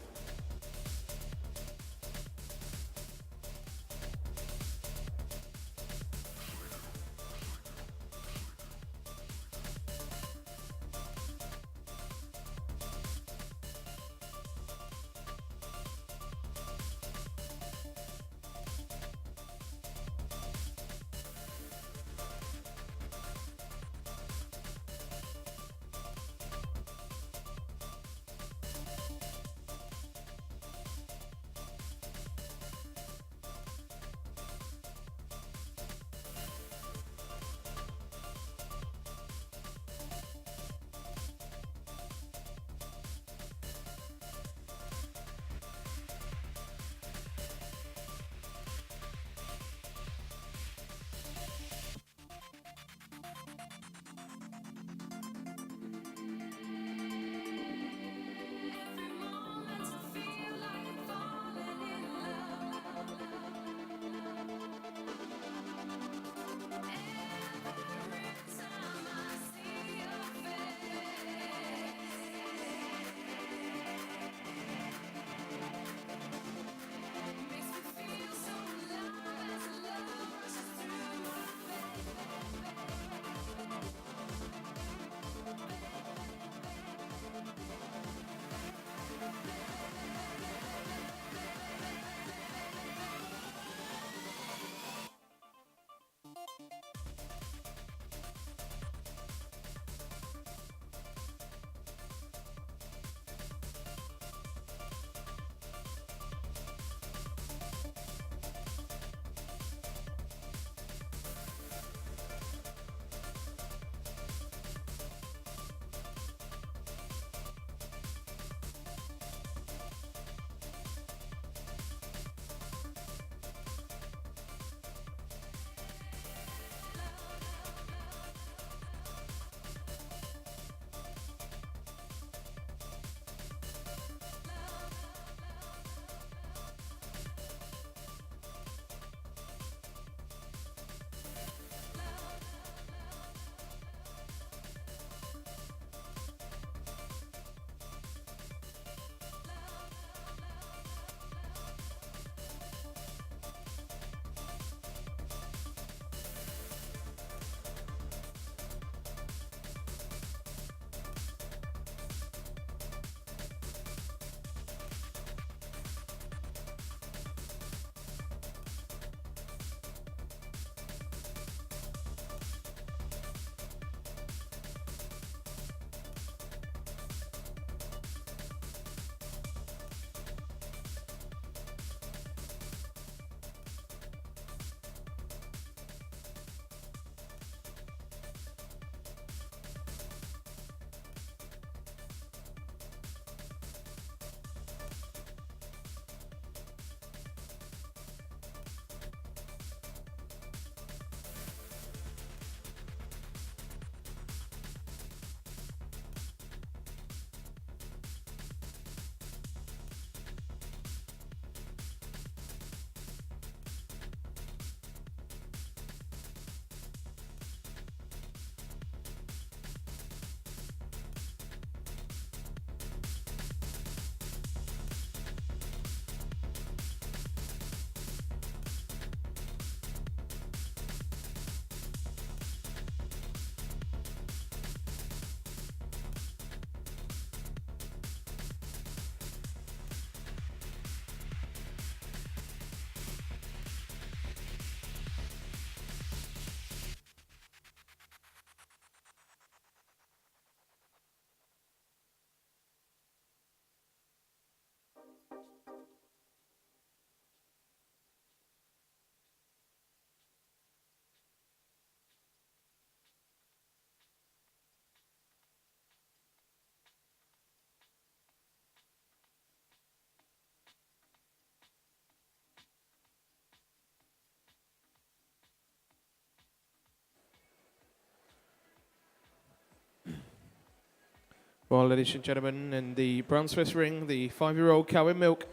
Well, ladies and gentlemen, in the Brown Swiss ring, the 5-year-old cow in milk.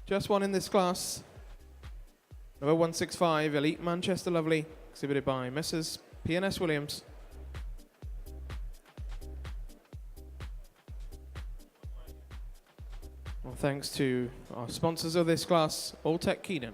Just one in this class. Number 165, Elite Manchester Lovely, exhibited by Messrs. P&S Williams. Well, thanks to our sponsors of this class, Alltech Keenan.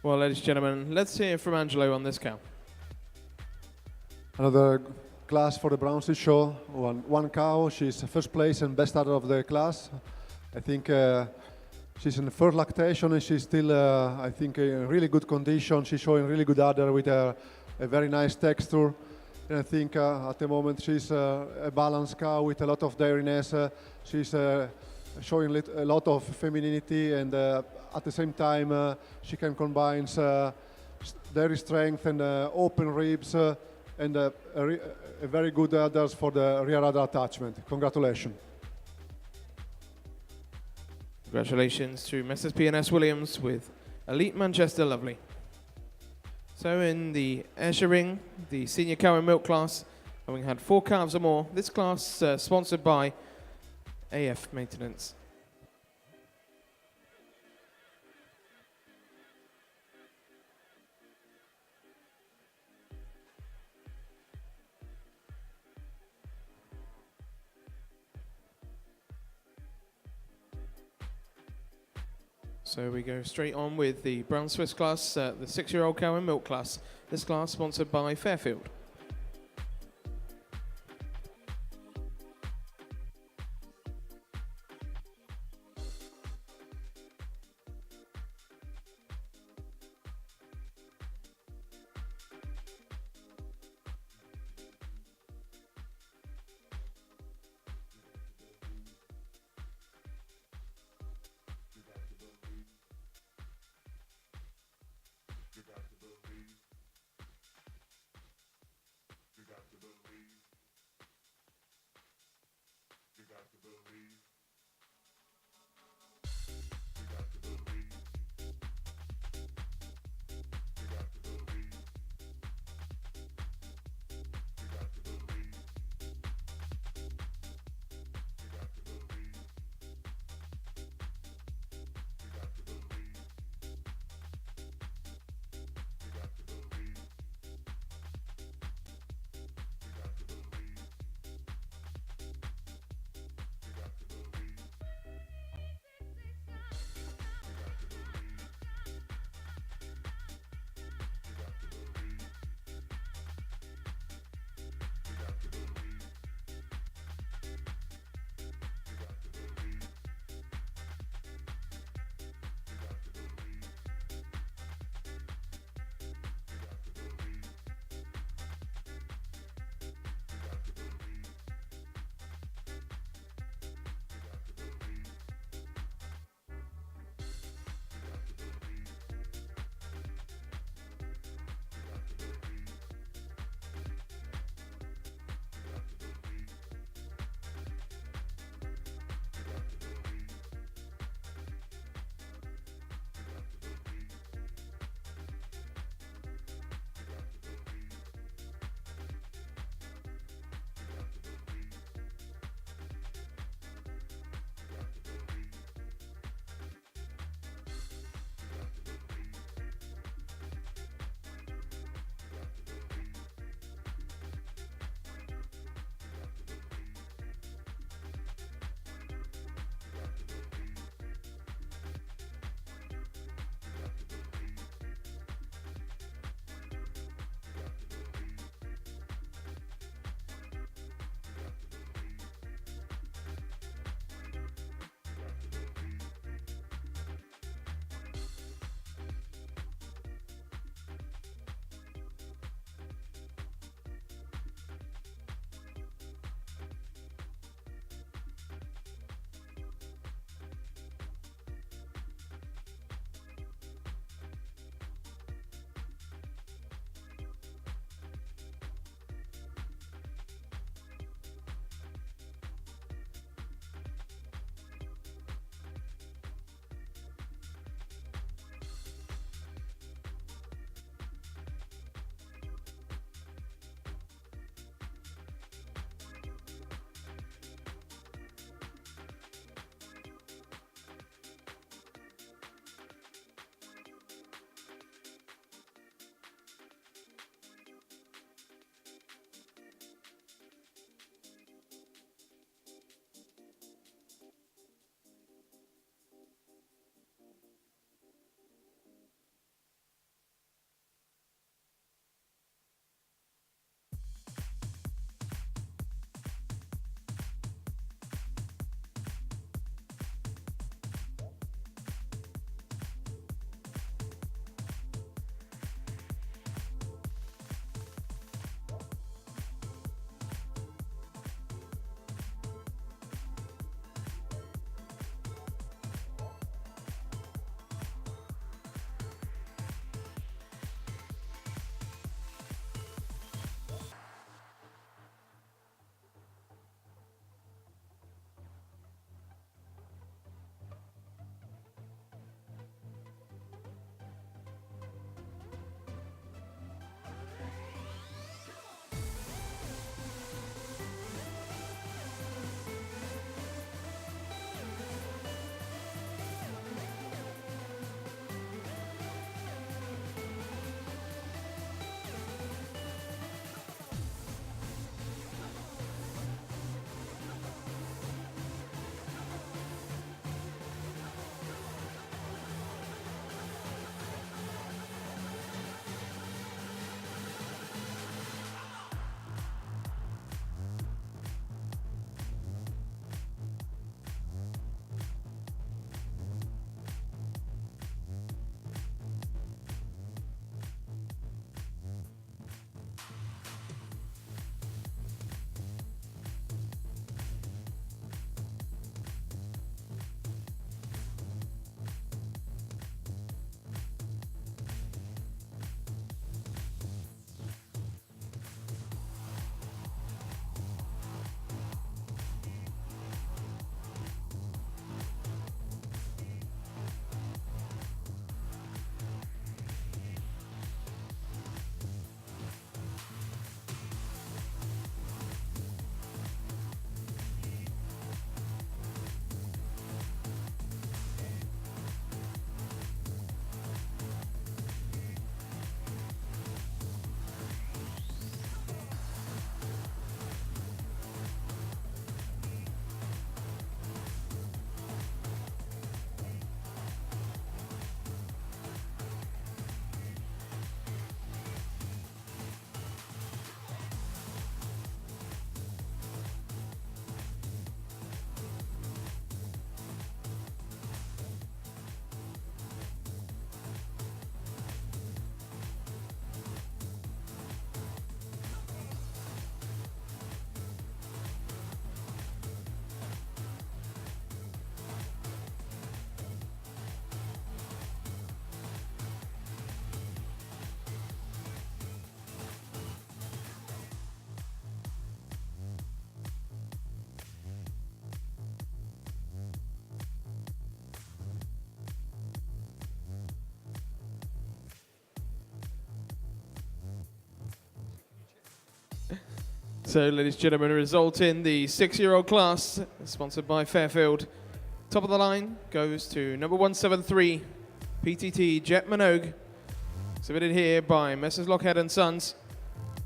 Well, ladies and gentlemen, let's hear from Angelo on this cow. Another class for the Brown Swiss show. One cow. She's first place and best udder of the class. I think she's in third lactation and she's still, I think, in really good condition. She's showing really good udder with a very nice texture. And I think at the moment she's a balanced cow with a lot of dairiness. She's showing a lot of femininity, and at the same time she can combine dairy strength and open ribs and a very good udders for the rear udder attachment. Congratulations. Congratulations to Messrs. P&S Williams with Elite Manchester Lovely. So in the Ayrshire ring, the senior cow and milk class, having had 4 calves or more, this class sponsored by AF Maintenance. So we go straight on with the Brown Swiss class, the 6-year-old cow and milk class. This class sponsored by Fairfield. So, ladies and gentlemen, a result in the 6-year-old class, sponsored by Fairfield. Top of the line goes to number 173, PTT Jet Minogue, exhibited here by Messrs. Lockhead and Sons.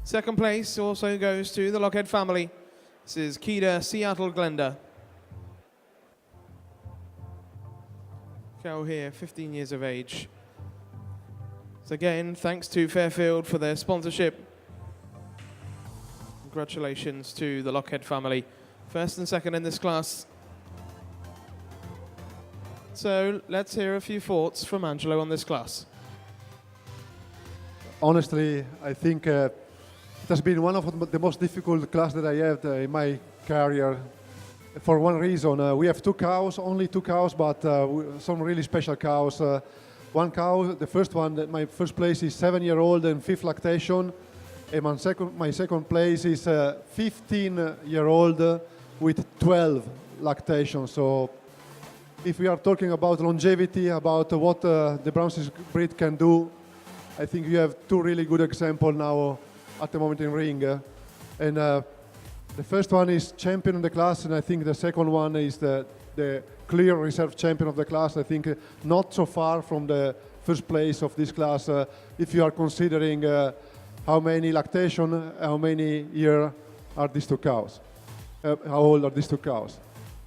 Second place also goes to the Lockhead family. This is Keda Seattle Glenda. Cow here, 15 years of age. So again, thanks to Fairfield for their sponsorship. Congratulations to the Lockhead family. First and second in this class. So let's hear a few thoughts from Angelo on this class. Honestly, I think it has been one of the most difficult classes that I had in my career. For one reason, we have only two cows, but some really special cows. One cow, the first one, my first place is 7-year-old and 5th lactation. And my second place is 15-year-old with 12 lactation. So if we are talking about longevity, about what the Brown Swiss breed can do, I think you have two really good examples now at the moment in ring. And the first one is champion in the class, and I think the second one is the clear reserve champion of the class. I think not so far from the first place of this class if you are considering how many lactation, how many years are these two cows, how old are these two cows.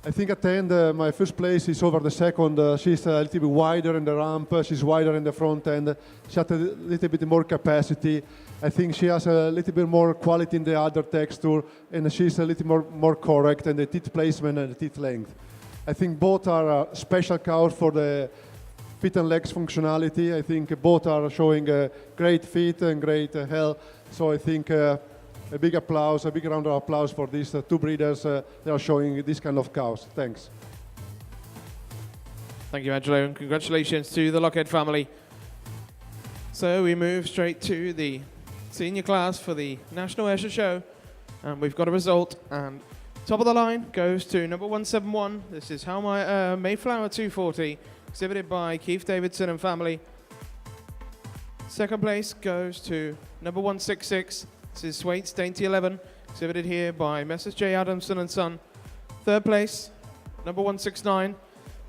I think at the end, my first place is over the second. She's a little bit wider in the ramp, she's wider in the front end, she has a little bit more capacity. I think she has a little bit more quality in the other texture, and she's a little more correct in the teeth placement and the teeth length. I think both are special cows for the feet and legs functionality. I think both are showing great feet and great health. So I think a big applause, a big round of applause for these two breeders. They are showing this kind of cows. Thanks. Thank you, Angelo, and congratulations to the Lockhead family. So we move straight to the senior class for the National Ayrshire Show, and we've got a result. And top of the line goes to number 171. This is Mayflower 240, exhibited by Keith Davidson and family. Second place goes to number 166. This is Swaite's Dainty 11, exhibited here by Messrs. J. Adamson and Son. Third place, number 169,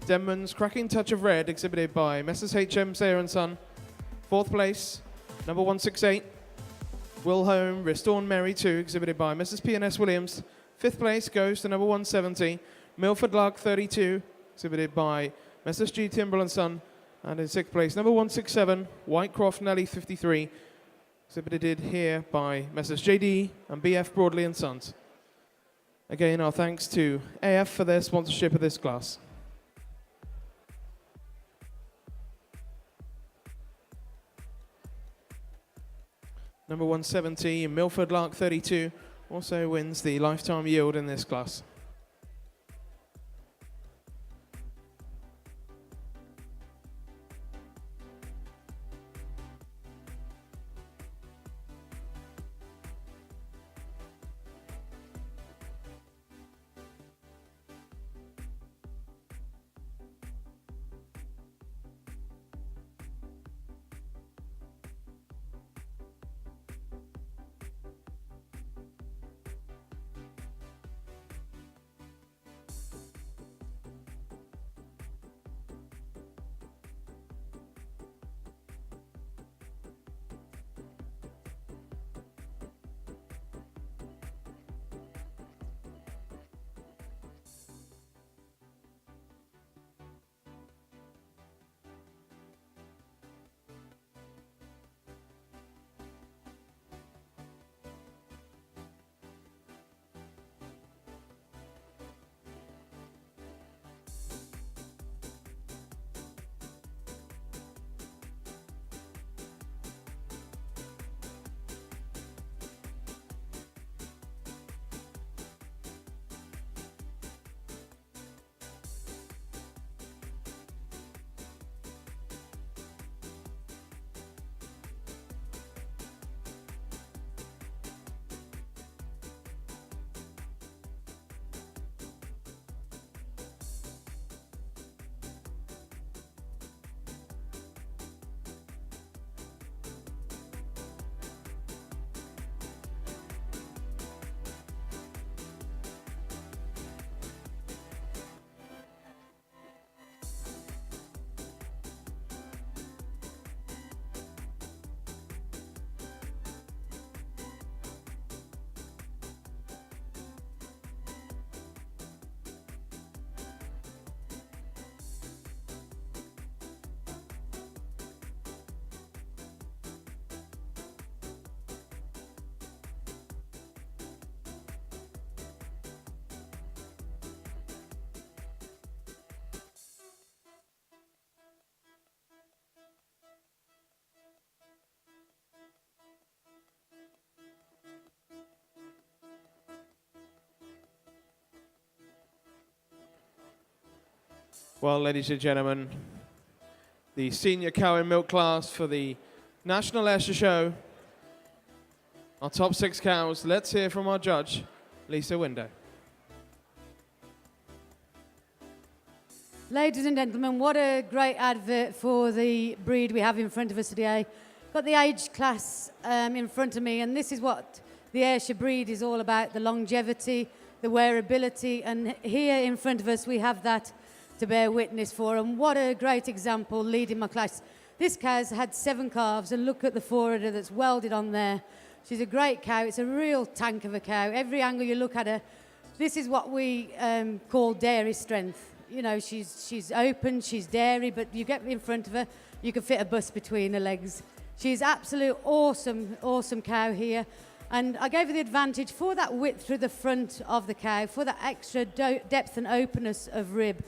Denman's Cracking Touch of Red, exhibited by Messrs. H.M. Sayer and Son. Fourth place, number 168, Wilhelm Restored Mary 2, exhibited by Mrs. P&S Williams. Fifth place goes to number 170, Milford Lark 32, exhibited by Messrs. G. Timbrell and Son. And in sixth place, number 167, Whitecroft Nelly 53, exhibited here by Messrs. JD and BF Broadley and Sons. Again, our thanks to AF for their sponsorship of this class. Number 170, Milford Lark 32, also wins the lifetime yield in this class. Well, ladies and gentlemen, the senior cow and milk class for the National Ayrshire Show. Our top 6 cows. Let's hear from our judge, Lisa Window. Ladies and gentlemen, what a great advert for the breed we have in front of us today. Got the age class in front of me, and this is what the Ayrshire breed is all about, the longevity, the wearability, and here in front of us we have that to bear witness for, and what a great example leading my class. This cow's had 7 calves, and look at the forerunner that's welded on there. She's a great cow. It's a real tank of a cow. Every angle you look at her, this is what we call dairy strength. You know, she's open, she's dairy, but you get in front of her, you can fit a bus between her legs. She's absolute awesome cow here. And I gave her the advantage for that width through the front of the cow, for that extra depth and openness of rib.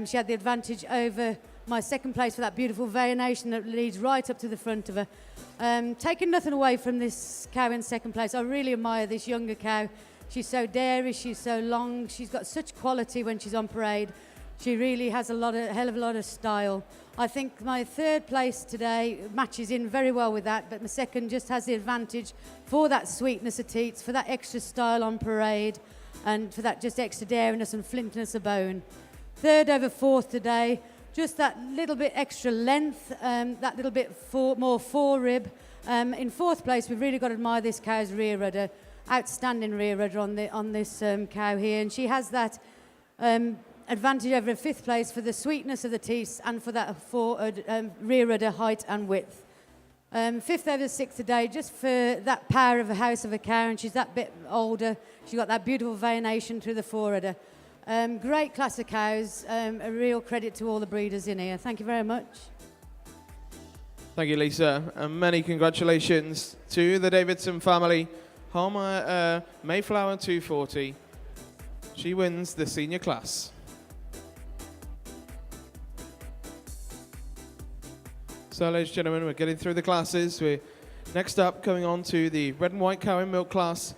She had the advantage over my second place for that beautiful veination that leads right up to the front of her. Taking nothing away from this cow in second place, I really admire this younger cow. She's so dairy, she's so long, she's got such quality when she's on parade. She really has a hell of a lot of style. I think my third place today matches in very well with that, but my second just has the advantage for that sweetness of teats, for that extra style on parade, and for that just extra dariness and flintiness of bone. Third over fourth today, just that little bit extra length, that little bit more fore-rib. In fourth place, we've really got to admire this cow's rear udder. Outstanding rear udder on this cow here, and she has that advantage over a fifth place for the sweetness of the teeth and for that rear udder height and width. Fifth over sixth today, just for that power of a house of a cow, and she's that bit older. She's got that beautiful veination through the forudder. Great class of cows, a real credit to all the breeders in here. Thank you very much. Thank you, Lisa, and many congratulations to the Davidson family. Homer Mayflower 240. She wins the senior class. So, ladies and gentlemen, we're getting through the classes. We're next up going on to the red and white cow and milk class,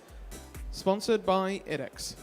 sponsored by IDEX.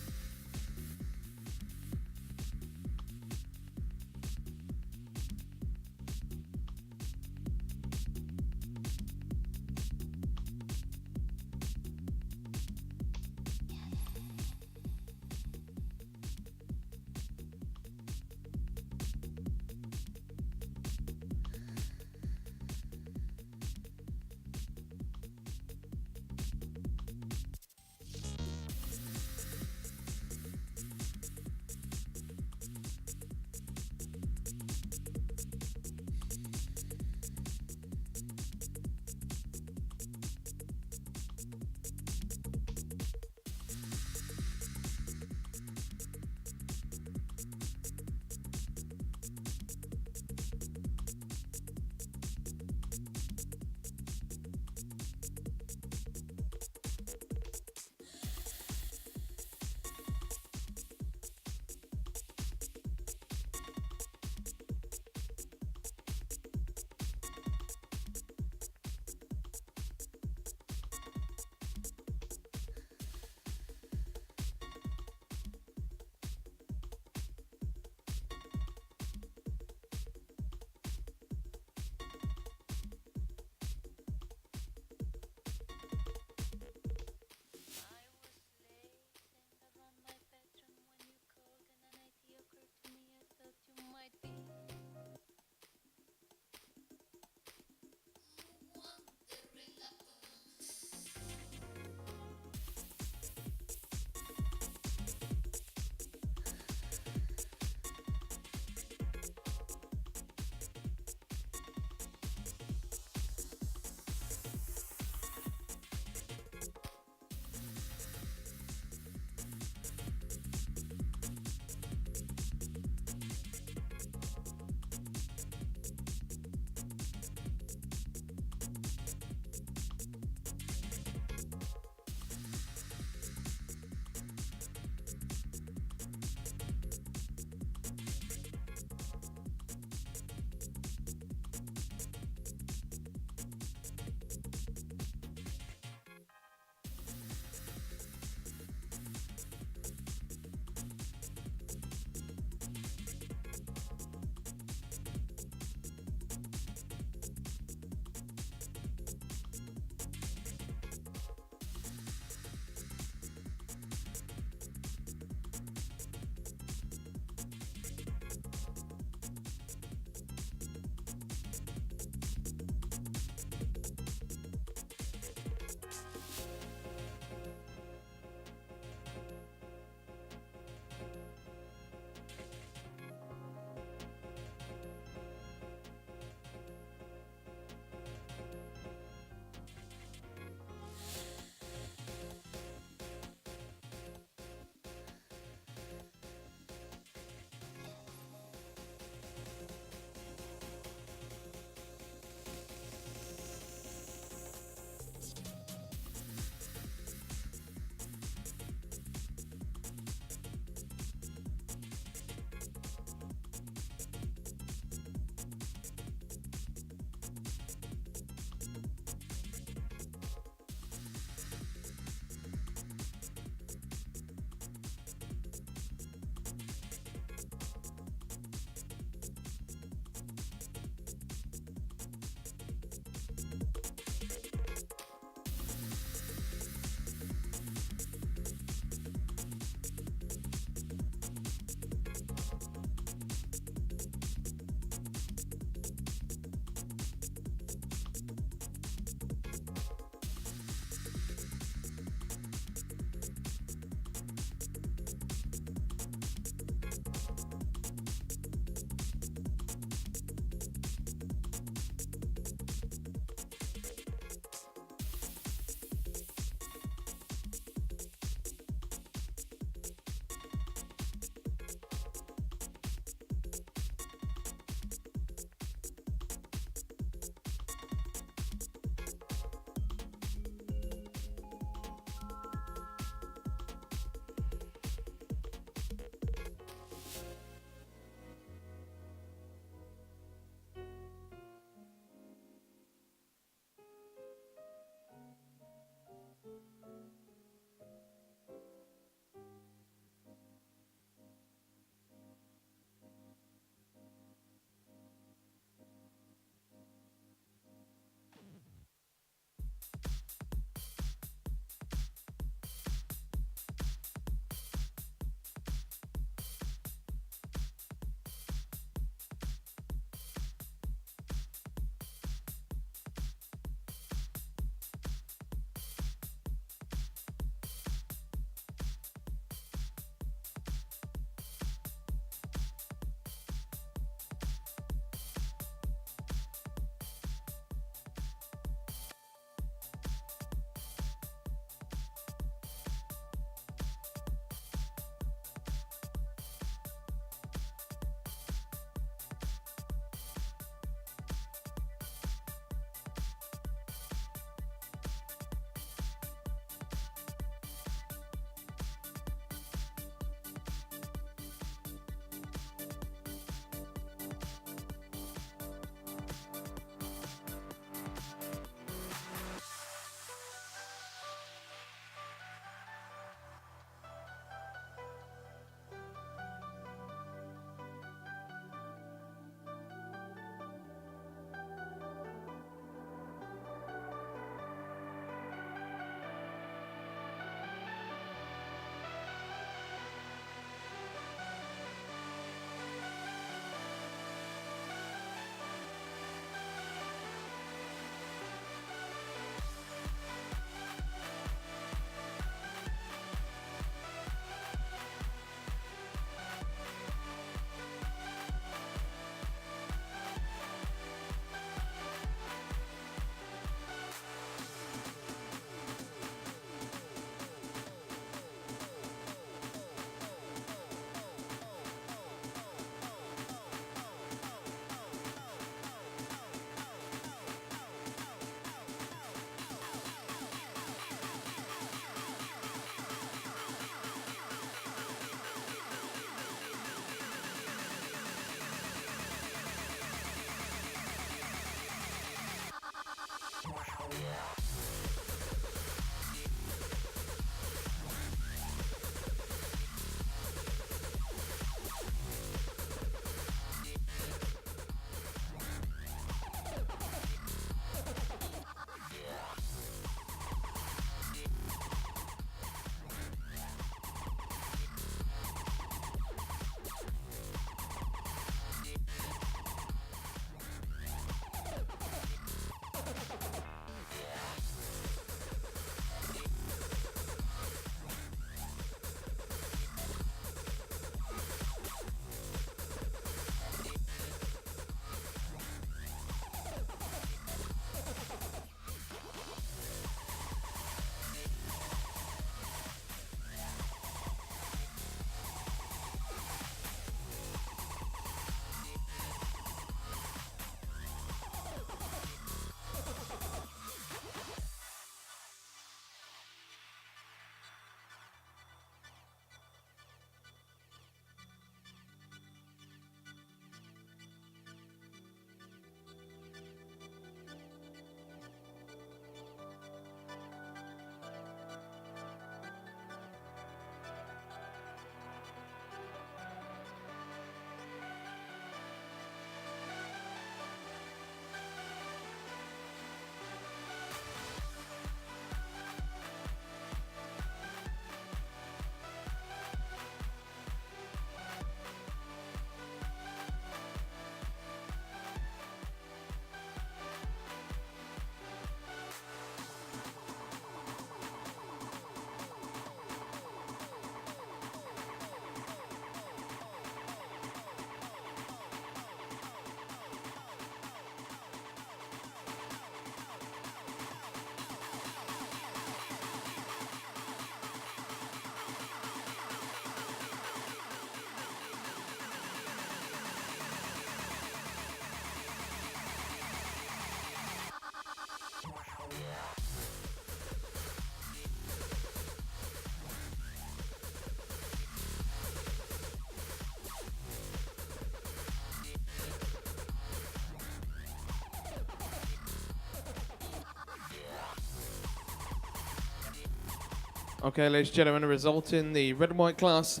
Okay, ladies and gentlemen, a result in the red and white class.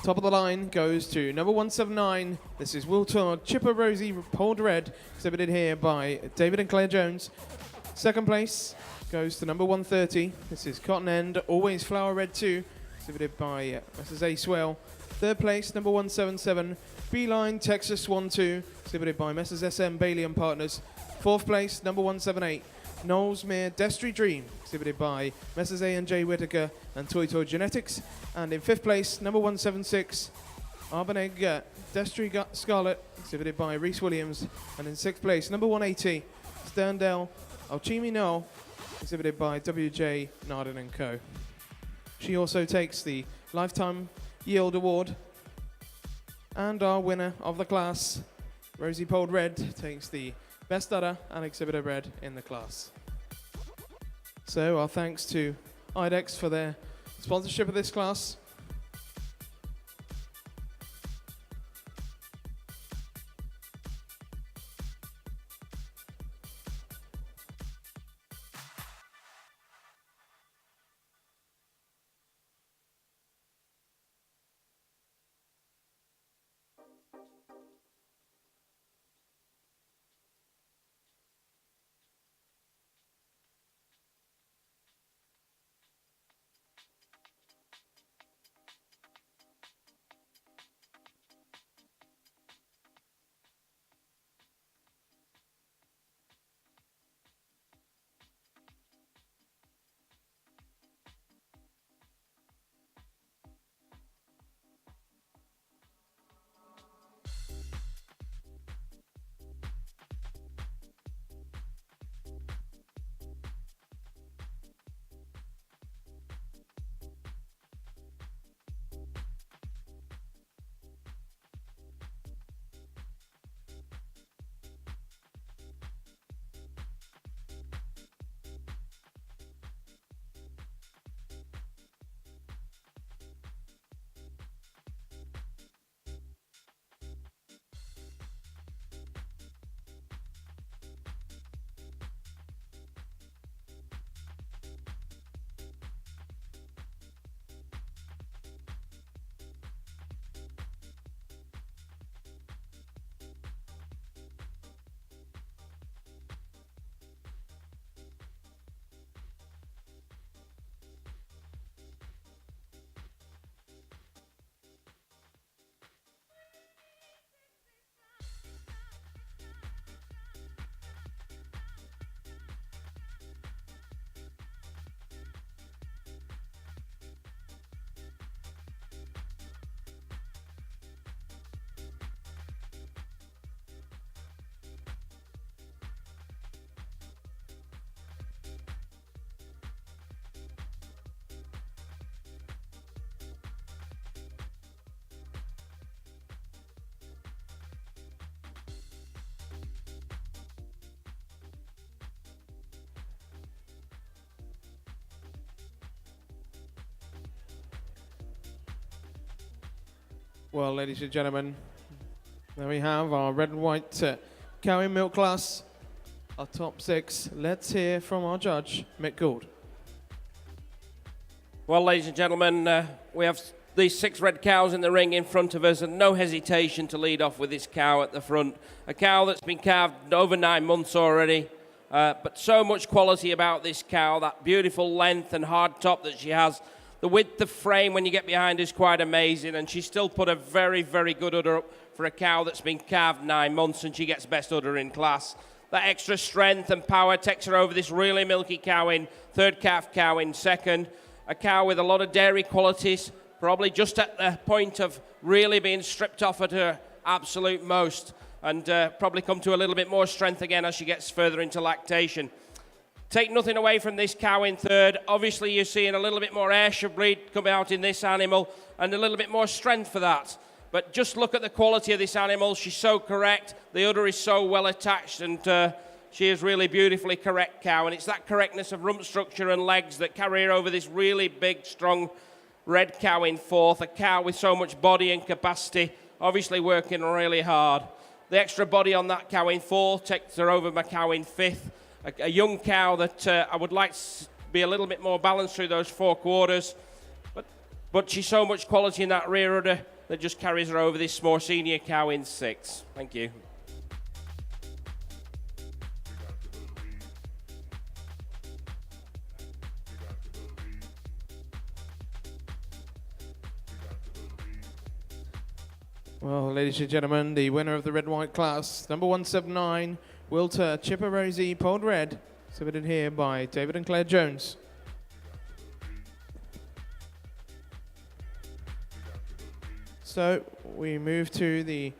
Top of the line goes to number 179. This is Wiltor Chipper Rosie Polled Red, exhibited here by David and Claire Jones. Second place goes to number 130. This is Cotton End Always Flower Red 2, exhibited by Mrs. A. Swell. Third place, number 177, Beeline Texas Swan 2, exhibited by Messrs. SM Bailey and Partners. Fourth place, number 178, Knowlesmere Destry Dream, exhibited by Messrs. A and J Whitaker and Toy Toy Genetics. And in fifth place, number 176, Arbonegg Destry Scarlet, exhibited by Reese Williams. And in sixth place, number 180, Sterndale Alchemy Knoll, exhibited by WJ Narden and Co. She also takes the Lifetime Yield Award. And our winner of the class, Rosie Polled Red, takes the Best Udder and Exhibitor Red in the class. So our thanks to IDEX for their sponsorship of this class. Well, ladies and gentlemen, there we have our red and white cow in milk class, our top six. Let's hear from our judge, Mick Gould. Well, ladies and gentlemen, we have these 6 red cows in the ring in front of us, and no hesitation to lead off with this cow at the front. A cow that's been calved over 9 months already, but so much quality about this cow, that beautiful length and hard top that she has. The width of frame when you get behind is quite amazing, and she still put a very, very good udder up for a cow that's been calved 9 months, and she gets best udder in class. That extra strength and power takes her over this really milky cow in third, calf cow in second. A cow with a lot of dairy qualities, probably just at the point of really being stripped off at her absolute most, and probably come to a little bit more strength again as she gets further into lactation. Take nothing away from this cow in third. Obviously, you're seeing a little bit more Ayrshire breed coming out in this animal and a little bit more strength for that. But just look at the quality of this animal. She's so correct. The udder is so well attached, and she is really beautifully correct cow. And it's that correctness of rump structure and legs that carry her over this really big, strong red cow in fourth. A cow with so much body and capacity, obviously working really hard. The extra body on that cow in fourth takes her over my cow in fifth. A young cow that I would like be a little bit more balanced through those 4 quarters. But she's so much quality in that rear udder that just carries her over this more senior cow in 6. Thank you. Well, ladies and gentlemen, the winner of the red-white class, number 179, Wilter Chipper Rosie Polled Red, submitted here by David and Claire Jones. So we move to the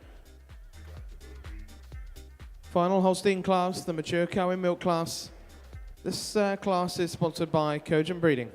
final Holstein class, the mature cow in milk class. This class is sponsored by Cogent Breeding.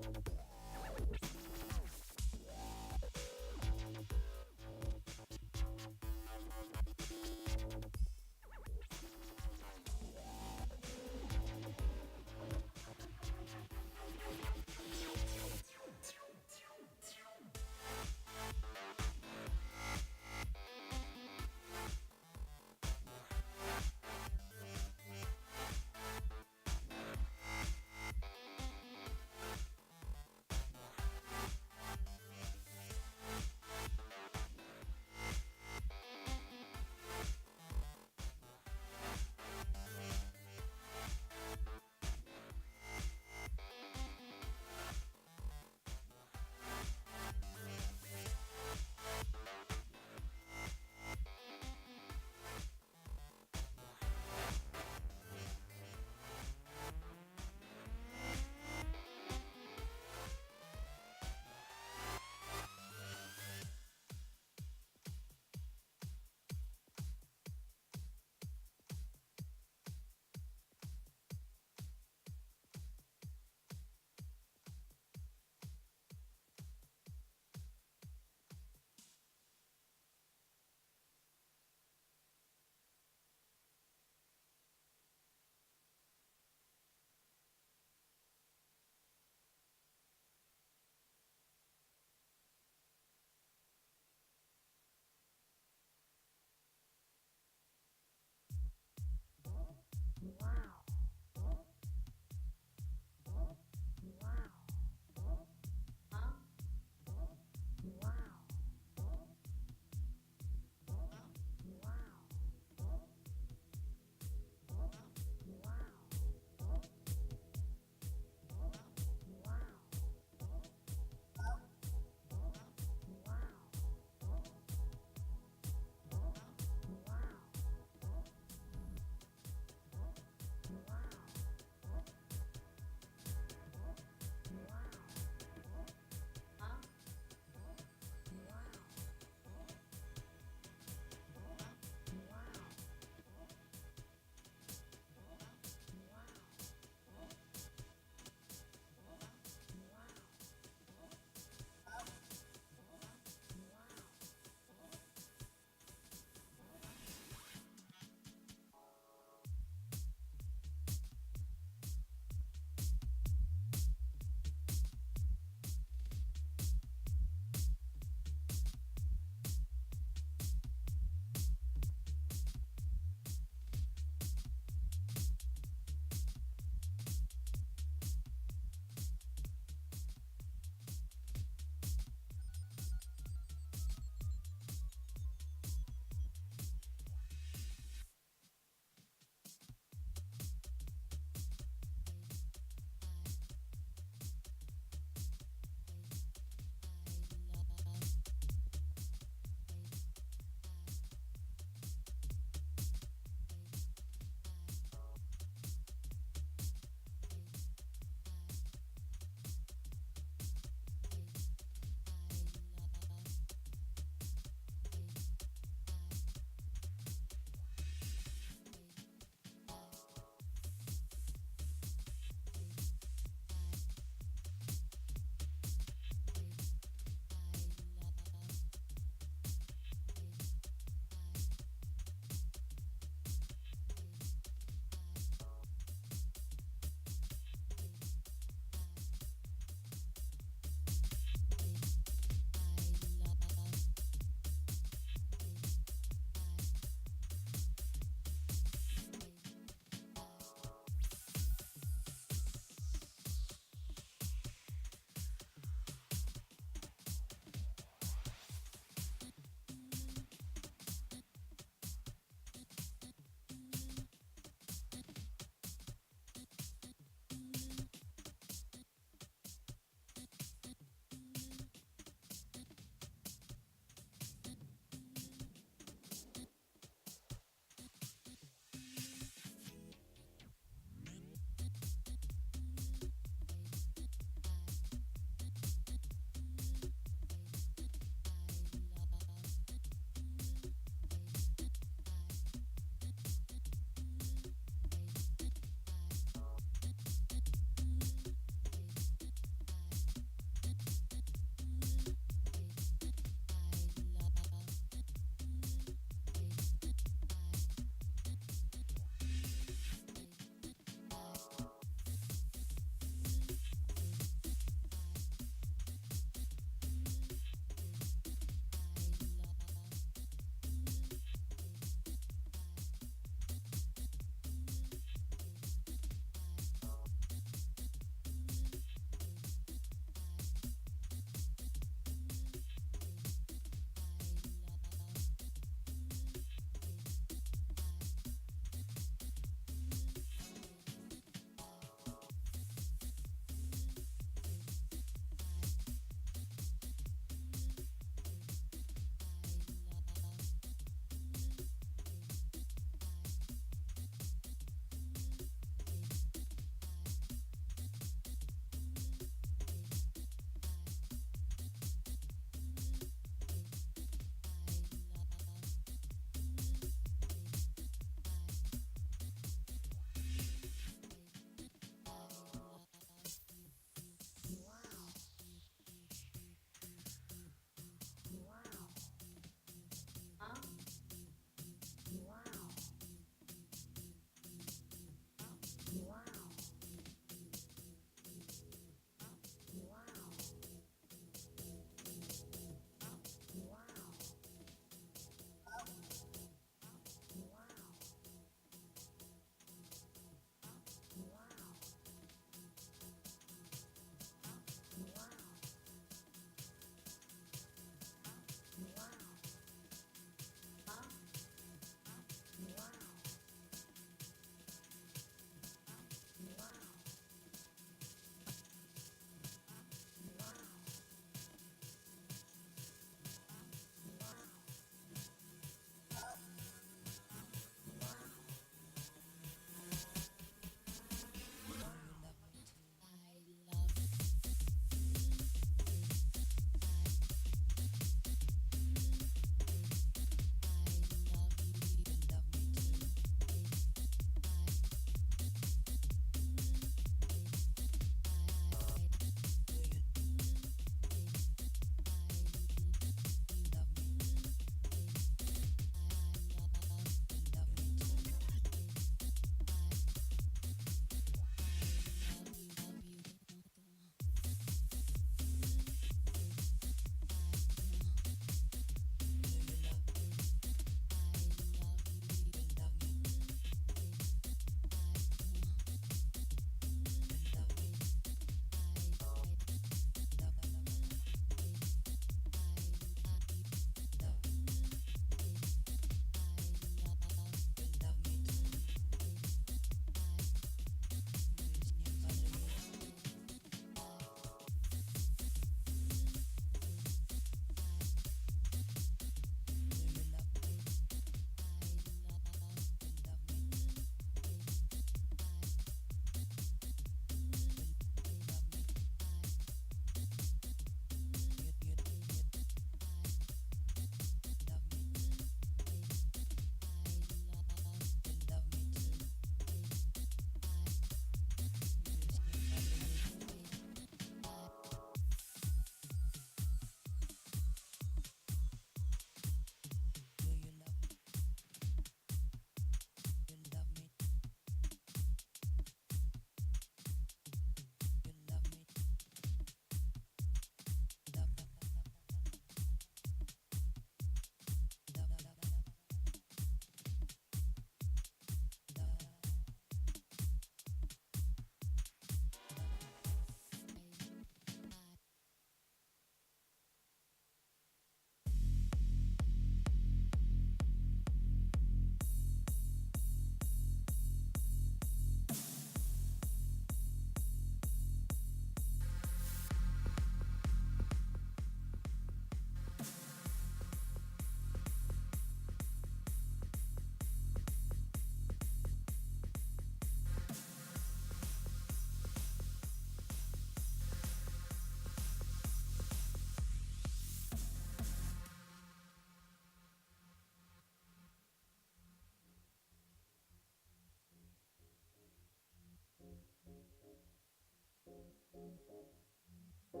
Okay,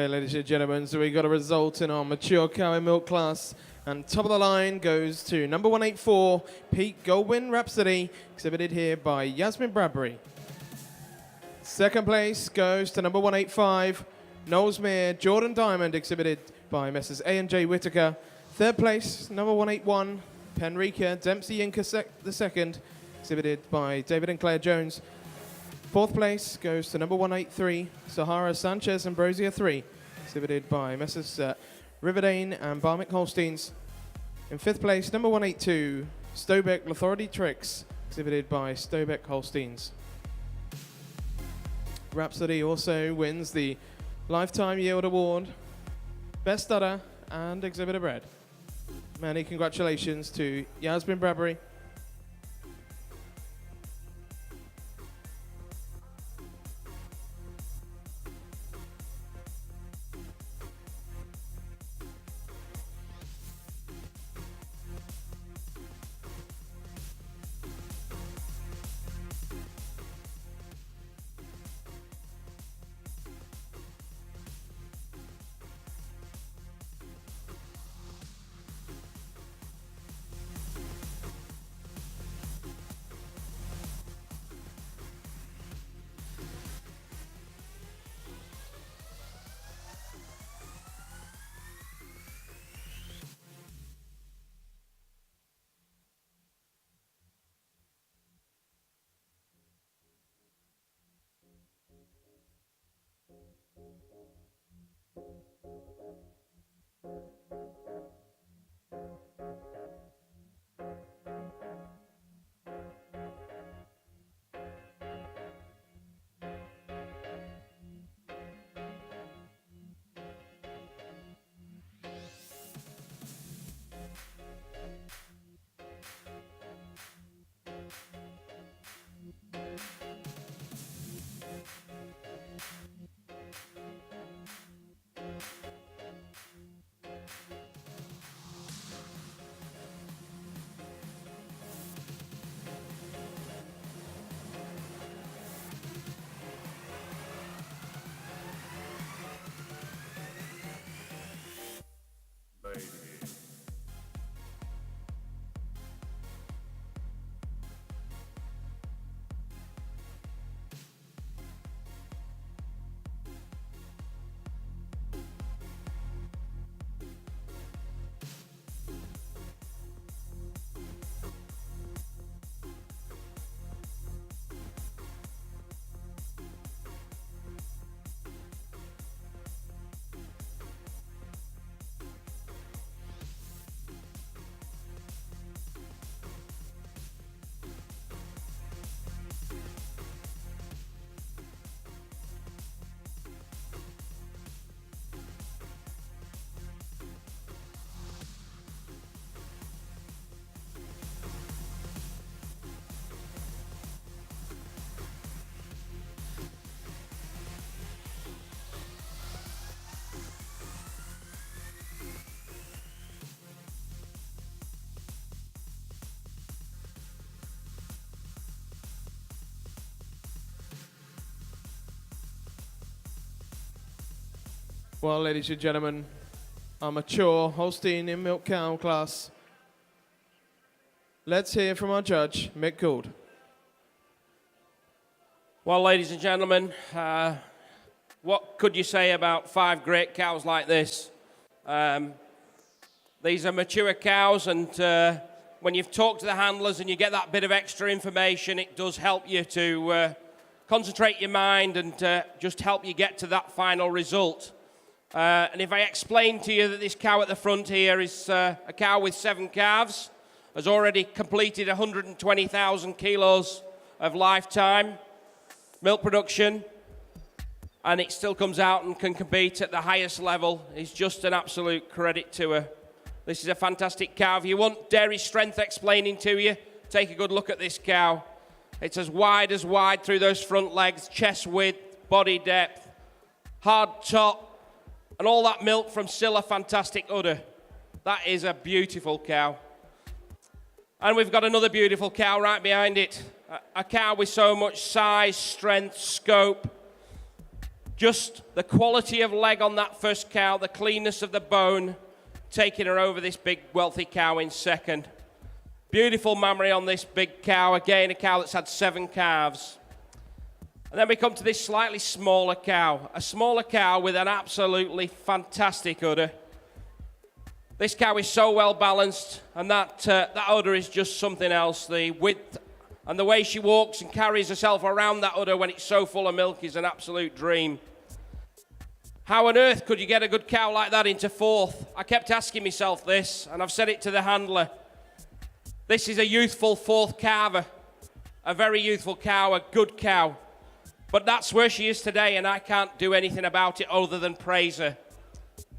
ladies and gentlemen, so we got a result in our mature cow and milk class. And top of the line goes to number 184, Pete Goldwyn Rhapsody, exhibited here by Yasmin Bradbury. Second place goes to number 185, Knowlesmere Jordan Diamond, exhibited by Messrs. A&J Whittaker. Third place, number 181, Penrika Dempsey Inca the second, exhibited by David and Claire Jones. Fourth place goes to number 183, Sahara Sanchez Ambrosia 3, exhibited by Messrs. Riverdane and Barmick Holsteins. In fifth place, number 182, Stobeck Authority Tricks, exhibited by Stobeck Holsteins. Rhapsody also wins the Lifetime Yield Award, Best Udder and Exhibitor Bred. Many congratulations to Yasmin Bradbury. Well, ladies and gentlemen, our mature Holstein in milk cow class. Let's hear from our judge, Mick Gould. Well, ladies and gentlemen, what could you say about 5 great cows like this? These are mature cows, and when you've talked to the handlers and you get that bit of extra information, it does help you to concentrate your mind and just help you get to that final result. And if I explain to you that this cow at the front here is a cow with 7 calves, has already completed 120,000 kilos of lifetime milk production, and it still comes out and can compete at the highest level, is just an absolute credit to her. This is a fantastic cow. If you want dairy strength explaining to you, take a good look at this cow. It's as wide through those front legs, chest width, body depth, hard top, And all that milk from still a fantastic udder. That is a beautiful cow. And we've got another beautiful cow right behind it. A cow with so much size, strength, scope. Just the quality of leg on that first cow, the cleanness of the bone, taking her over this big, wealthy cow in second. Beautiful mammary on this big cow. Again, a cow that's had 7 calves. And then we come to this slightly smaller cow. A smaller cow with an absolutely fantastic udder. This cow is so well balanced, and that udder is just something else. The width and the way she walks and carries herself around that udder when it's so full of milk is an absolute dream. How on earth could you get a good cow like that into 4th? I kept asking myself this, and I've said it to the handler. This is a youthful 4th calver, a very youthful cow, a good cow. But that's where she is today, and I can't do anything about it other than praise her.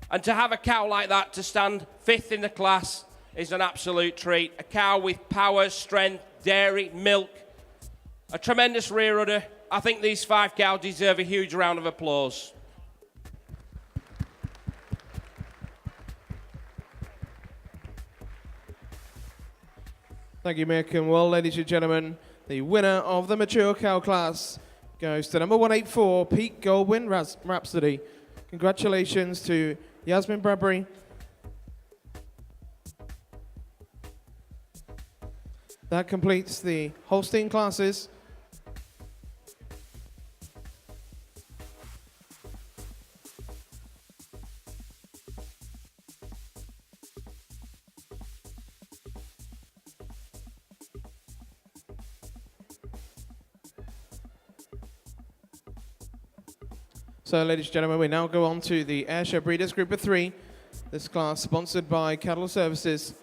And to have a cow like that to stand 5th in the class is an absolute treat. A cow with power, strength, dairy, milk, a tremendous rear udder. I think these 5 cows deserve a huge round of applause. Thank you, Mick. And well, ladies and gentlemen, the winner of the mature cow class goes to number 184, Pete Goldwyn Rhapsody. Congratulations to Yasmin Bradbury. That completes the Holstein classes. So, ladies and gentlemen, we now go on to the Ayrshire Breeders Group of 3. This class sponsored by Cattle Services.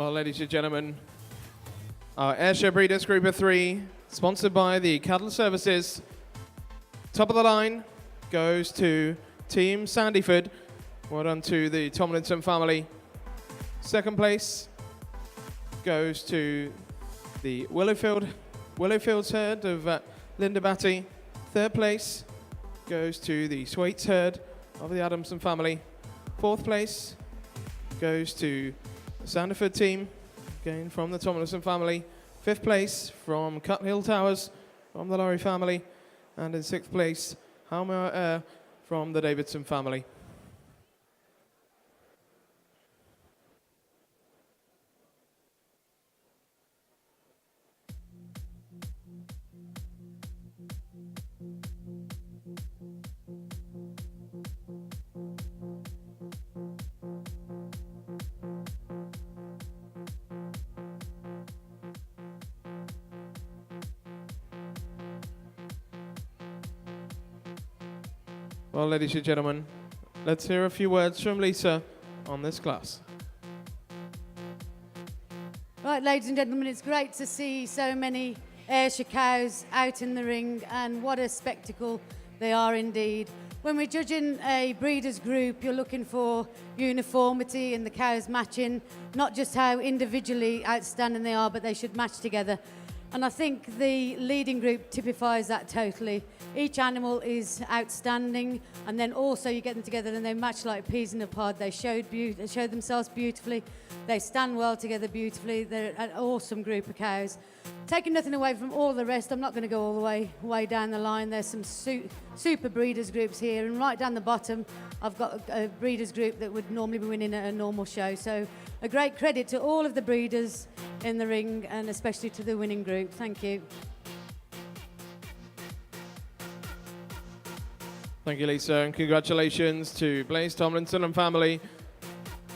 Well, ladies and gentlemen, our Ayrshire Breeders Group of 3, sponsored by the Cattle Services. Top of the line goes to Team Sandyford. Well done to the Tomlinson family. Second place goes to the Willowfields herd of Linda Batty. Third place goes to the Swaits herd of the Adamson family. Fourth place goes to the Sanderford team, again from the Tomlinson family. Fifth place from Cut Hill Towers from the Laurie family. And in sixth place, Halmer Air from the Davidson family. Well, ladies and gentlemen, let's hear a few words from Lisa on this class. Right, ladies and gentlemen, it's great to see so many Ayrshire cows out in the ring, and what a spectacle they are indeed. When we're judging a breeders group, you're looking for uniformity and the cows matching, not just how individually outstanding they are, but they should match together. And I think the leading group typifies that totally. Each animal is outstanding, and then also you get them together and they match like peas in a pod. They show themselves beautifully. They stand well together beautifully. They're an awesome group of cows. Taking nothing away from all the rest, I'm not going to go all the way down the line. There's some super breeders groups here, and right down the bottom, I've got a breeders group that would normally be winning at a normal show. So a great credit to all of the breeders in the ring, and especially to the winning group. Thank you. Thank you, Lisa, and congratulations to Blaze Tomlinson and family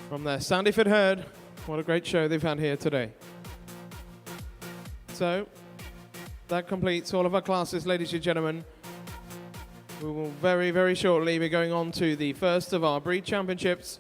from their Sandyford herd. What a great show they've had here today. So, that completes all of our classes, ladies and gentlemen. We will very, very shortly be going on to the first of our breed championships.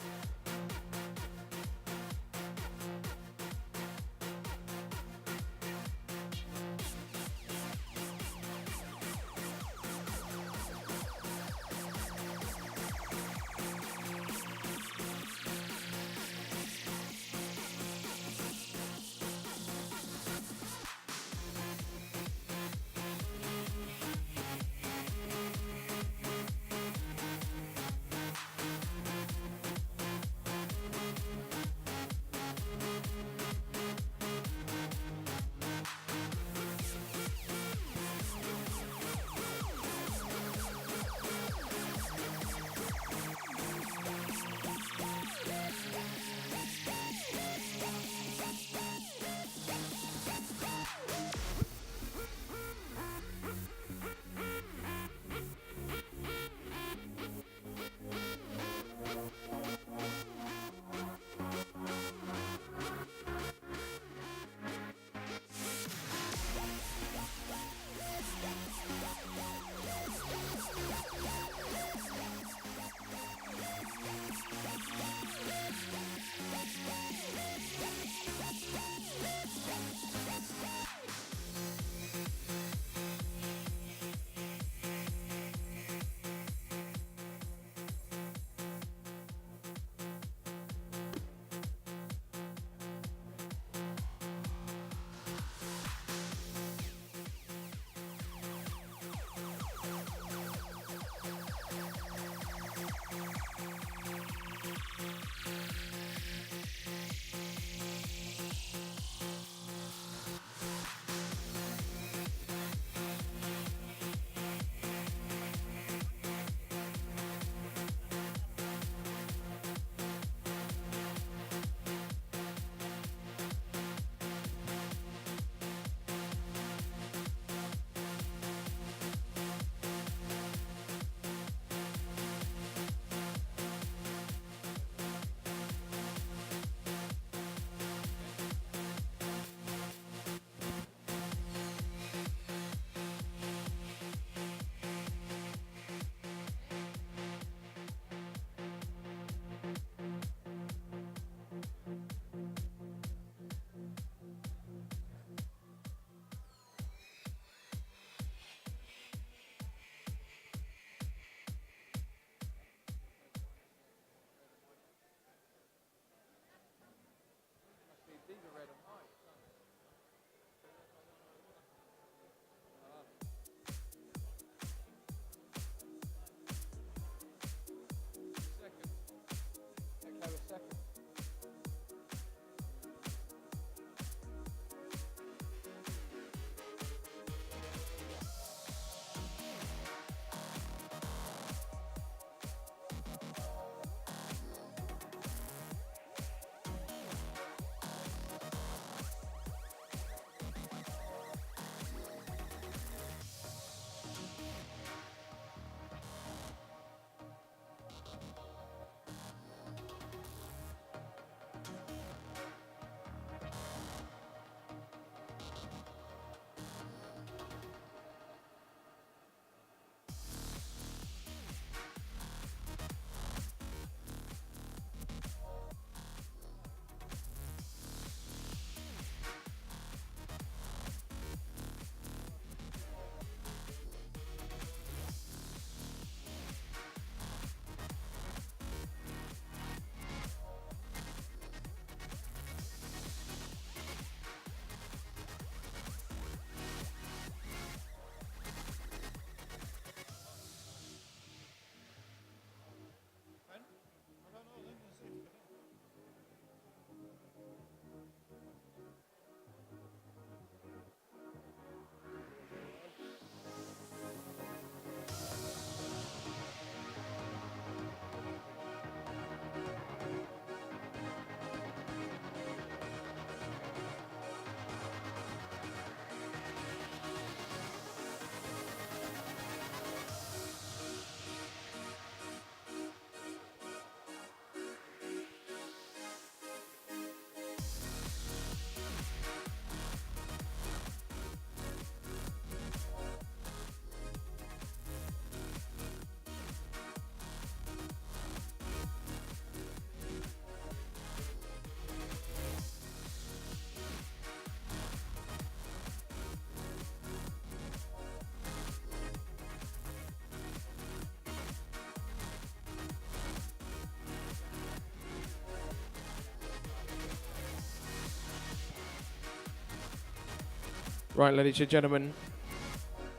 Right, ladies and gentlemen,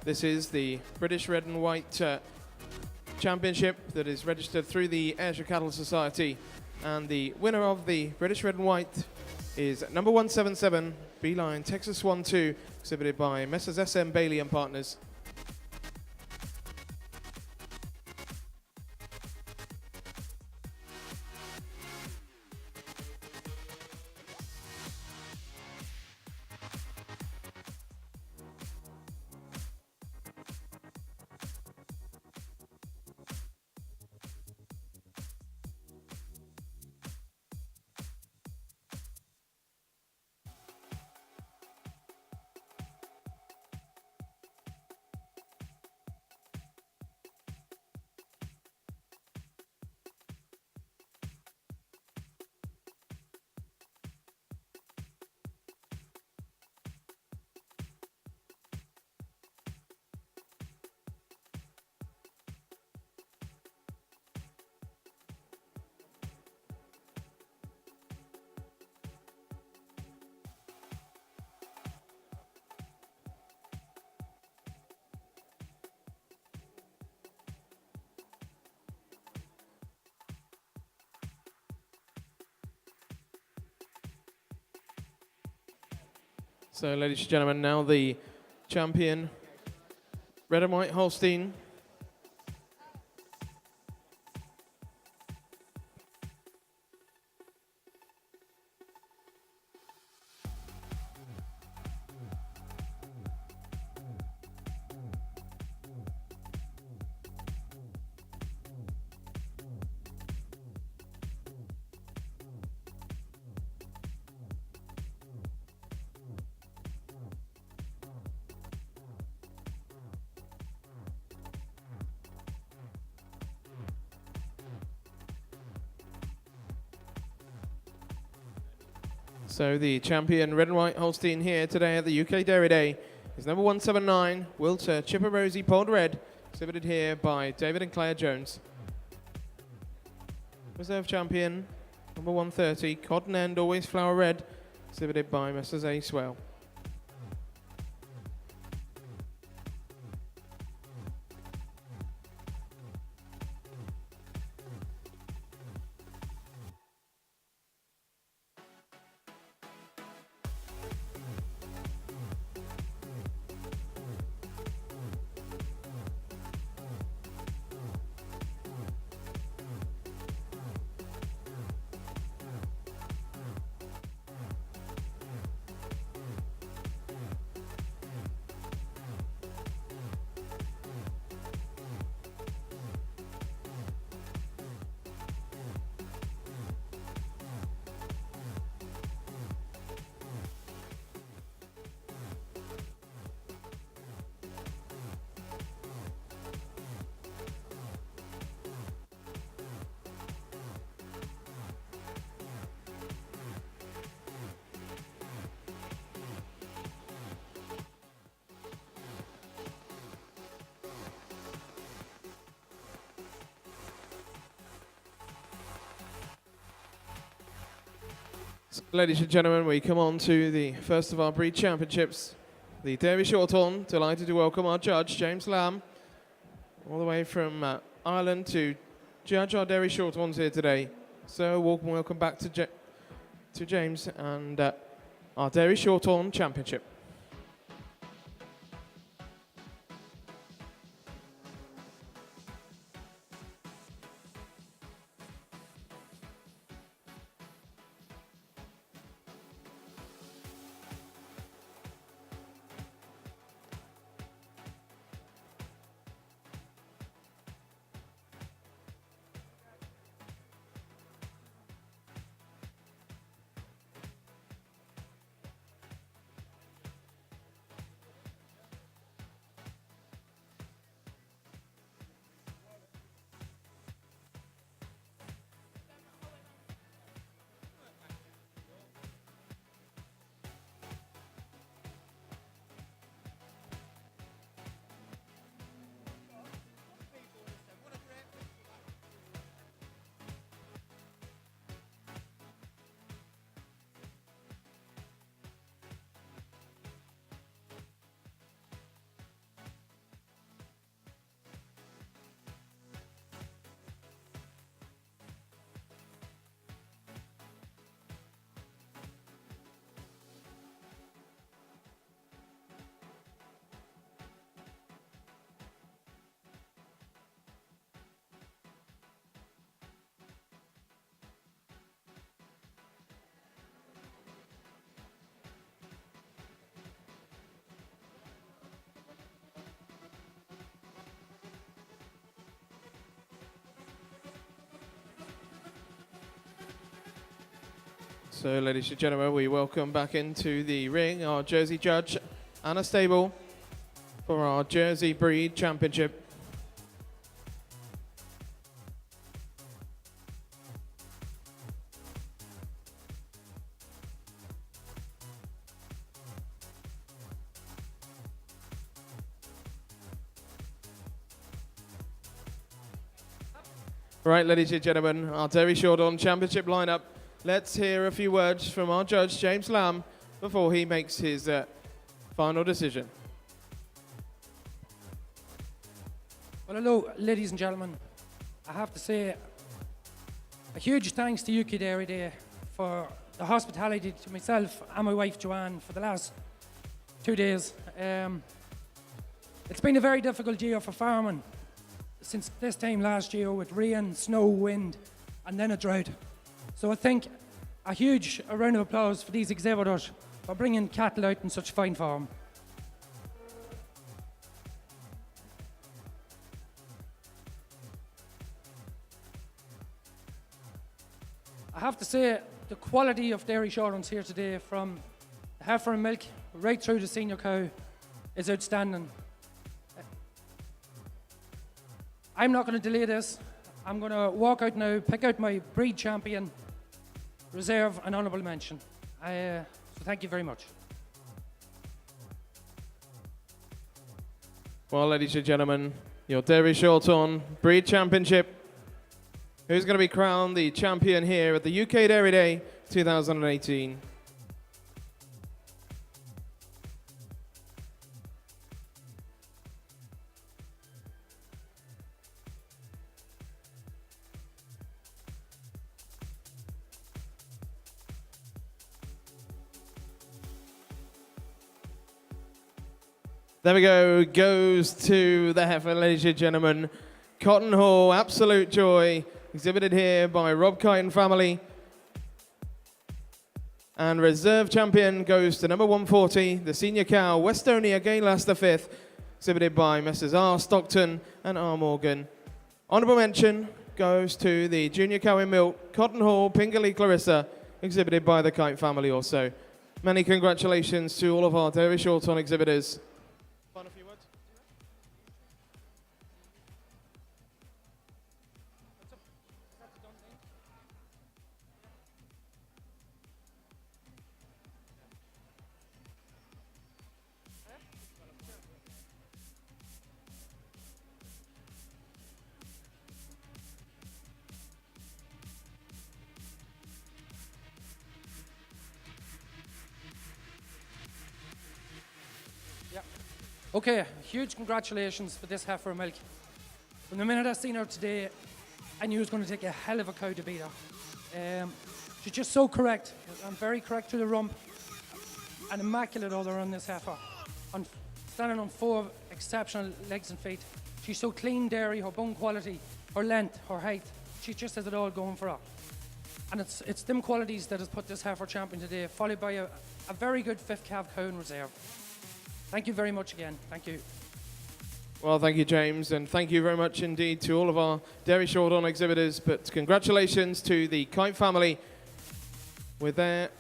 this is the British Red and White Championship that is registered through the Ayrshire Cattle Society, and the winner of the British Red and White is number 177, Beeline Texas 1-2, exhibited by Messrs SM Bailey and Partners. So, ladies and gentlemen, now the champion, Red and White Holstein. So the champion Red and White Holstein here today at the UK Dairy Day is number 179, Wilter Chipper Rosie Pod Red, exhibited here by David and Claire Jones. Reserve champion number 130, Cotton End Always Flower Red, exhibited by Messrs A. Swell. Ladies and gentlemen, we come on to the first of our breed championships, the Dairy Shorthorn. Delighted to welcome our judge, James Lamb, all the way from Ireland to judge our Dairy Shorthorns here today. So, welcome back to James and our Dairy Shorthorn Championship. So, ladies and gentlemen, we welcome back into the ring our Jersey judge, Anna Stable, for our Jersey Breed Championship. Right, ladies and gentlemen, our Derry Shorthorn Championship lineup. Let's hear a few words from our judge, James Lamb, before he makes his final decision. Well, hello, ladies and gentlemen. I have to say a huge thanks to UK Dairy Day for the hospitality to myself and my wife Joanne for the last 2 days. It's been a very difficult year for farming since this time last year with rain, snow, wind, and then a drought. So I think a huge round of applause for these exhibitors for bringing cattle out in such fine form. I have to say the quality of dairy shorthorns here today, from the heifer and milk right through the senior cow, is outstanding. I'm not going to delay this. I'm going to walk out now, pick out my breed champion, reserve, and honourable mention. So thank you very much. Well, ladies and gentlemen, your Dairy Shorthorn Breed Championship. Who's going to be crowned the champion here at the UK Dairy Day 2018? There we go, goes to the heifer, ladies and gentlemen. Cotton Hall, Absolute Joy, exhibited here by Rob Kite family. And reserve champion goes to number 140, the senior cow, Westonia Gainlast V, exhibited by Messrs. R. Stockton and R. Morgan. Honourable mention goes to the junior cow in milk, Cotton Hall, Pingerley Clarissa, exhibited by the Kite family also. Many congratulations to all of our Dairy Shorthorn exhibitors. Okay, huge congratulations for this heifer of milk. From the minute I seen her today, I knew it was going to take a hell of a cow to beat her. She's just so correct, and very correct to the rump. An immaculate udder on this heifer. Standing on 4 exceptional legs and feet. She's so clean dairy, her bone quality, her length, her height. She just has it all going for her. And it's them qualities that has put this heifer champion today, followed by a very good 5th calf cow in reserve. Thank you very much again. Thank you. Well, thank you, James, and thank you very much indeed to all of our Dairy Shorthorn exhibitors. But congratulations to the Kite family with their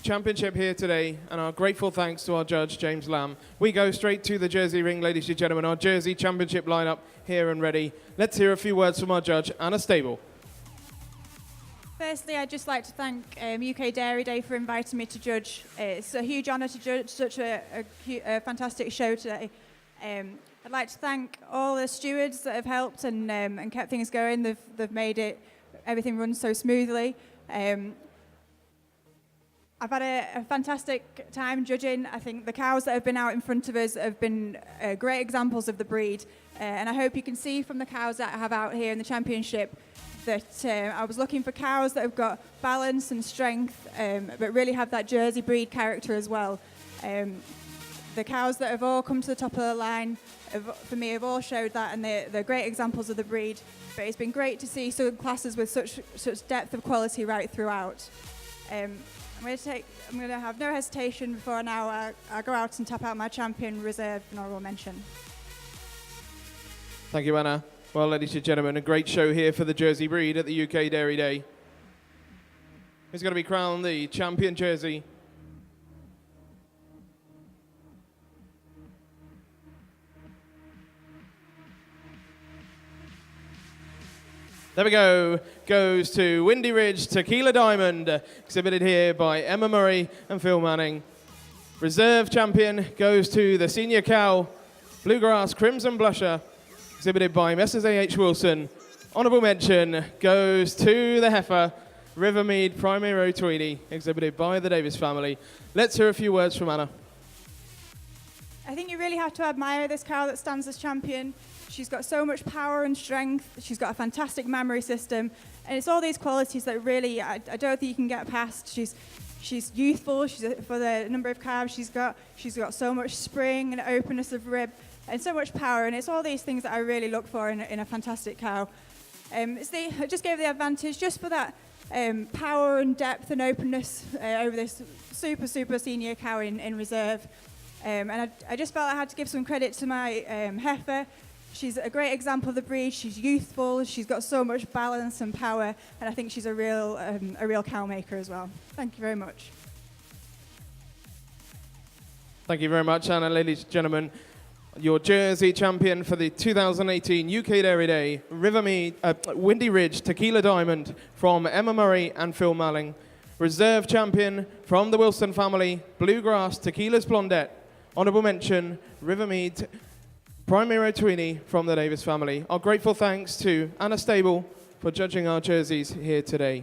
championship here today, and our grateful thanks to our judge, James Lamb. We go straight to the Jersey ring, ladies and gentlemen, our Jersey Championship lineup here and ready. Let's hear a few words from our judge, Anna Stable. Firstly, I'd just like to thank UK Dairy Day for inviting me to judge. It's a huge honour to judge such a fantastic show today. I'd like to thank all the stewards that have helped and kept things going. They've made everything run so smoothly. I've had a fantastic time judging. I think the cows that have been out in front of us have been great examples of the breed. And I hope you can see from the cows that I have out here in the championship that I was looking for cows that have got balance and strength, but really have that Jersey breed character as well. The cows that have all come to the top of the line, for me, have all showed that, and they're great examples of the breed. But it's been great to see some classes with such depth of quality right throughout. I'm going to have no hesitation before now I go out and tap out my champion, reserve, and honourable mention. Thank you, Anna. Well, ladies and gentlemen, a great show here for the Jersey breed at the UK Dairy Day. is going to be crowned the champion jersey. There we go. Goes to Windy Ridge Tequila Diamond, exhibited here by Emma Murray and Phil Manning. Reserve champion goes to the Senior Cow Bluegrass Crimson Blusher, exhibited by Messrs A.H. Wilson. Honourable mention goes to the Heifer Rivermead Primero Tweedy, exhibited by the Davis family. Let's hear a few words from Anna. I think you really have to admire this cow that stands as champion. She's got so much power and strength. She's got a fantastic memory system. And it's all these qualities that really, I don't think you can get past. She's youthful. For the number of calves she's got so much spring and openness of rib and so much power. And it's all these things that I really look for in a fantastic cow. I just gave the advantage just for that power and depth and openness over this super senior cow in reserve. And I just felt I had to give some credit to my Heifer. She's a great example of the breed. She's youthful. She's got so much balance and power, and I think she's a real cow maker as well. Thank you very much. Thank you very much, Anna. Ladies and gentlemen, your Jersey champion for the 2018 UK Dairy Day, Windy Ridge Tequila Diamond from Emma Murray and Phil Malling. Reserve champion from the Wilson family, Bluegrass Tequila's Blondette. Honourable mention, Rivermead Primero Tweeny from the Davis family. Our grateful thanks to Anna Stable for judging our jerseys here today.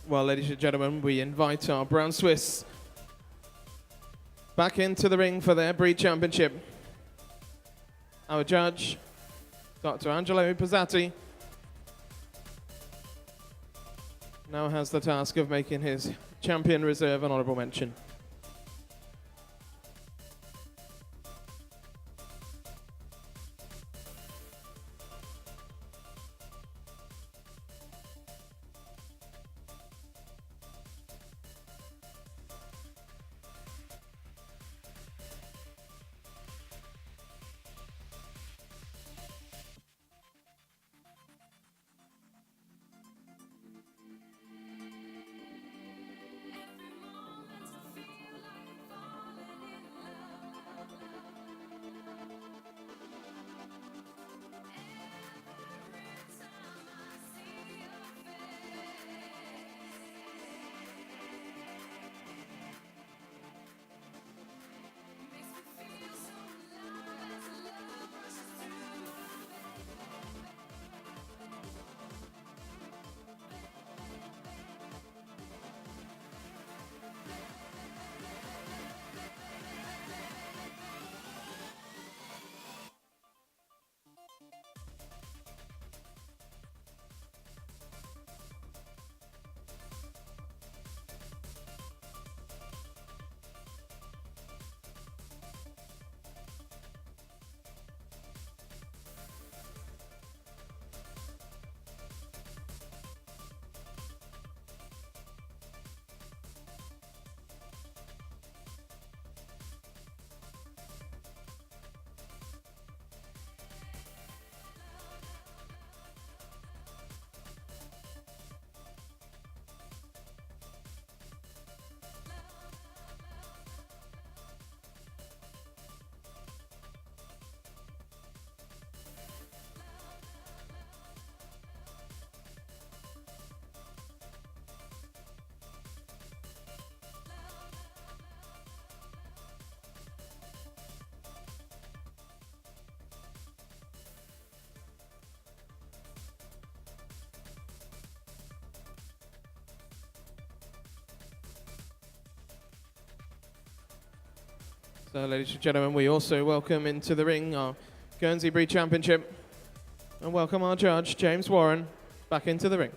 Well, ladies and gentlemen, we invite our Brown Swiss back into the ring for their breed championship. Our judge, Dr. Angelo Pizzatti, now has the task of making his champion reserve an honourable mention. So, ladies and gentlemen, we also welcome into the ring our Guernsey Breed Championship and welcome our judge, James Warren, back into the ring.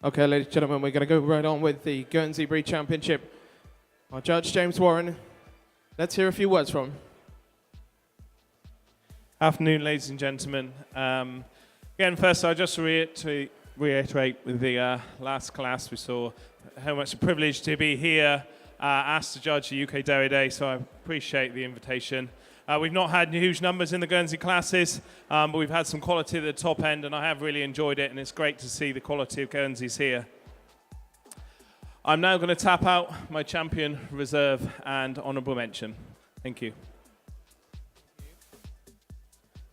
Okay, ladies and gentlemen, we're going to go right on with the Guernsey Breed Championship. Our judge, James Warren, let's hear a few words from him. Afternoon, ladies and gentlemen. Again, first, I'll just reiterate with the last class we saw how much a privilege to be here, asked to judge the UK Dairy Day, so I appreciate the invitation. We've not had huge numbers in the Guernsey classes, but we've had some quality at the top end, and I have really enjoyed it, and it's great to see the quality of Guernseys here. I'm now going to tap out my champion, reserve, and honourable mention. Thank you.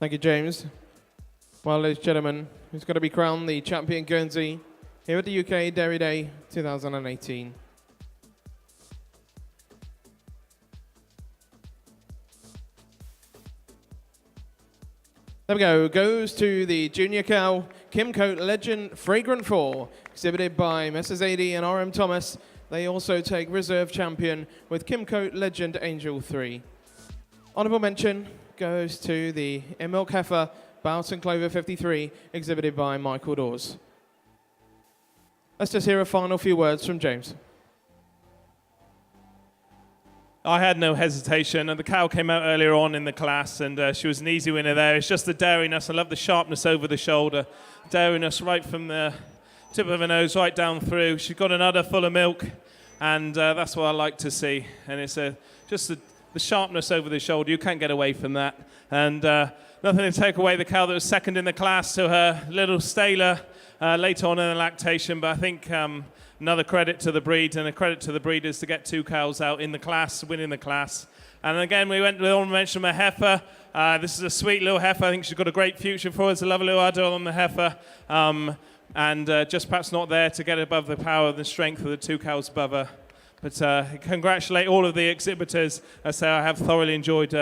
Thank you, James. Well, ladies and gentlemen, who's going to be crowned the champion Guernsey here at the UK Dairy Day 2018? There we go. Goes to the junior cow, Kimcote Legend Fragrant 4, exhibited by Messrs. AD and RM Thomas. They also take reserve champion with Kimcote Legend Angel 3. Honourable mention goes to the in-milk heifer, Boughton Clover 53, exhibited by Michael Dawes. Let's just hear a final few words from James. I had no hesitation, and the cow came out earlier on in the class, and she was an easy winner there. It's just the dairiness. I love the sharpness over the shoulder. Dairiness right from the tip of her nose right down through. She's got an udder full of milk, and that's what I like to see. And it's just the sharpness over the shoulder. You can't get away from that. And nothing to take away the cow that was second in the class to her little staler later on in the lactation, but I think another credit to the breed and a credit to the breeders to get two cows out in the class, winning the class. And again, we went with honorable mention of a heifer. This is a sweet little heifer. I think she's got a great future for us. A lovely little udder on the heifer. And just perhaps not there to get above the power and the strength of the two cows above her. But congratulate all of the exhibitors. I say I have thoroughly enjoyed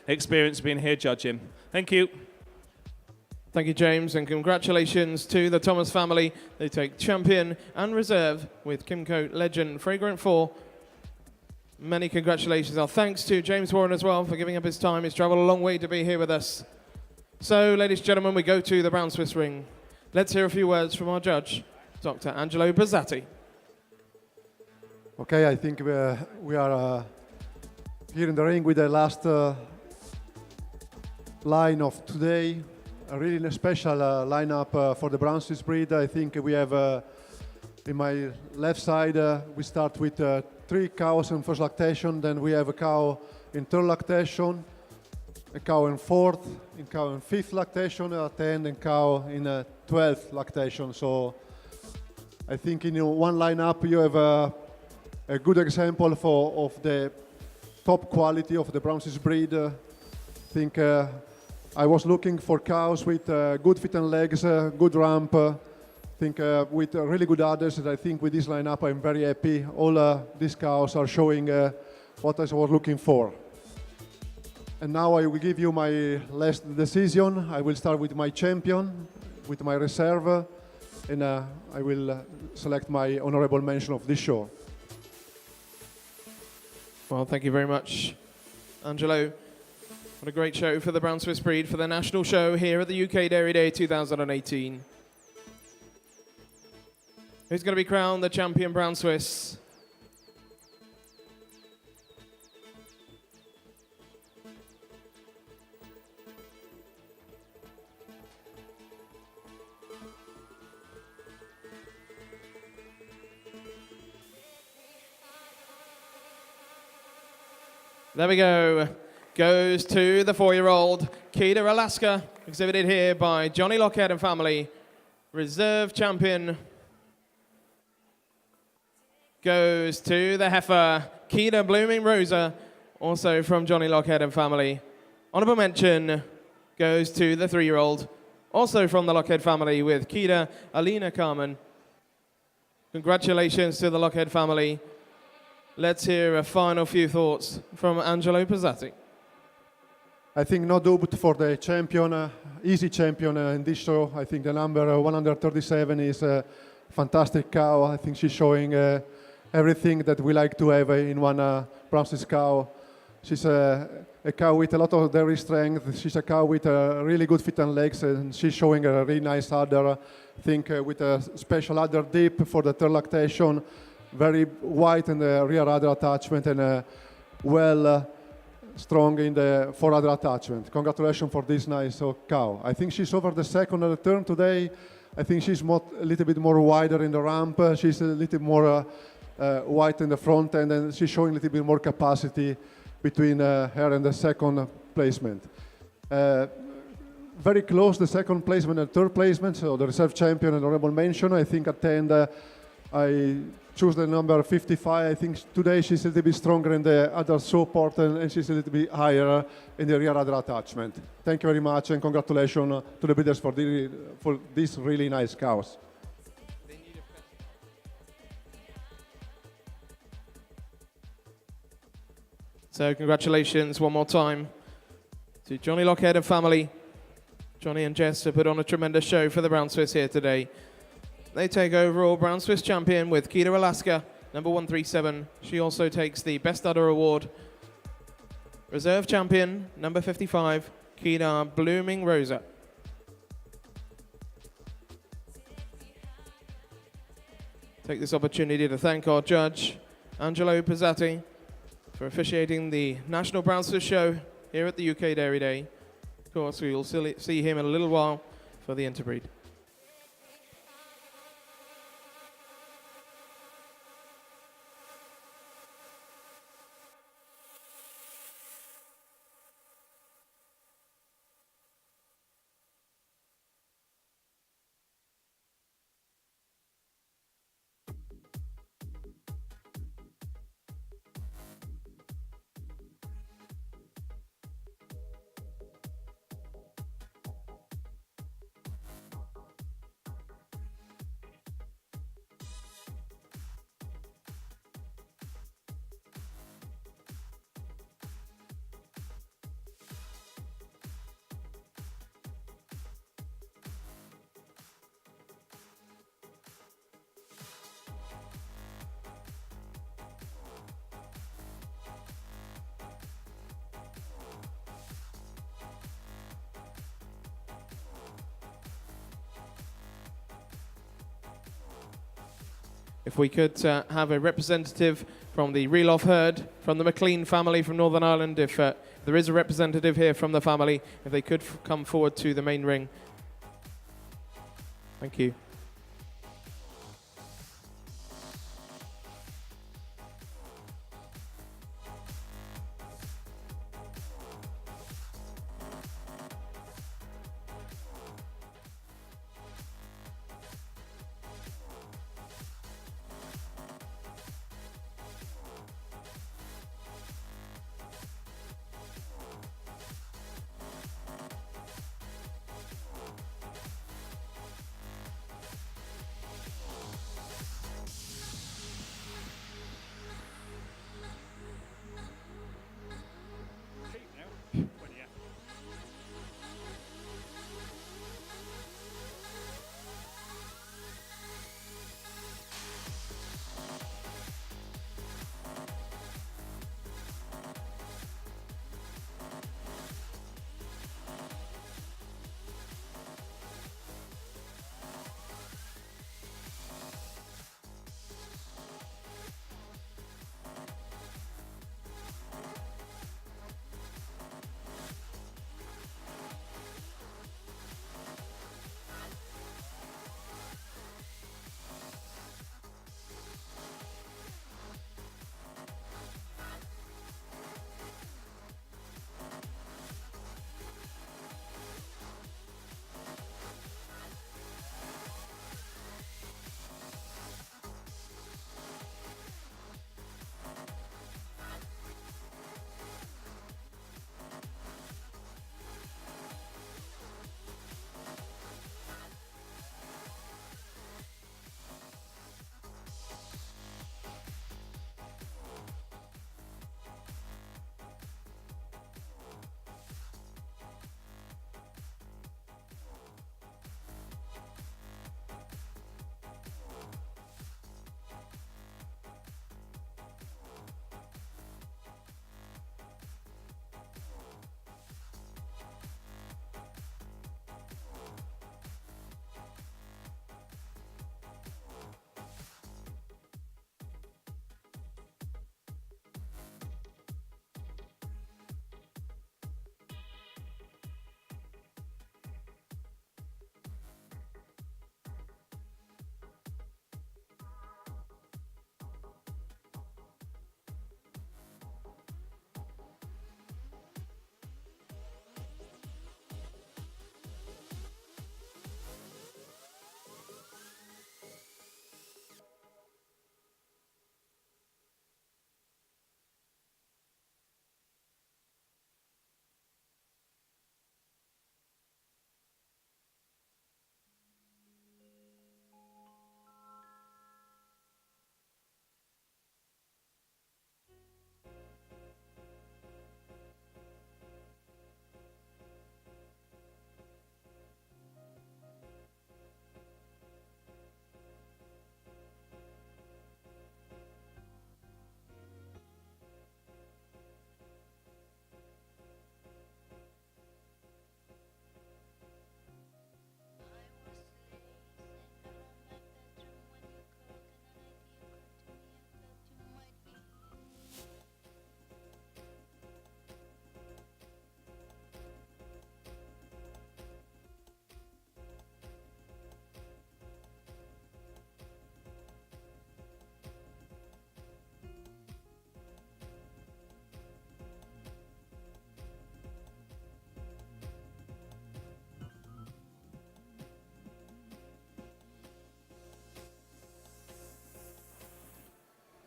experience being here judging. Thank you. Thank you, James, and congratulations to the Thomas family. They take champion and reserve with Kimcote Legend Fragrant 4. Many congratulations. Our thanks to James Warren as well for giving up his time. He's travelled a long way to be here with us. So, ladies and gentlemen, we go to the Brown Swiss ring. Let's hear a few words from our judge, Dr. Angelo Bazzatti. Okay, I think we are here in the ring with the last line of today. A really special lineup for the Brown Swiss breed. I think we have, in my left side, we start with 3 cows in first lactation, then we have a cow in third lactation, a cow in fourth, a cow in fifth lactation, a 10, and cow in 12th lactation. So I think in one lineup you have a good example of the top quality of the Brown Swiss breed. I think I was looking for cows with good feet and legs, good ramp, I think with really good udders, and I think with this lineup I'm very happy. All these cows are showing what I was looking for. And now I will give you my last decision. I will start with my champion, with my reserve, and I will select my honorable mention of this show. Well, thank you very much, Angelo. What a great show for the Brown Swiss breed for the national show here at the UK Dairy Day 2018. Who's going to be crowned the champion Brown Swiss? There we go. Goes to the 4-year-old Keda Alaska, exhibited here by Johnny Lockhead and family. Reserve champion goes to the heifer Keda Blooming Rosa, also from Johnny Lockhead and family. Honorable mention goes to the 3-year-old, also from the Lockhead family, with Keda Alina Carmen. Congratulations to the Lockhead family. Let's hear a final few thoughts from Angelo Bazzatti. I think no doubt for the champion, easy champion in this show. I think the number 137 is a fantastic cow. I think she's showing everything that we like to have in one Brown Swiss cow. She's a cow with a lot of dairy strength. She's a cow with really good feet and legs, and she's showing a really nice udder. I think with a special udder dip for the third lactation, very wide in the rear udder attachment, and well strong in the forudder attachment. Congratulations for this nice cow. I think she's over the second turn today. I think she's a little bit more wider in the ramp. She's a little more wide in the front end, and she's showing a little bit more capacity between her and the second placement. Very close, the second placement and third placement, so the reserve champion and honorable mention. I think at the end I choose the number 55. I think today she's a little bit stronger in the other support and she's a little bit higher in the rear udder attachment. Thank you very much and congratulations to the breeders for these really nice cows. So congratulations one more time to Johnny Lockhead and family. Johnny and Jess have put on a tremendous show for the Brown Swiss here today. They take overall Brown Swiss champion with Keita Alaska, number 137. She also takes the Best Udder Award. Reserve champion, number 55, Keita Blooming Rosa. Take this opportunity to thank our judge, Angelo Pizzatti, for officiating the National Brown Swiss Show here at the UK Dairy Day. Of course, we will see him in a little while for the Interbreed. If we could have a representative from the Reelof herd, from the McLean family from Northern Ireland, if there is a representative here from the family, if they could come forward to the main ring. Thank you.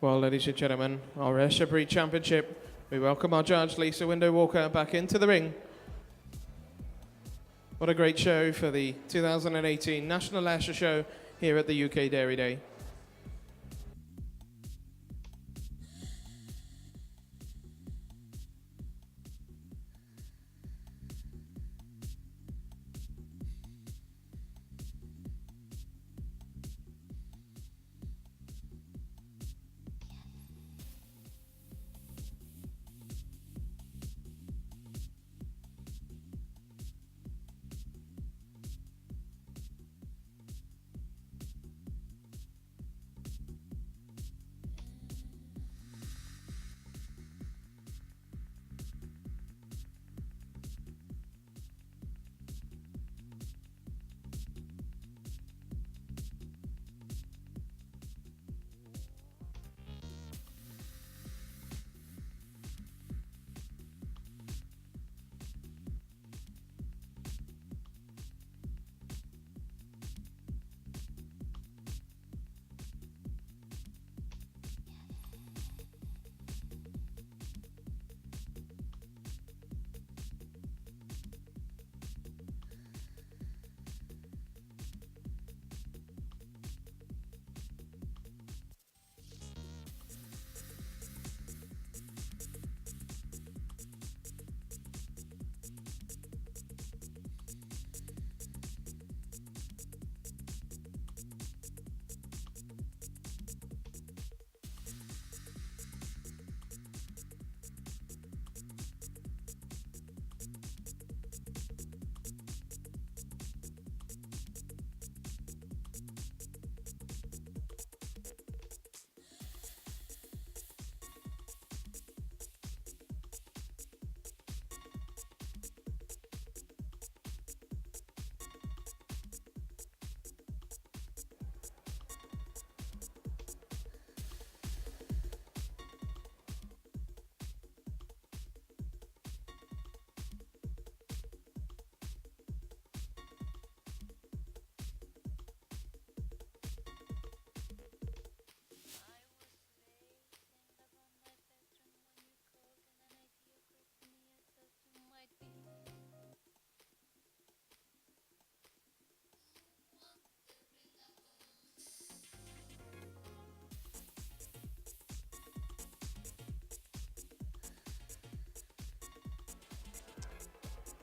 Well, ladies and gentlemen, our Ayrshire Breed Championship, we welcome our judge, Lisa Window-Walker, back into the ring. What a great show for the 2018 National Ayrshire Show here at the UK Dairy Day.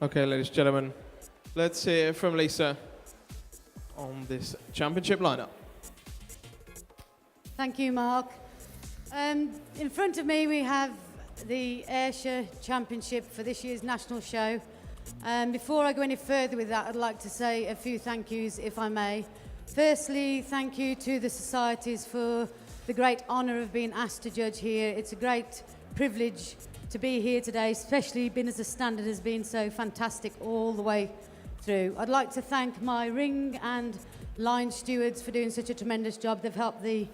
Okay, ladies and gentlemen, let's hear from Lisa on this championship lineup. Thank you, Mark. In front of me we have the Ayrshire Championship for this year's national show. Before I go any further with that, I'd like to say a few thank yous, if I may. Firstly, thank you to the societies for the great honour of being asked to judge here. It's a great privilege to be here today, especially being as the standard has been so fantastic all the way through. I'd like to thank my ring and line stewards for doing such a tremendous job. They've helped the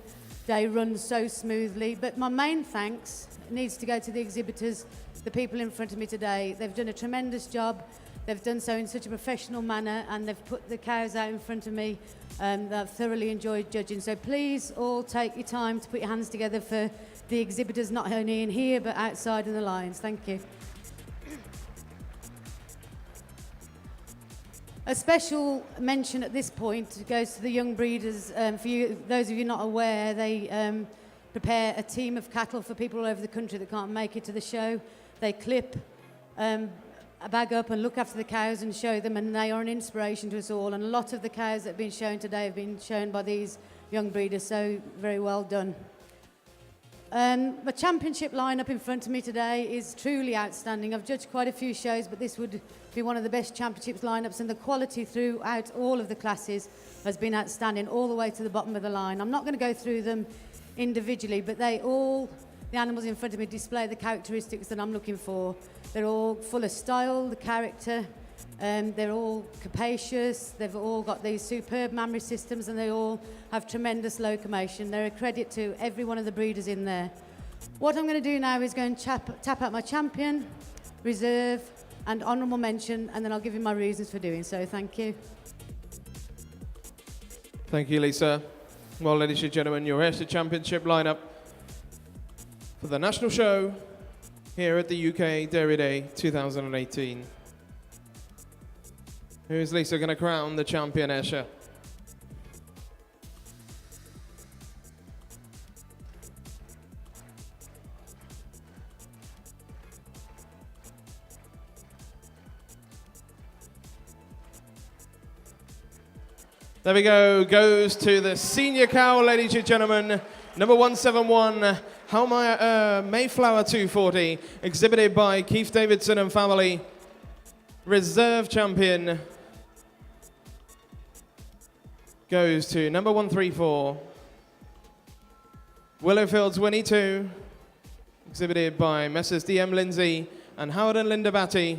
day run so smoothly. But my main thanks needs to go to the exhibitors, the people in front of me today. They've done a tremendous job. They've done so in such a professional manner, and they've put the cows out in front of me that I've thoroughly enjoyed judging. So please all take your time to put your hands together for the exhibitors, not only in here but outside in the lines. Thank you. A special mention at this point goes to the young breeders. For you, those of you not aware, they prepare a team of cattle for people all over the country that can't make it to the show. They clip a bag up and look after the cows and show them, and they are an inspiration to us all. And a lot of the cows that have been shown today have been shown by these young breeders, so very well done. The championship lineup in front of me today is truly outstanding. I've judged quite a few shows, but this would be one of the best championships lineups, and the quality throughout all of the classes has been outstanding all the way to the bottom of the line. I'm not going to go through them individually, but the animals in front of me display the characteristics that I'm looking for. They're all full of style, the character, they're all capacious, they've all got these superb mammary systems, and they all have tremendous locomotion. They're a credit to every one of the breeders in there. What I'm going to do now is go and tap out my champion, reserve and honourable mention, and then I'll give you my reasons for doing so. Thank you. Thank you, Lisa. Well, ladies and gentlemen, your Ayrshire Championship lineup for the national show here at the UK Dairy Day 2018. Who's Lisa going to crown the champion, Ayrshire? There we go, goes to the senior cow, ladies and gentlemen. Number 171, Mayflower 240, exhibited by Keith Davidson and family. Reserve champion goes to number 134, Willowfields Winnie 2, exhibited by Messrs. DM Lindsay and Howard and Linda Batty.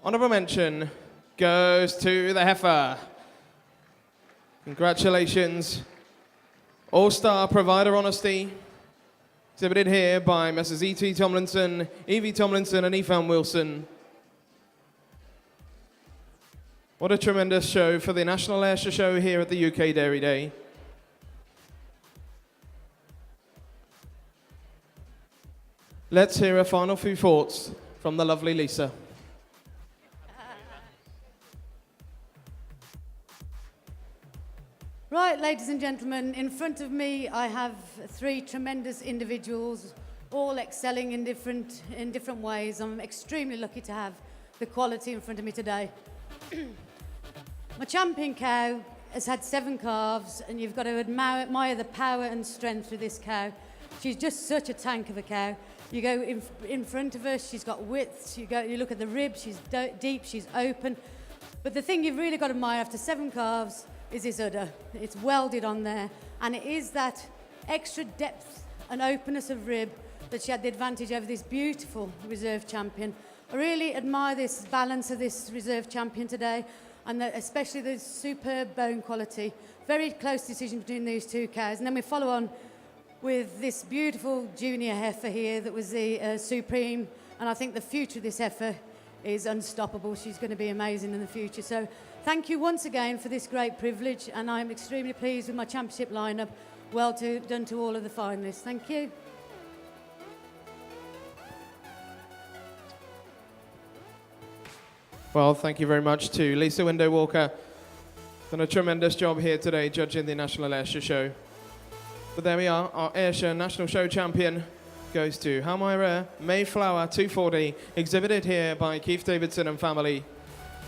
Honourable mention goes to the Heifer. Congratulations. All-Star Provider Honesty, exhibited here by Messrs. E.T. Tomlinson, Evie Tomlinson and Ethan Wilson. What a tremendous show for the National Ayrshire Show here at the UK Dairy Day. Let's hear a final few thoughts from the lovely Lisa. Right, ladies and gentlemen, in front of me I have three tremendous individuals, all excelling in different ways. I'm extremely lucky to have the quality in front of me today. My champion cow has had 7 calves, and you've got to admire the power and strength of this cow. She's just such a tank of a cow. You go in front of her, she's got width. You look at the rib, she's deep, she's open. But the thing you've really got to admire after 7 calves is this udder. It's welded on there, and it is that extra depth and openness of rib that she had the advantage over this beautiful reserve champion. I really admire this balance of this reserve champion today, and especially the superb bone quality. Very close decision between these 2 cows. And then we follow on with this beautiful junior heifer here that was the supreme, and I think the future of this heifer is unstoppable. She's going to be amazing in the future. So thank you once again for this great privilege, and I'm extremely pleased with my championship lineup. Well done to all of the finalists. Thank you. Well, thank you very much to Lisa Window Walker. Done a tremendous job here today judging the National Ayrshire Show. But there we are, our Ayrshire National Show champion goes to Halmira Mayflower 240, exhibited here by Keith Davidson and family.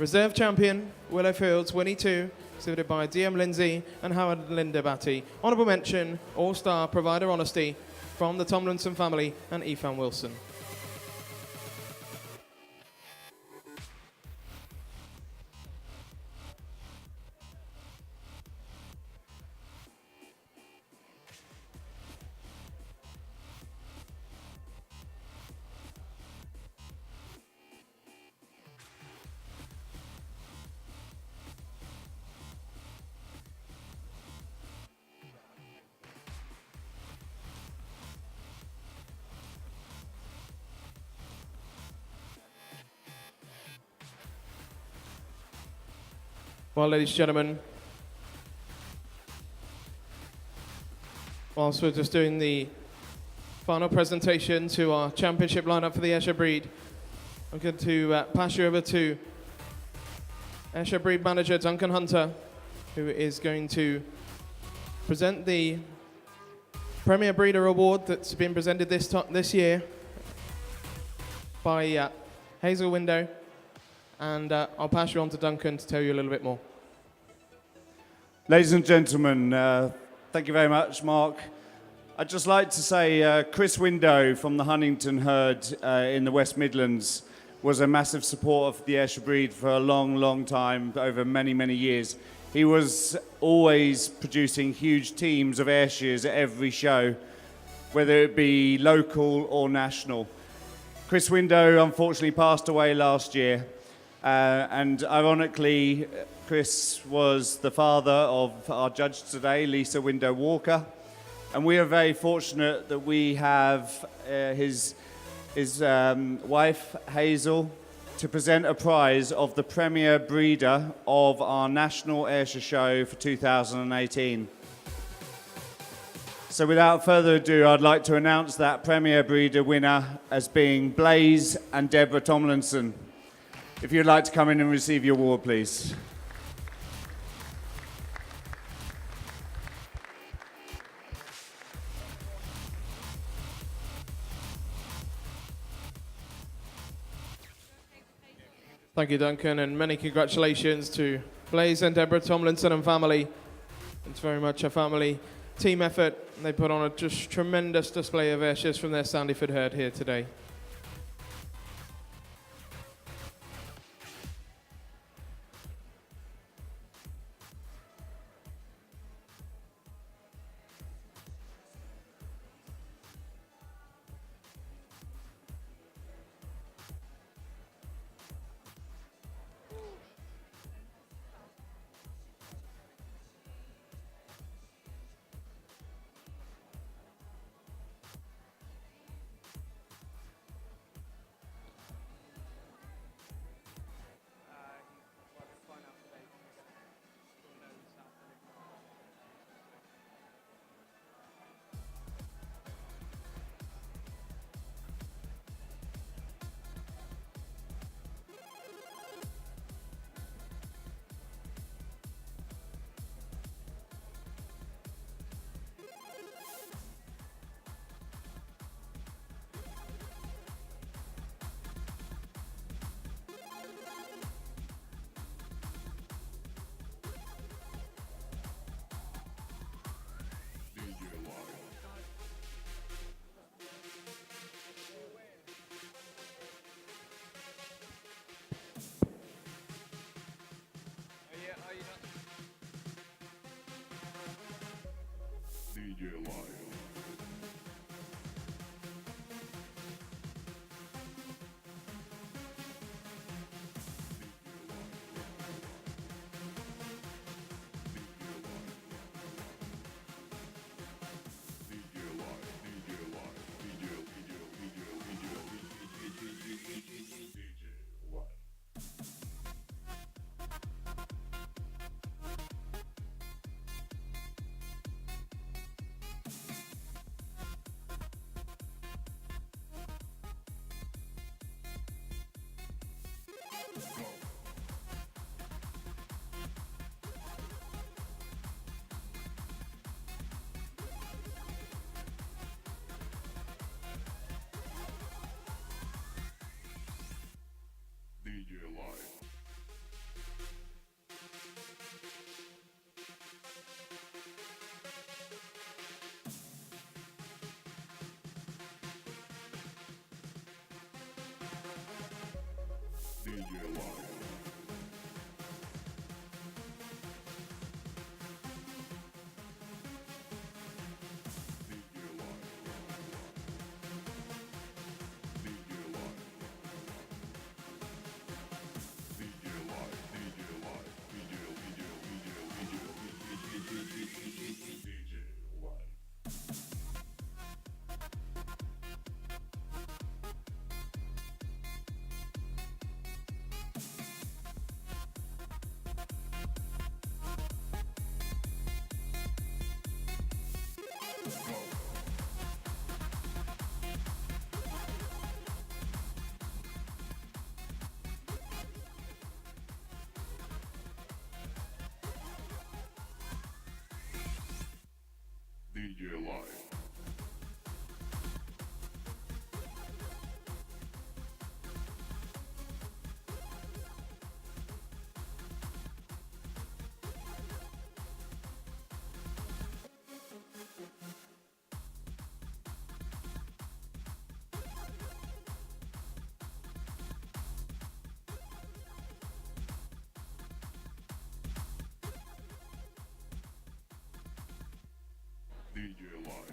Reserve champion, Willowfields Winnie 2, exhibited by DM Lindsay and Howard and Linda Batty. Honourable mention, All-Star Provider Honesty from the Tomlinson family and Ethan Wilson. Well, ladies and gentlemen, whilst we're just doing the final presentation to our championship lineup for the Ayrshire breed, I'm going to pass you over to Ayrshire breed manager Duncan Hunter, who is going to present the Premier Breeder Award that's been presented this year by Hazel Window. And I'll pass you on to Duncan to tell you a little bit more. Ladies and gentlemen, thank you very much, Mark. I'd just like to say Chris Window from the Huntington herd in the West Midlands was a massive supporter of the Ayrshire breed for a long, long time, over many, many years. He was always producing huge teams of Ayrshires at every show, whether it be local or national. Chris Window unfortunately passed away last year. And ironically, Chris was the father of our judge today, Lisa Window Walker. And we are very fortunate that we have his wife, Hazel, to present a prize of the Premier Breeder of our National Ayrshire Show for 2018. So without further ado, I'd like to announce that Premier Breeder winner as being Blaze and Deborah Tomlinson. If you'd like to come in and receive your award, please. Thank you, Duncan, and many congratulations to Blaze and Deborah Tomlinson and family. It's very much a family team effort. They put on a just tremendous display of Ayrshire's from their Sandyford herd here today.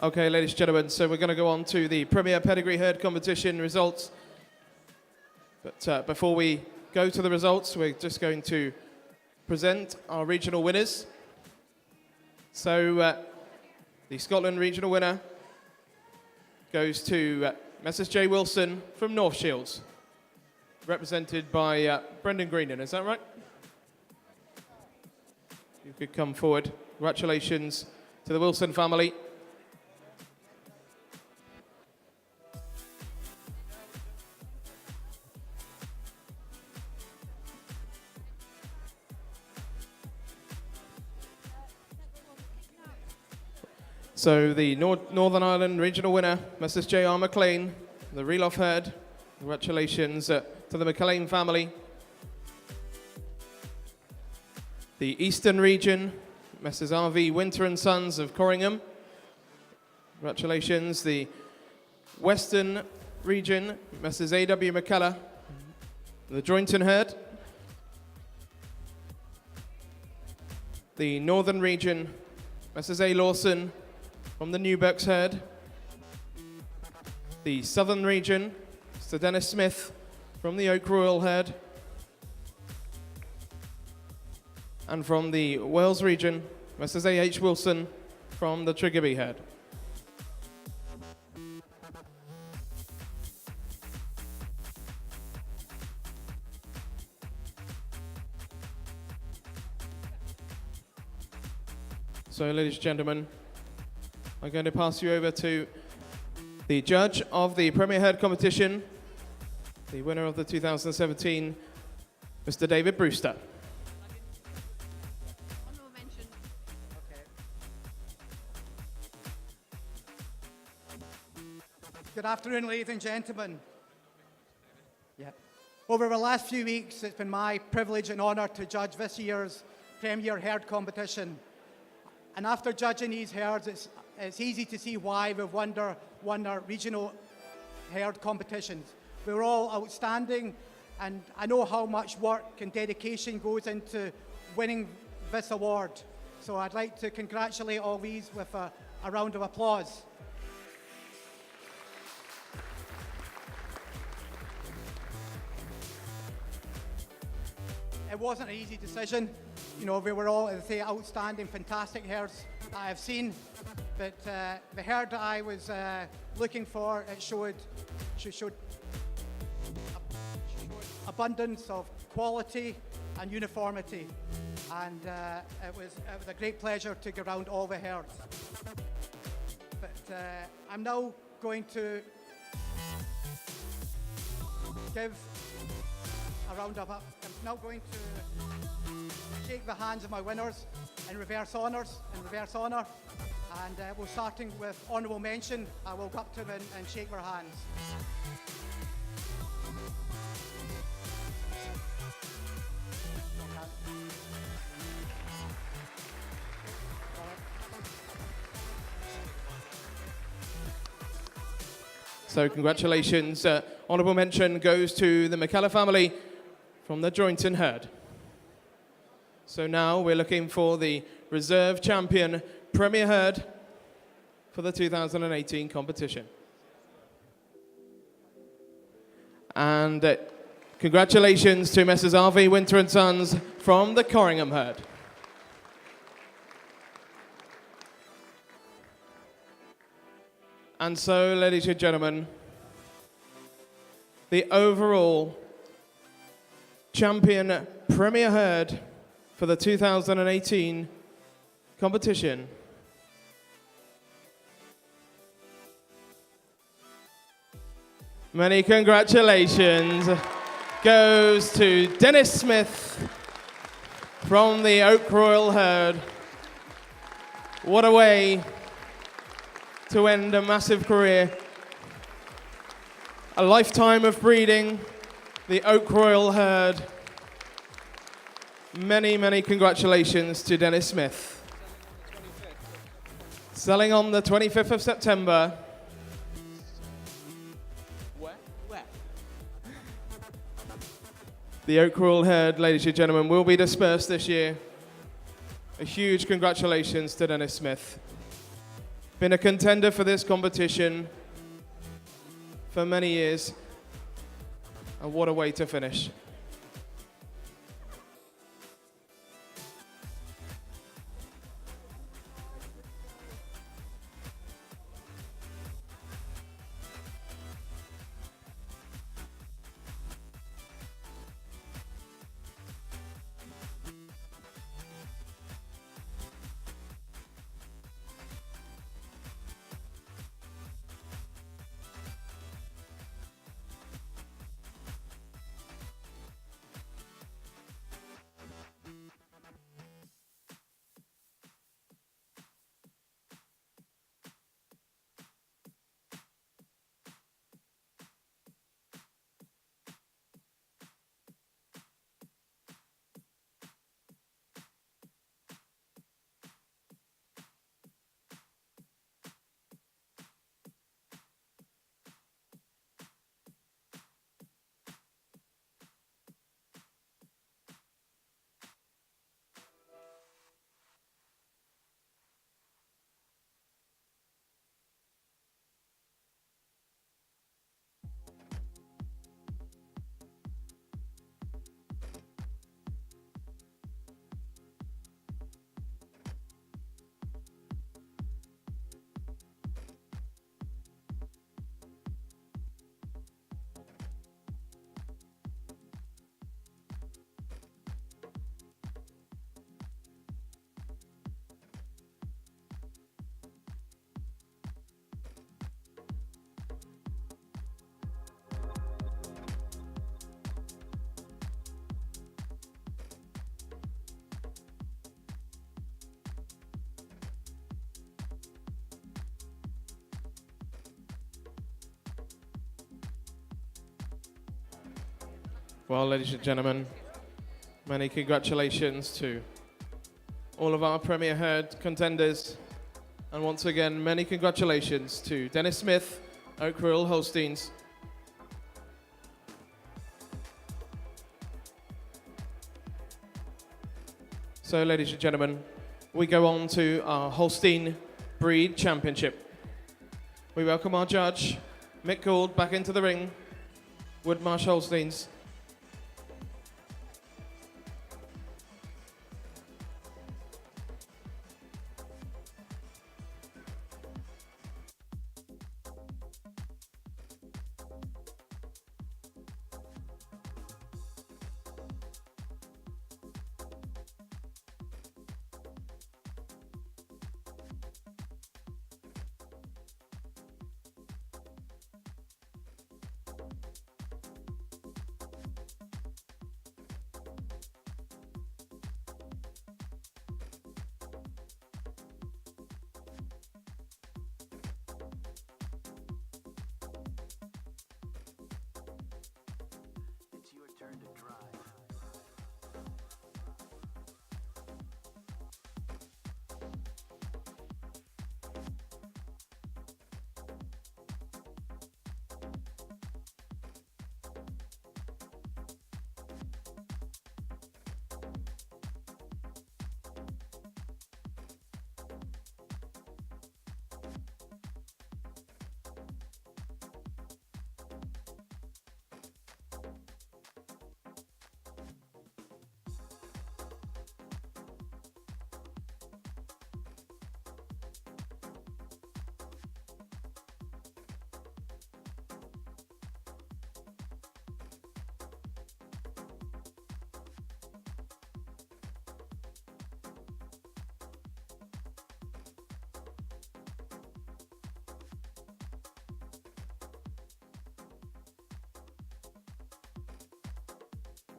Okay, ladies and gentlemen, so we're going to go on to the Premier Pedigree Herd Competition results. But before we go to the results, we're just going to present our regional winners. So the Scotland regional winner goes to Messrs J Wilson from North Shields. represented by Brendan Greenan, is that right? You could come forward. Congratulations to the Wilson family. So the Northern Ireland regional winner, Mrs. J.R. McLean, the Reelof herd. Congratulations to the McLean family. The Eastern region, Mrs. R.V. Winter and Sons of Corringham. Congratulations. The Western region, Mrs. A.W. McKellar, the Jointon herd. The Northern region, Mrs. A. Lawson from the Newberks herd. The Southern region, Mr. Dennis Smith from the Oak Royal herd. And from the Wales region, Mrs. A.H. Wilson from the Triggerby herd. So, ladies and gentlemen, I'm going to pass you over to the judge of the Premier Herd competition, the winner of the 2017, Mr. David Brewster. Good afternoon, ladies and gentlemen. Over the last few weeks, it's been my privilege and honour to judge this year's Premier Herd competition. And after judging these herds, it's easy to see why we've won our regional herd competitions. We were all outstanding, and I know how much work and dedication goes into winning this award. So I'd like to congratulate all these with a round of applause. It wasn't an easy decision. You know, we were all, as I say, outstanding, fantastic herds I have seen. But the herd that I was looking for, it showed abundance of quality and uniformity. And it was a great pleasure to go around all the herds. But I'm now going to give a round of I'm now going to shake the hands of my winners in reverse honour. And we're starting with honourable mention. I will go up to them and shake their hands. So congratulations. Honourable mention goes to the McKellar family from the Jointon herd. So now we're looking for the reserve champion Premier herd for the 2018 competition. And congratulations to Messrs. R.V. Winter and Sons from the Corringham herd. And so, ladies and gentlemen, the overall champion Premier herd for the 2018 competition many congratulations goes to Dennis Smith from the Oak Royal herd. What a way to end a massive career. A lifetime of breeding, the Oak Royal herd. Many, many congratulations to Dennis Smith. Selling on the 25th of September. Where? The Oak Royal herd, ladies and gentlemen, will be dispersed this year. A huge congratulations to Dennis Smith. Been a contender for this competition for many years. And what a way to finish. Well, ladies and gentlemen, many congratulations to all of our Premier Herd contenders. And once again, many congratulations to Dennis Smith, Oak Rural Holsteins. So, ladies and gentlemen, we go on to our Holstein Breed Championship. We welcome our judge, Mick Gould, back into the ring. Woodmarsh Holsteins. It's your turn to drive.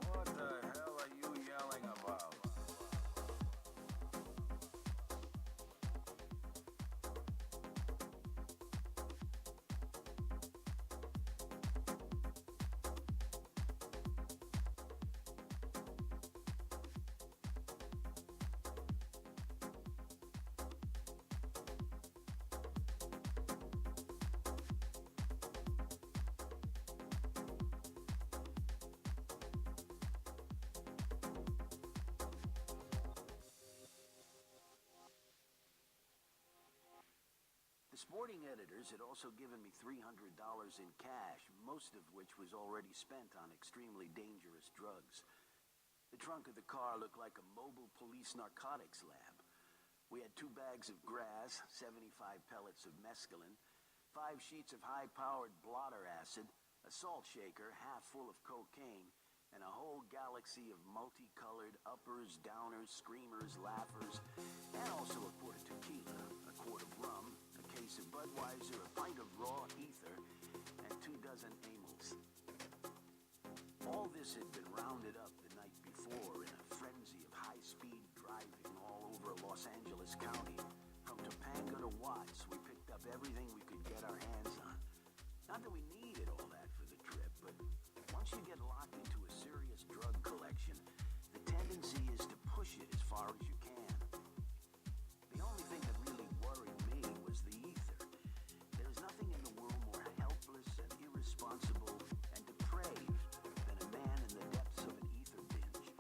What the hell are you yelling about? The sporting editors had also given me $300 in cash, most of which was already spent on extremely dangerous drugs. The trunk of the car looked like a mobile police narcotics lab. We had 2 bags of grass, 75 pellets of mescaline, 5 sheets of high-powered blotter acid, a salt shaker half full of cocaine, and a whole galaxy of multicolored uppers, downers, screamers, laughers, and also a quart of tequila, a quart of rum, a case of Budweiser, a pint of raw ether, and 2 dozen amyls. All this had been rounded up the night before in a frenzy of high-speed driving all over Los Angeles County. From Topanga to Watts, we picked up everything we could get our hands on. Not that we needed all that for the trip, but once you get locked into a serious drug collection, the tendency is to push it as far as you can. The only thing that really worried me was the ether. There is nothing in the world more helpless and irresponsible and depraved than a man in the depths of an ether binge.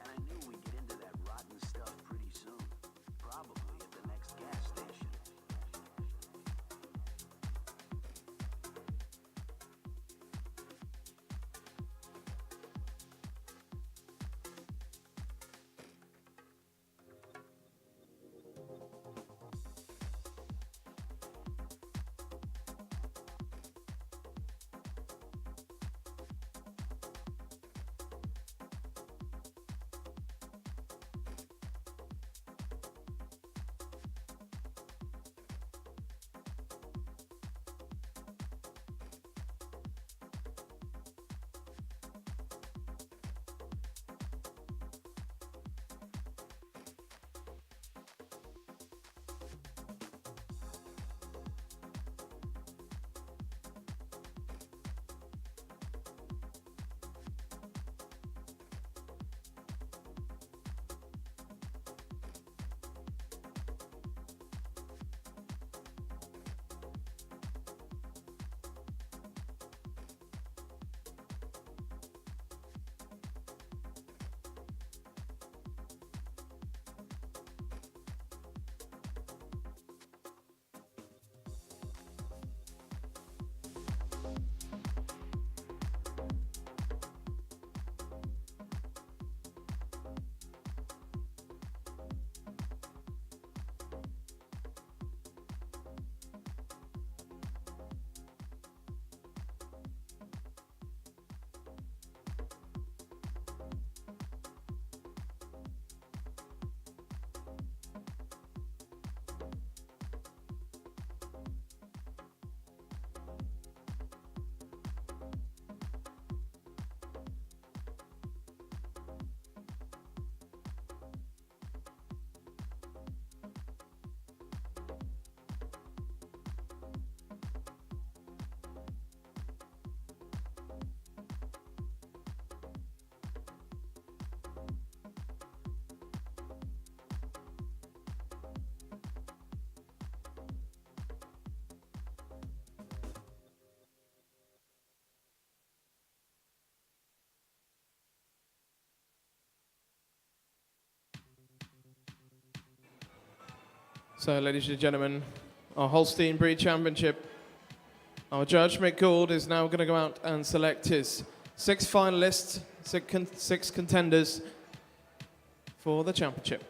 And I knew we'd get into that rotten stuff pretty soon, probably at the next gas station. So, ladies and gentlemen, our Holstein Breed Championship. Our judge, Mick Gould, is now going to go out and select his 6 finalists, 6 contenders for the championship.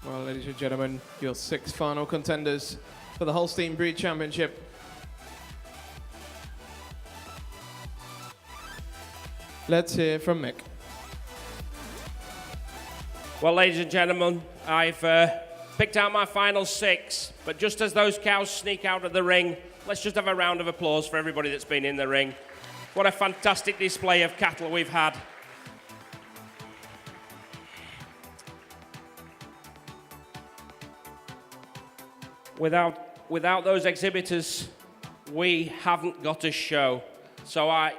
Well, ladies and gentlemen, your 6 final contenders for the Holstein Breed Championship. Let's hear from Mick. Well, ladies and gentlemen, I've picked out my final 6, but just as those cows sneak out of the ring, let's just have a round of applause for everybody that's been in the ring. What a fantastic display of cattle we've had. Without those exhibitors, we haven't got a show. So I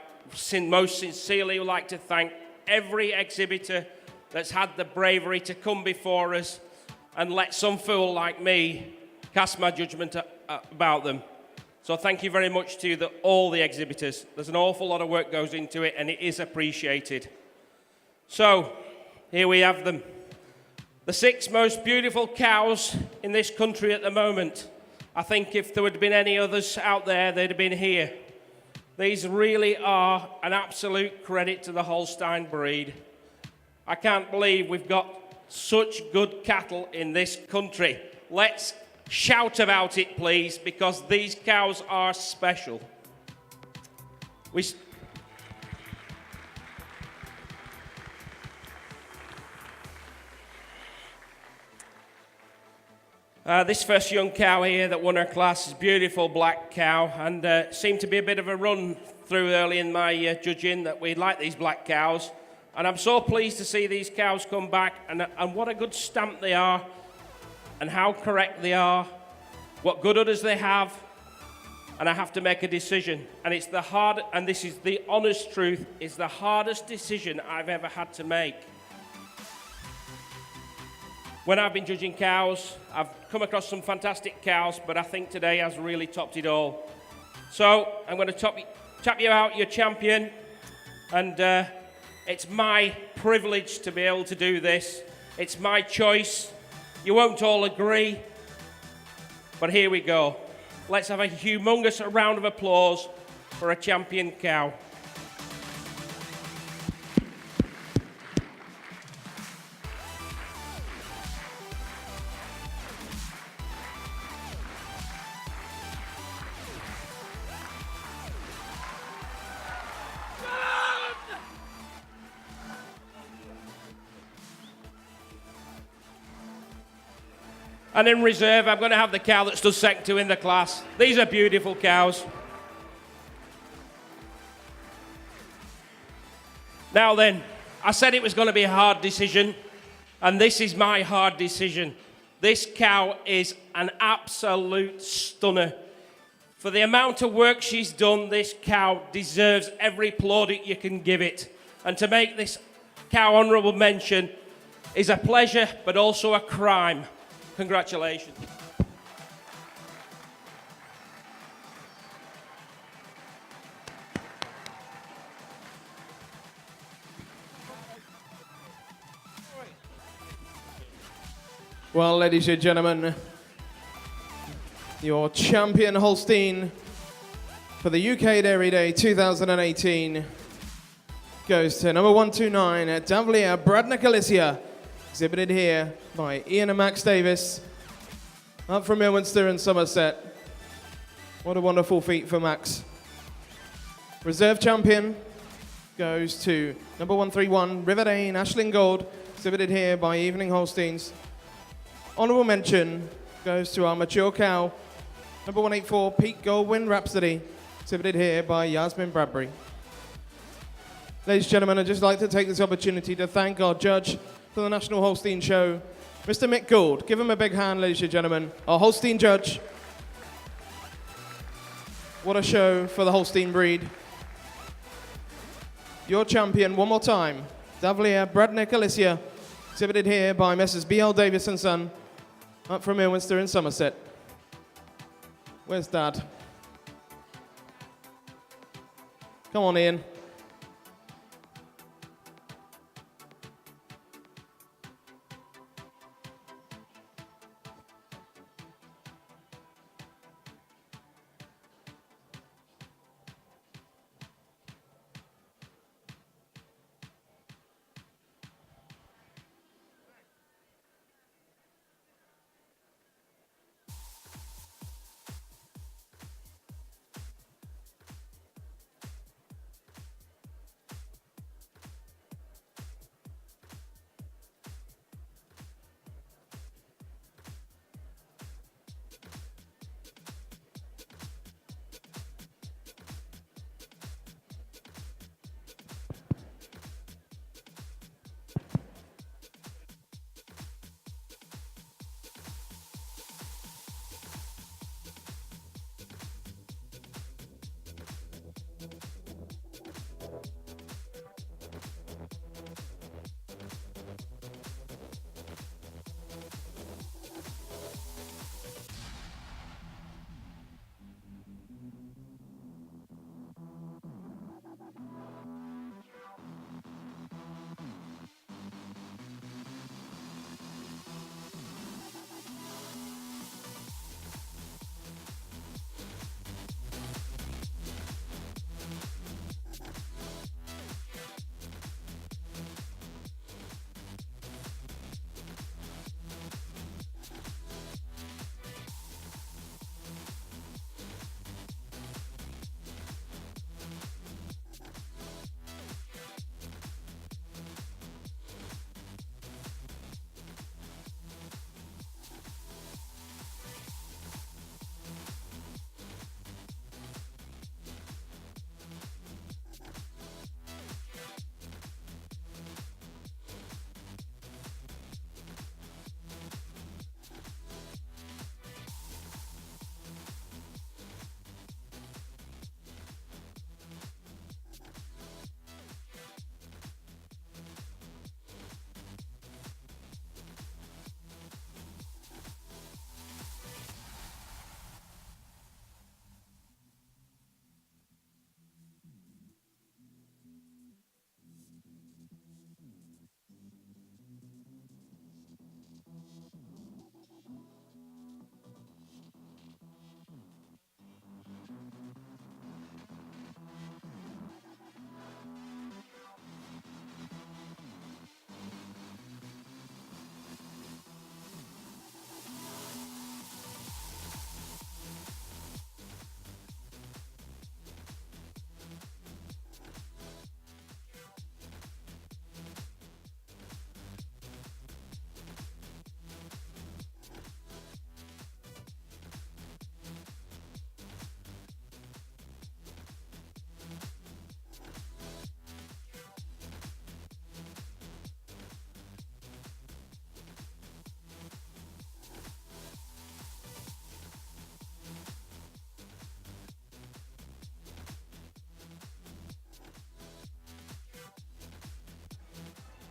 most sincerely would like to thank every exhibitor that's had the bravery to come before us and let some fool like me cast my judgment about them. So thank you very much to all the exhibitors. There's an awful lot of work goes into it, and it is appreciated. So here we have them. The 6 most beautiful cows in this country at the moment. I think if there had been any others out there, they'd have been here. These really are an absolute credit to the Holstein breed. I can't believe we've got such good cattle in this country. Let's shout about it, please, because these cows are special. This first young cow here that won her class is a beautiful black cow, and seemed to be a bit of a run through early in my judging that we like these black cows. And I'm so pleased to see these cows come back, and what a good stamp they are, and how correct they are, what good udders they have, and I have to make a decision. And this is the honest truth, it's the hardest decision I've ever had to make. When I've been judging cows, I've come across some fantastic cows, but I think today has really topped it all. So I'm going to tap you out your champion, and it's my privilege to be able to do this. It's my choice. You won't all agree, but here we go. Let's have a humongous round of applause for a champion cow. And in reserve, I'm going to have the cow that stood second to in the class. These are beautiful cows. Now then, I said it was going to be a hard decision, and this is my hard decision. This cow is an absolute stunner. For the amount of work she's done, this cow deserves every plaudit you can give it. And to make this cow honourable mention is a pleasure, but also a crime. Congratulations. Well, ladies and gentlemen, your champion Holstein for the UK Dairy Day 2018 goes to number 129 at Davlia Bradna Alicia, exhibited here by Ian and Max Davis, up from Ilminster and Somerset. What a wonderful feat for Max. Reserve champion goes to number 131 Riverdane Ashling Gold, exhibited here by Evening Holsteins. Honourable mention goes to our mature cow, number 184 Pete Goldwyn Rhapsody, exhibited here by Yasmin Bradbury. Ladies and gentlemen, I'd just like to take this opportunity to thank our judge for the National Holstein Show, Mr. Mick Gould. Give him a big hand, ladies and gentlemen. Our Holstein judge. What a show for the Holstein breed. Your champion, one more time, Davlia Bradna Alicia, exhibited here by Messrs. B.L. Davis and Son, up from Ilminster in Somerset. Where's Dad? Come on, Ian.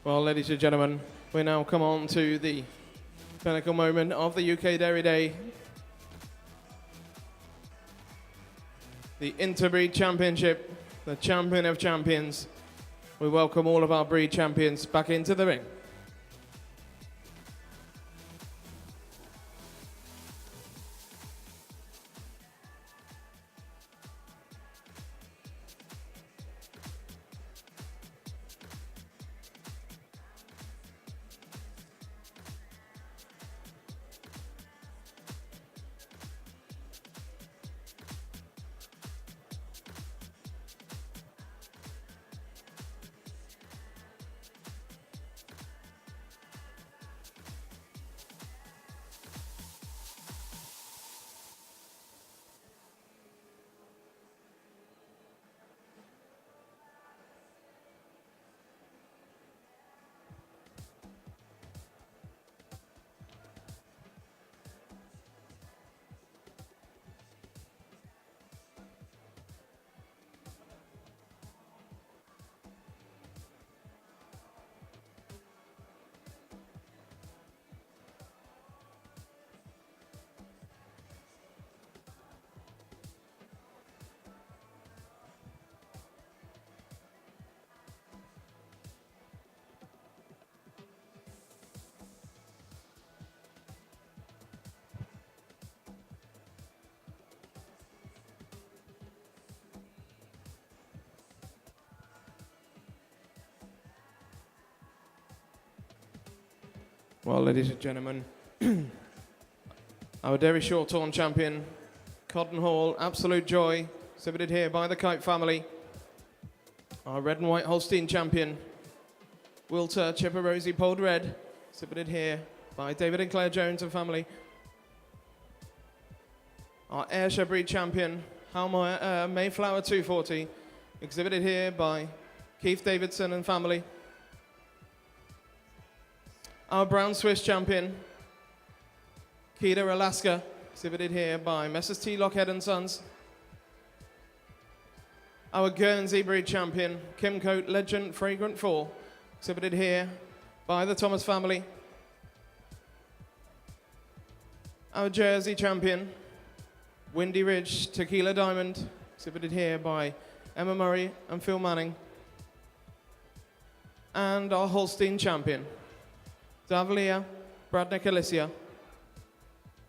Well, ladies and gentlemen, we now come on to the pinnacle moment of the UK Dairy Day. The Interbreed Championship, the champion of champions. We welcome all of our breed champions back into the ring. Well, ladies and gentlemen, our Dairy Shorthorn champion, Cotton Hall, Absolute Joy, exhibited here by the Kite family. Our red and white Holstein champion, Wilter Chipper Rosie Polled Red, exhibited here by David and Claire Jones and family. Our Ayrshire breed champion, Mayflower 240, exhibited here by Keith Davidson and family. Our Brown Swiss champion, Keita Alaska, exhibited here by Messrs. T. Lockhead and Sons. Our Guernsey breed champion, Kim Coat Legend Fragrant 4, exhibited here by the Thomas family. Our Jersey champion, Windy Ridge Tequila Diamond, exhibited here by Emma Murray and Phil Manning. And our Holstein champion, Davlia Bradnick Alicia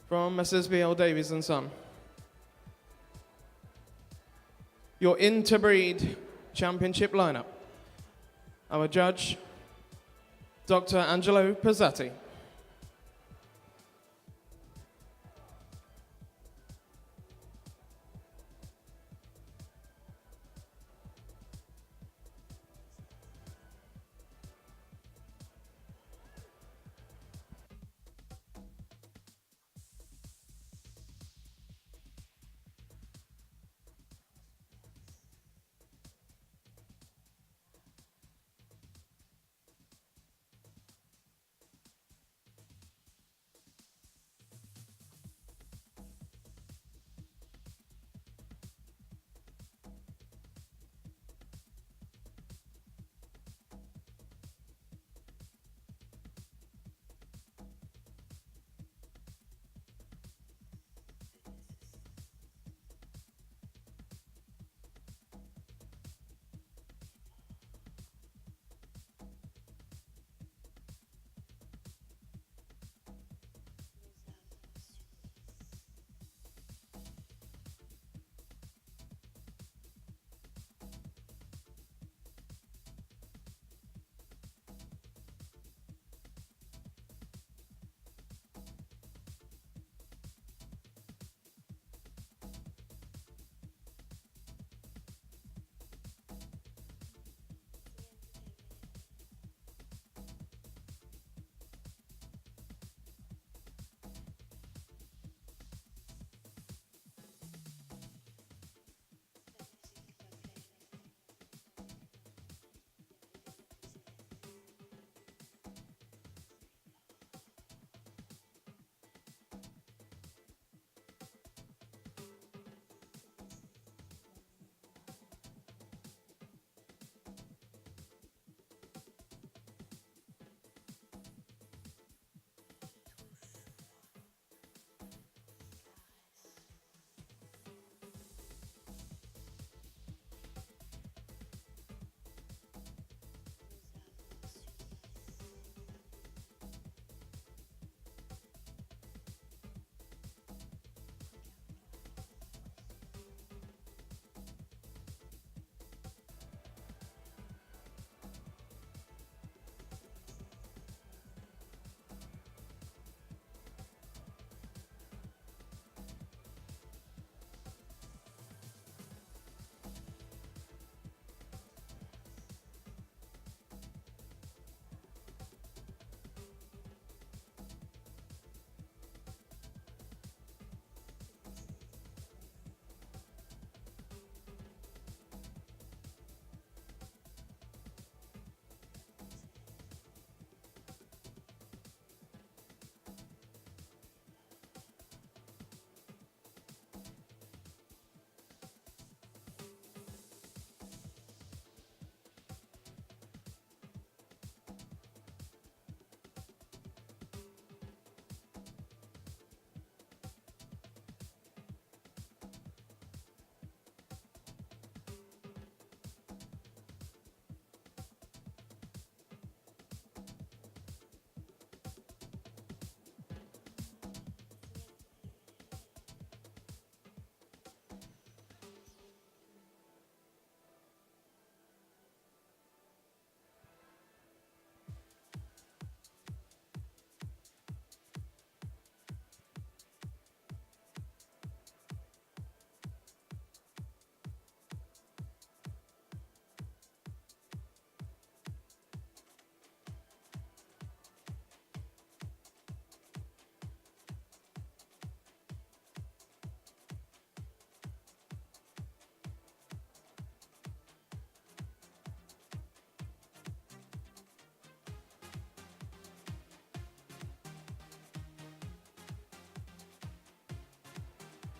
from Messrs. B.L. Davies and Son. Your Interbreed Championship lineup. Our judge, Dr. Angelo Pizzatti.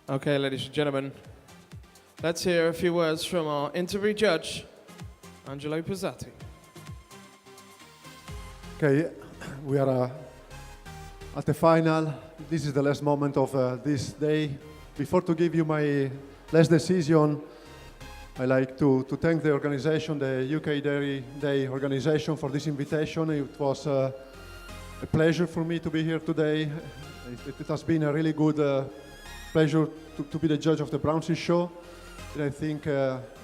Okay, ladies and gentlemen, let's hear a few words from our Interbreed judge, Angelo Pizzati. Okay, we are at the final. This is the last moment of this day. Before to give you my last decision, I like to thank the organization, the UK Dairy Day organization, for this invitation. It was a pleasure for me to be here today. It has been a really good pleasure to be the judge of the Brown Swiss show. And I think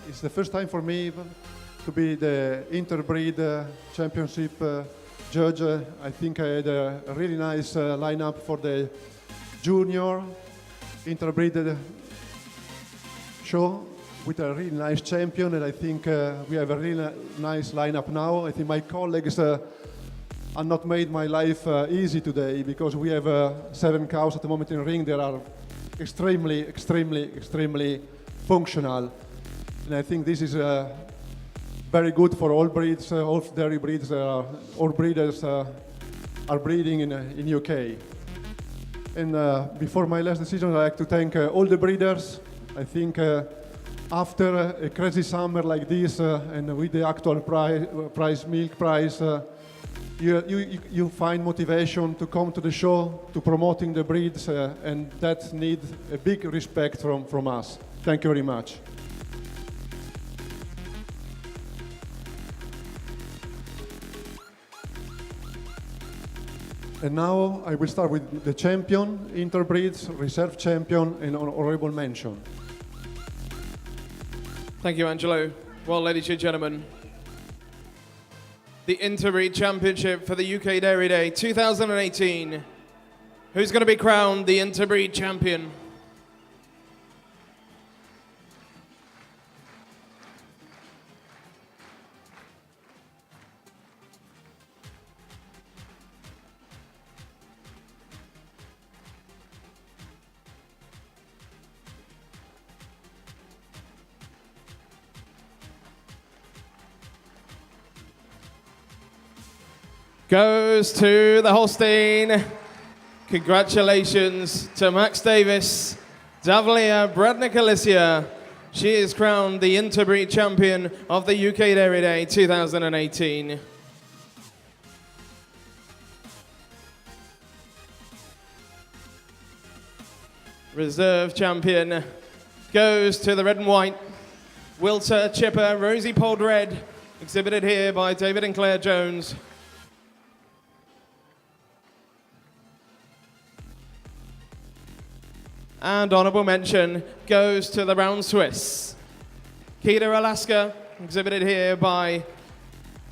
it's the first time for me to be the Interbreed championship judge. I think I had a really nice lineup for the junior Interbreed show with a really nice champion, and I think we have a really nice lineup now. I think my colleagues have not made my life easy today, because we have 7 cows at the moment in the ring. They are extremely functional, and I think this is very good for all breeds, all dairy breeds. All breeders are breeding in UK. And before my last decision, I'd like to thank all the breeders. I think after a crazy summer like this, and with the actual milk price, you find motivation to come to the show, to promoting the breeds, and that needs a big respect from us. Thank you very much. And now I will start with the champion, Interbreeds, reserve champion, and honorable mention. Thank you, Angelo. Well, ladies and gentlemen, the Interbreed Championship for the UK Dairy Day 2018. Who's going to be crowned the Interbreed champion? Goes to the Holstein. Congratulations to Max Davis, Davlia Bradnik-Alicia. She is crowned the Interbreed champion of the UK Dairy Day 2018. Reserve champion goes to the red and white. Wilter Chipper Rosie Polled Red, exhibited here by David and Claire Jones. And honorable mention goes to the Brown Swiss. Keita Alaska, exhibited here by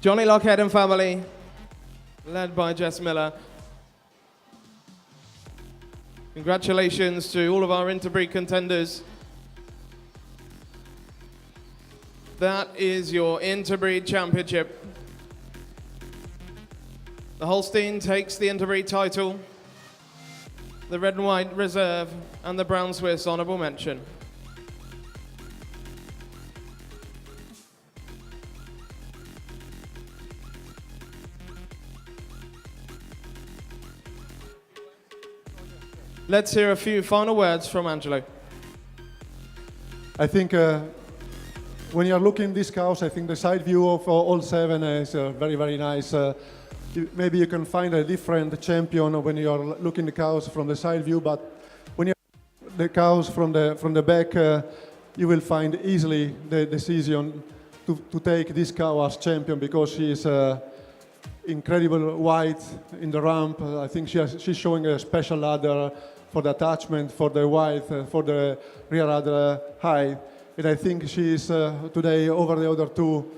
Johnny Lockhead and family, led by Jess Miller. Congratulations to all of our Interbreed contenders. That is your Interbreed championship. The Holstein takes the Interbreed title. The red and white reserve, and the brown Swiss honorable mention. Let's hear a few final words from Angelo. I think when you're looking at these cows, I think the side view of all 7 is very nice. Maybe you can find a different champion when you're looking the cows from the side view, but when you the cows from the back, you will find easily the decision to take this cow as champion, because she is incredible white in the ramp. I think she's showing a special ladder for the attachment, for the white, for the rear udder high, and I think she is today over the other 2.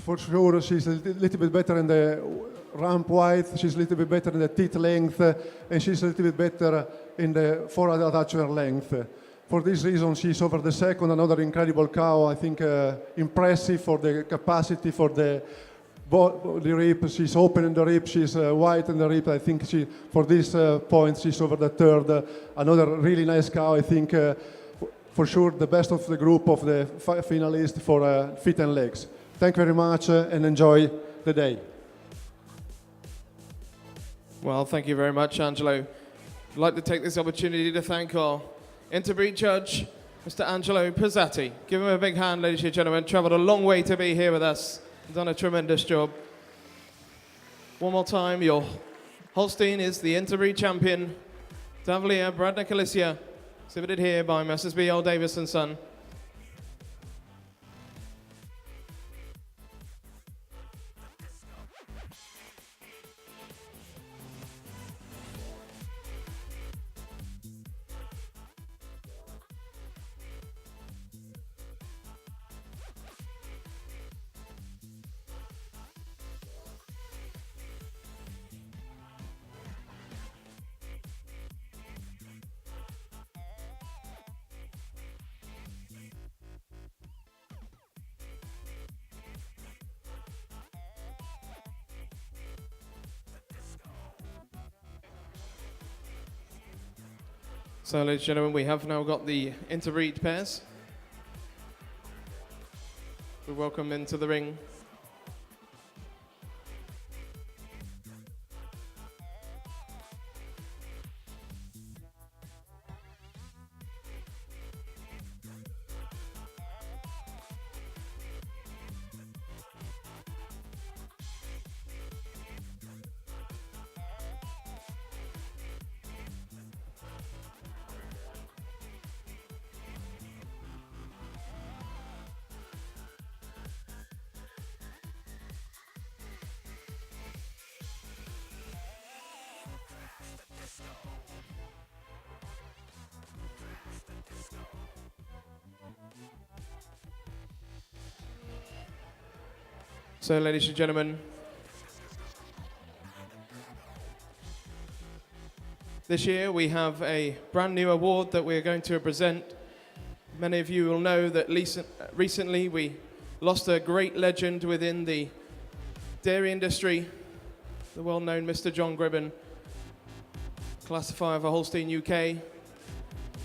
For sure, she's a little bit better in the ramp white, she's a little bit better in the teeth length, and she's a little bit better in the forward attachment length. For this reason, she's over the second, another incredible cow. I think impressive for the capacity, for the rib. She's open in the rib, she's wide in the rib. I think for this point, she's over the third. Another really nice cow. I think for sure the best of the group of the finalists for feet and legs. Thank you very much and enjoy the day. Well, thank you very much, Angelo. I'd like to take this opportunity to thank our Interbreed judge, Mr. Angelo Pizzatti. Give him a big hand, ladies and gentlemen. Travelled a long way to be here with us. Done a tremendous job. One more time, your Holstein is the Interbreed champion. Davlier Brad Nicolissia, exhibited here by Messrs. B.L. Davis and Son. So, ladies and gentlemen, we have now got the interbreed pairs. We welcome into the ring So, ladies and gentlemen, this year we have a brand new award that we're going to present. Many of you will know that recently we lost a great legend within the dairy industry, the well-known Mr. John Gribben, classifier for Holstein UK,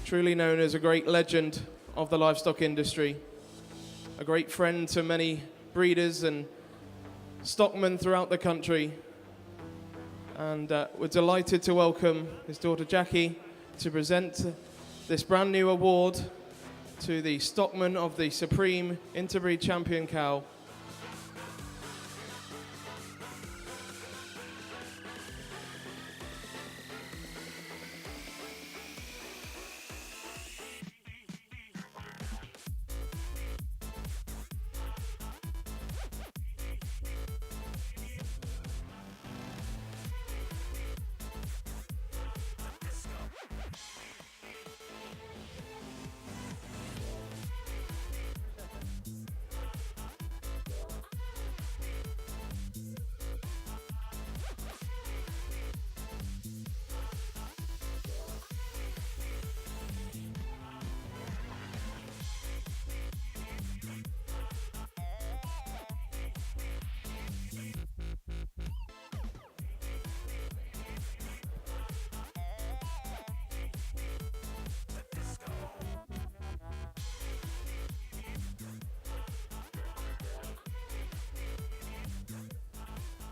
truly known as a great legend of the livestock industry, a great friend to many breeders and stockmen throughout the country, and we're delighted to welcome his daughter Jackie to present this brand new award to the stockman of the Supreme Interbreed Champion cow.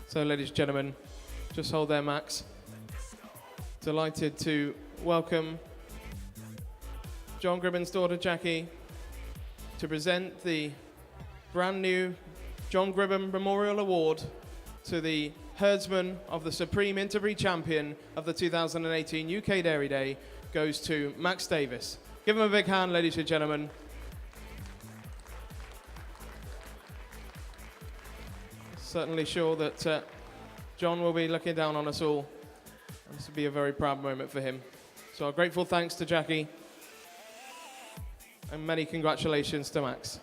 So, ladies and gentlemen, just hold there, Max. Delighted to welcome John Gribben's daughter, Jackie, to present the brand new John Gribben Memorial Award to the herdsman of the Supreme Interbreed Champion of the 2018 UK Dairy Day, goes to Max Davis. Give him a big hand, ladies and gentlemen. Certainly sure that John will be looking down on us all. This will be a very proud moment for him. So our grateful thanks to Jackie and many congratulations to Max.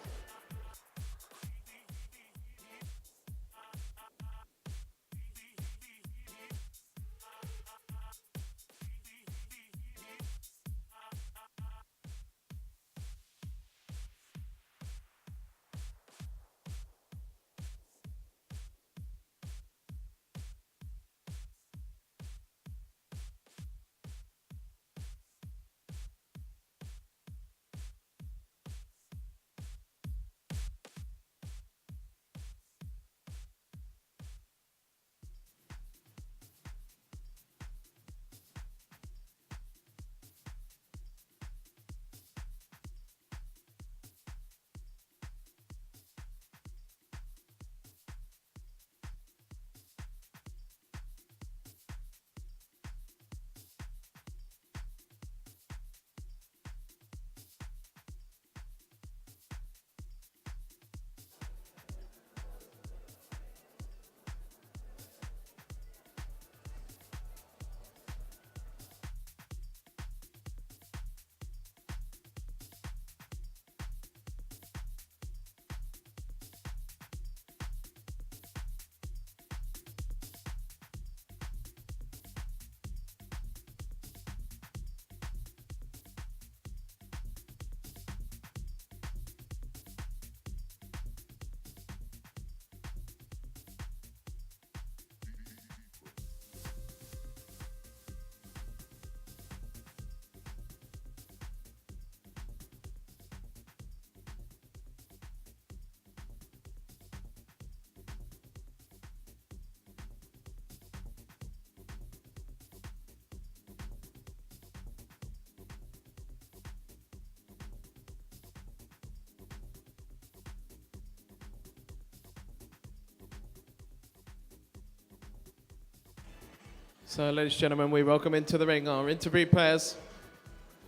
So, ladies and gentlemen, we welcome into the ring our Interbreed pairs,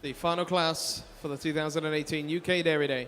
the final class for the 2018 UK Dairy Day.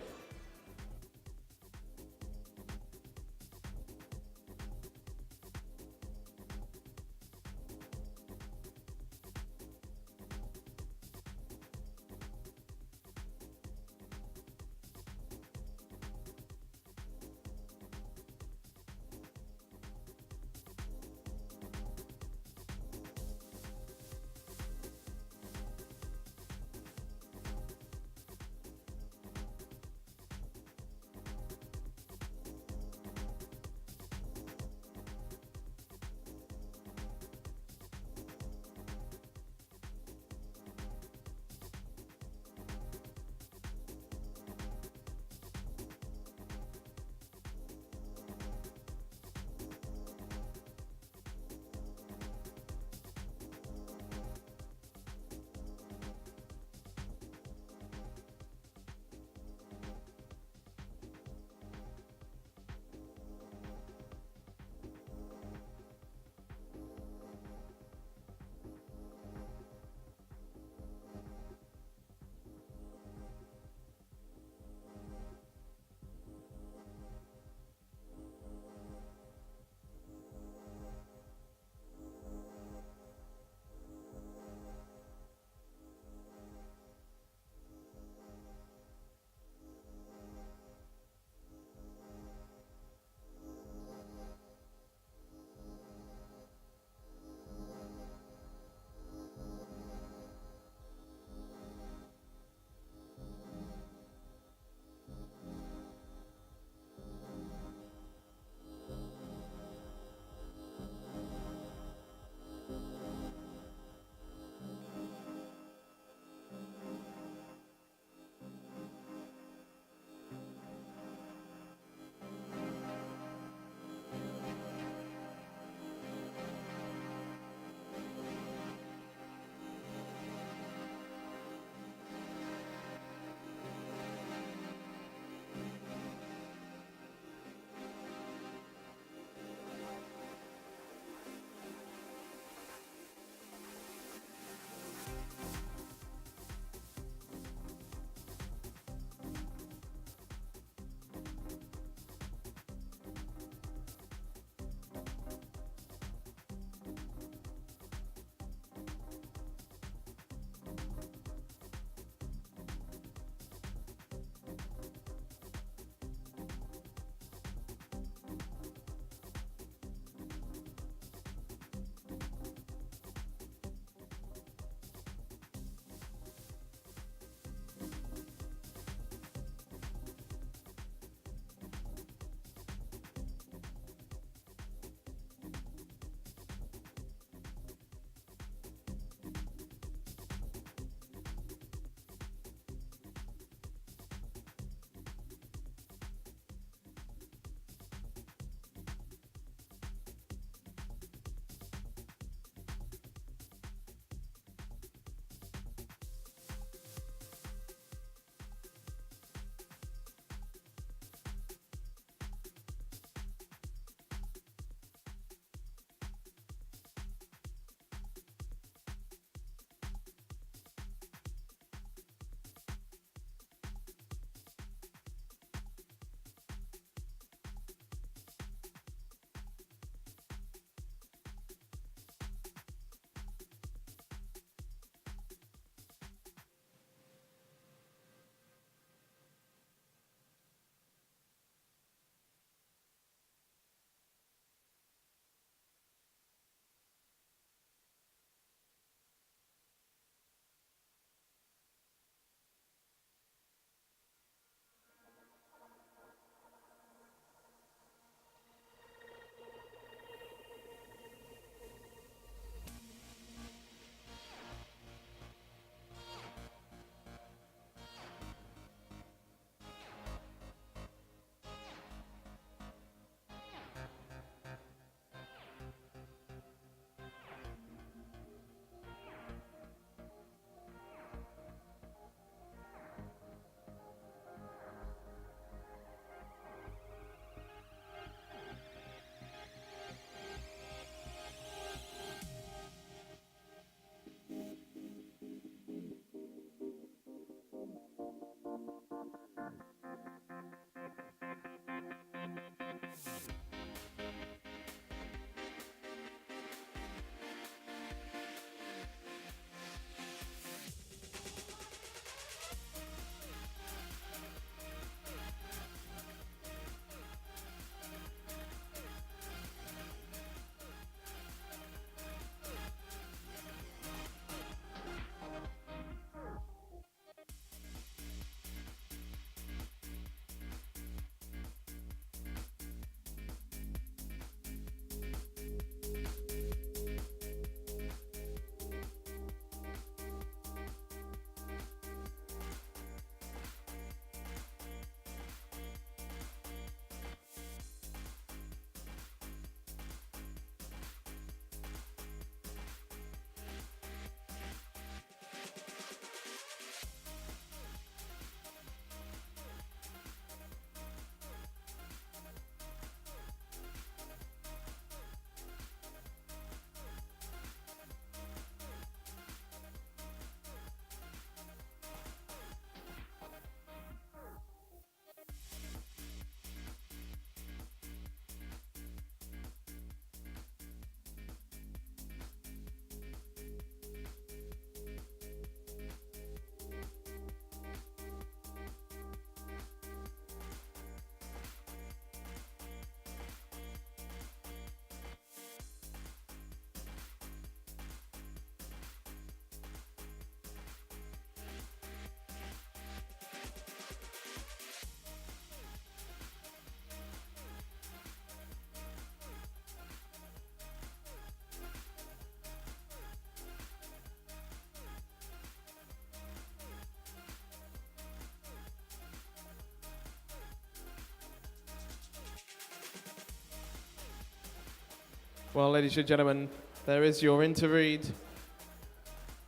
Well, ladies and gentlemen, there is your Interbreed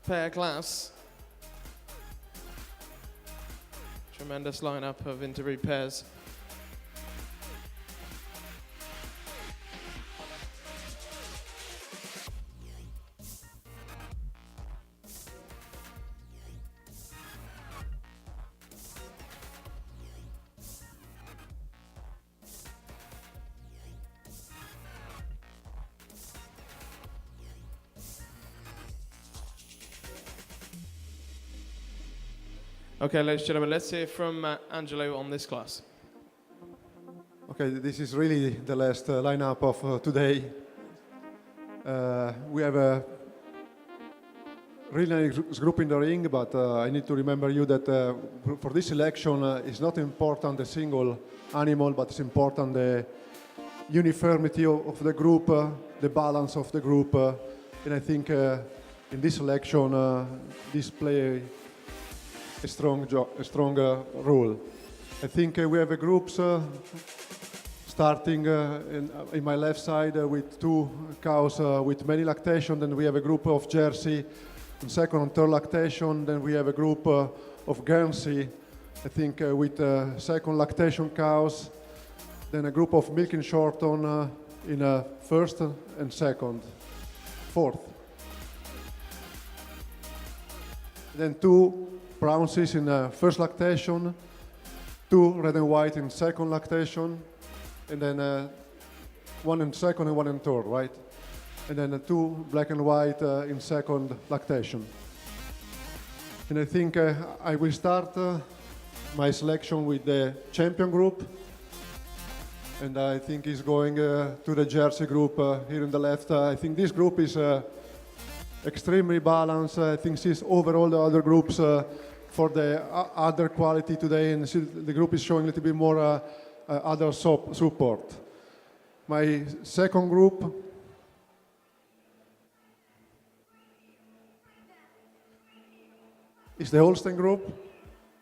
pair class. Tremendous lineup of Interbreed pairs. Okay, ladies and gentlemen, let's hear from Angelo on this class. Okay, this is really the last lineup of today. We have a really nice group in the ring, but I need to remember you that for this selection, it's not important the single animal, but it's important the uniformity of the group, the balance of the group, and I think in this selection, this play a strong role. I think we have a groups starting in my left side with 2 cows with many lactation. Then we have a group of Jersey in second and third lactation. Then we have a group of Guernsey, I think with second lactation cows. Then a group of milking Shorthorn in first and second, fourth. Then 2 Brown Swiss in first lactation, 2 red and white in second lactation, and then 1 in second and 1 in third, right? And then 2 black and white in second lactation. And I think I will start my selection with the champion group, and I think he's going to the Jersey group here on the left. I think this group is extremely balanced. I think she's over all the other groups for the other quality today, and the group is showing a little bit more other support. My second group is the Holstein group.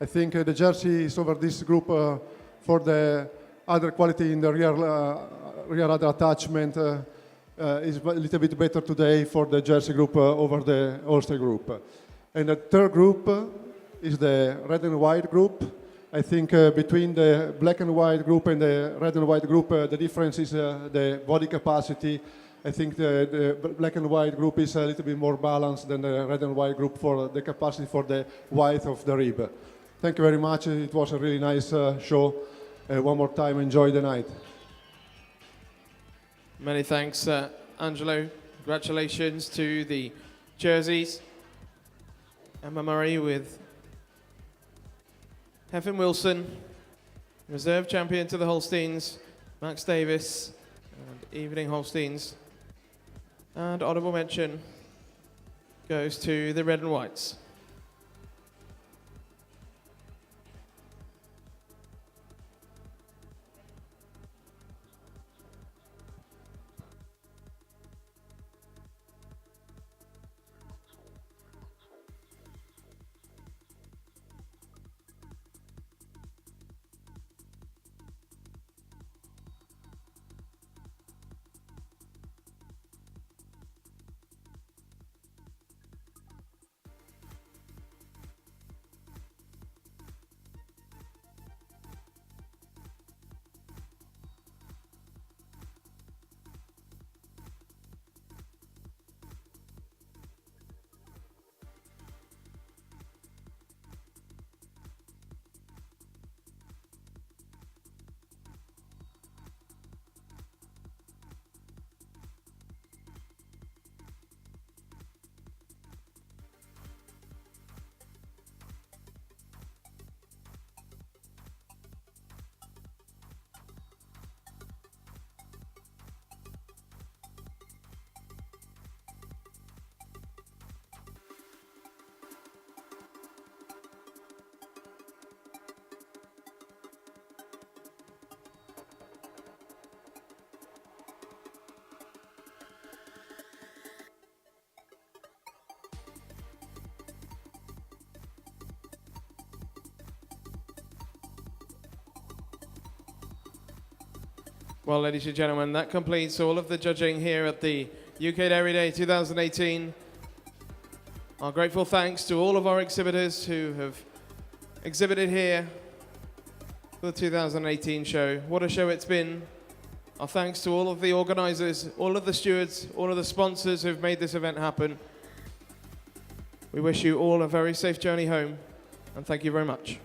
I think the Jersey is over this group for the other quality in the rear other attachment is a little bit better today for the Jersey group over the Holstein group. And the third group is the red and white group. I think between the black and white group and the red and white group, the difference is the body capacity. I think the black and white group is a little bit more balanced than the red and white group for the capacity for the width of the rib. Thank you very much. It was a really nice show. One more time, enjoy the night. Many thanks, Angelo. Congratulations to the jerseys. Emma Murray with Heifer Wilson, reserve champion to the Holsteins, Max Davis, and Evening Holsteins. And honourable mention goes to the red and whites. Well, ladies and gentlemen, that completes all of the judging here at the UK Dairy Day 2018. Our grateful thanks to all of our exhibitors who have exhibited here for the 2018 show. What a show it's been. Our thanks to all of the organisers, all of the stewards, all of the sponsors who've made this event happen. We wish you all a very safe journey home, and thank you very much.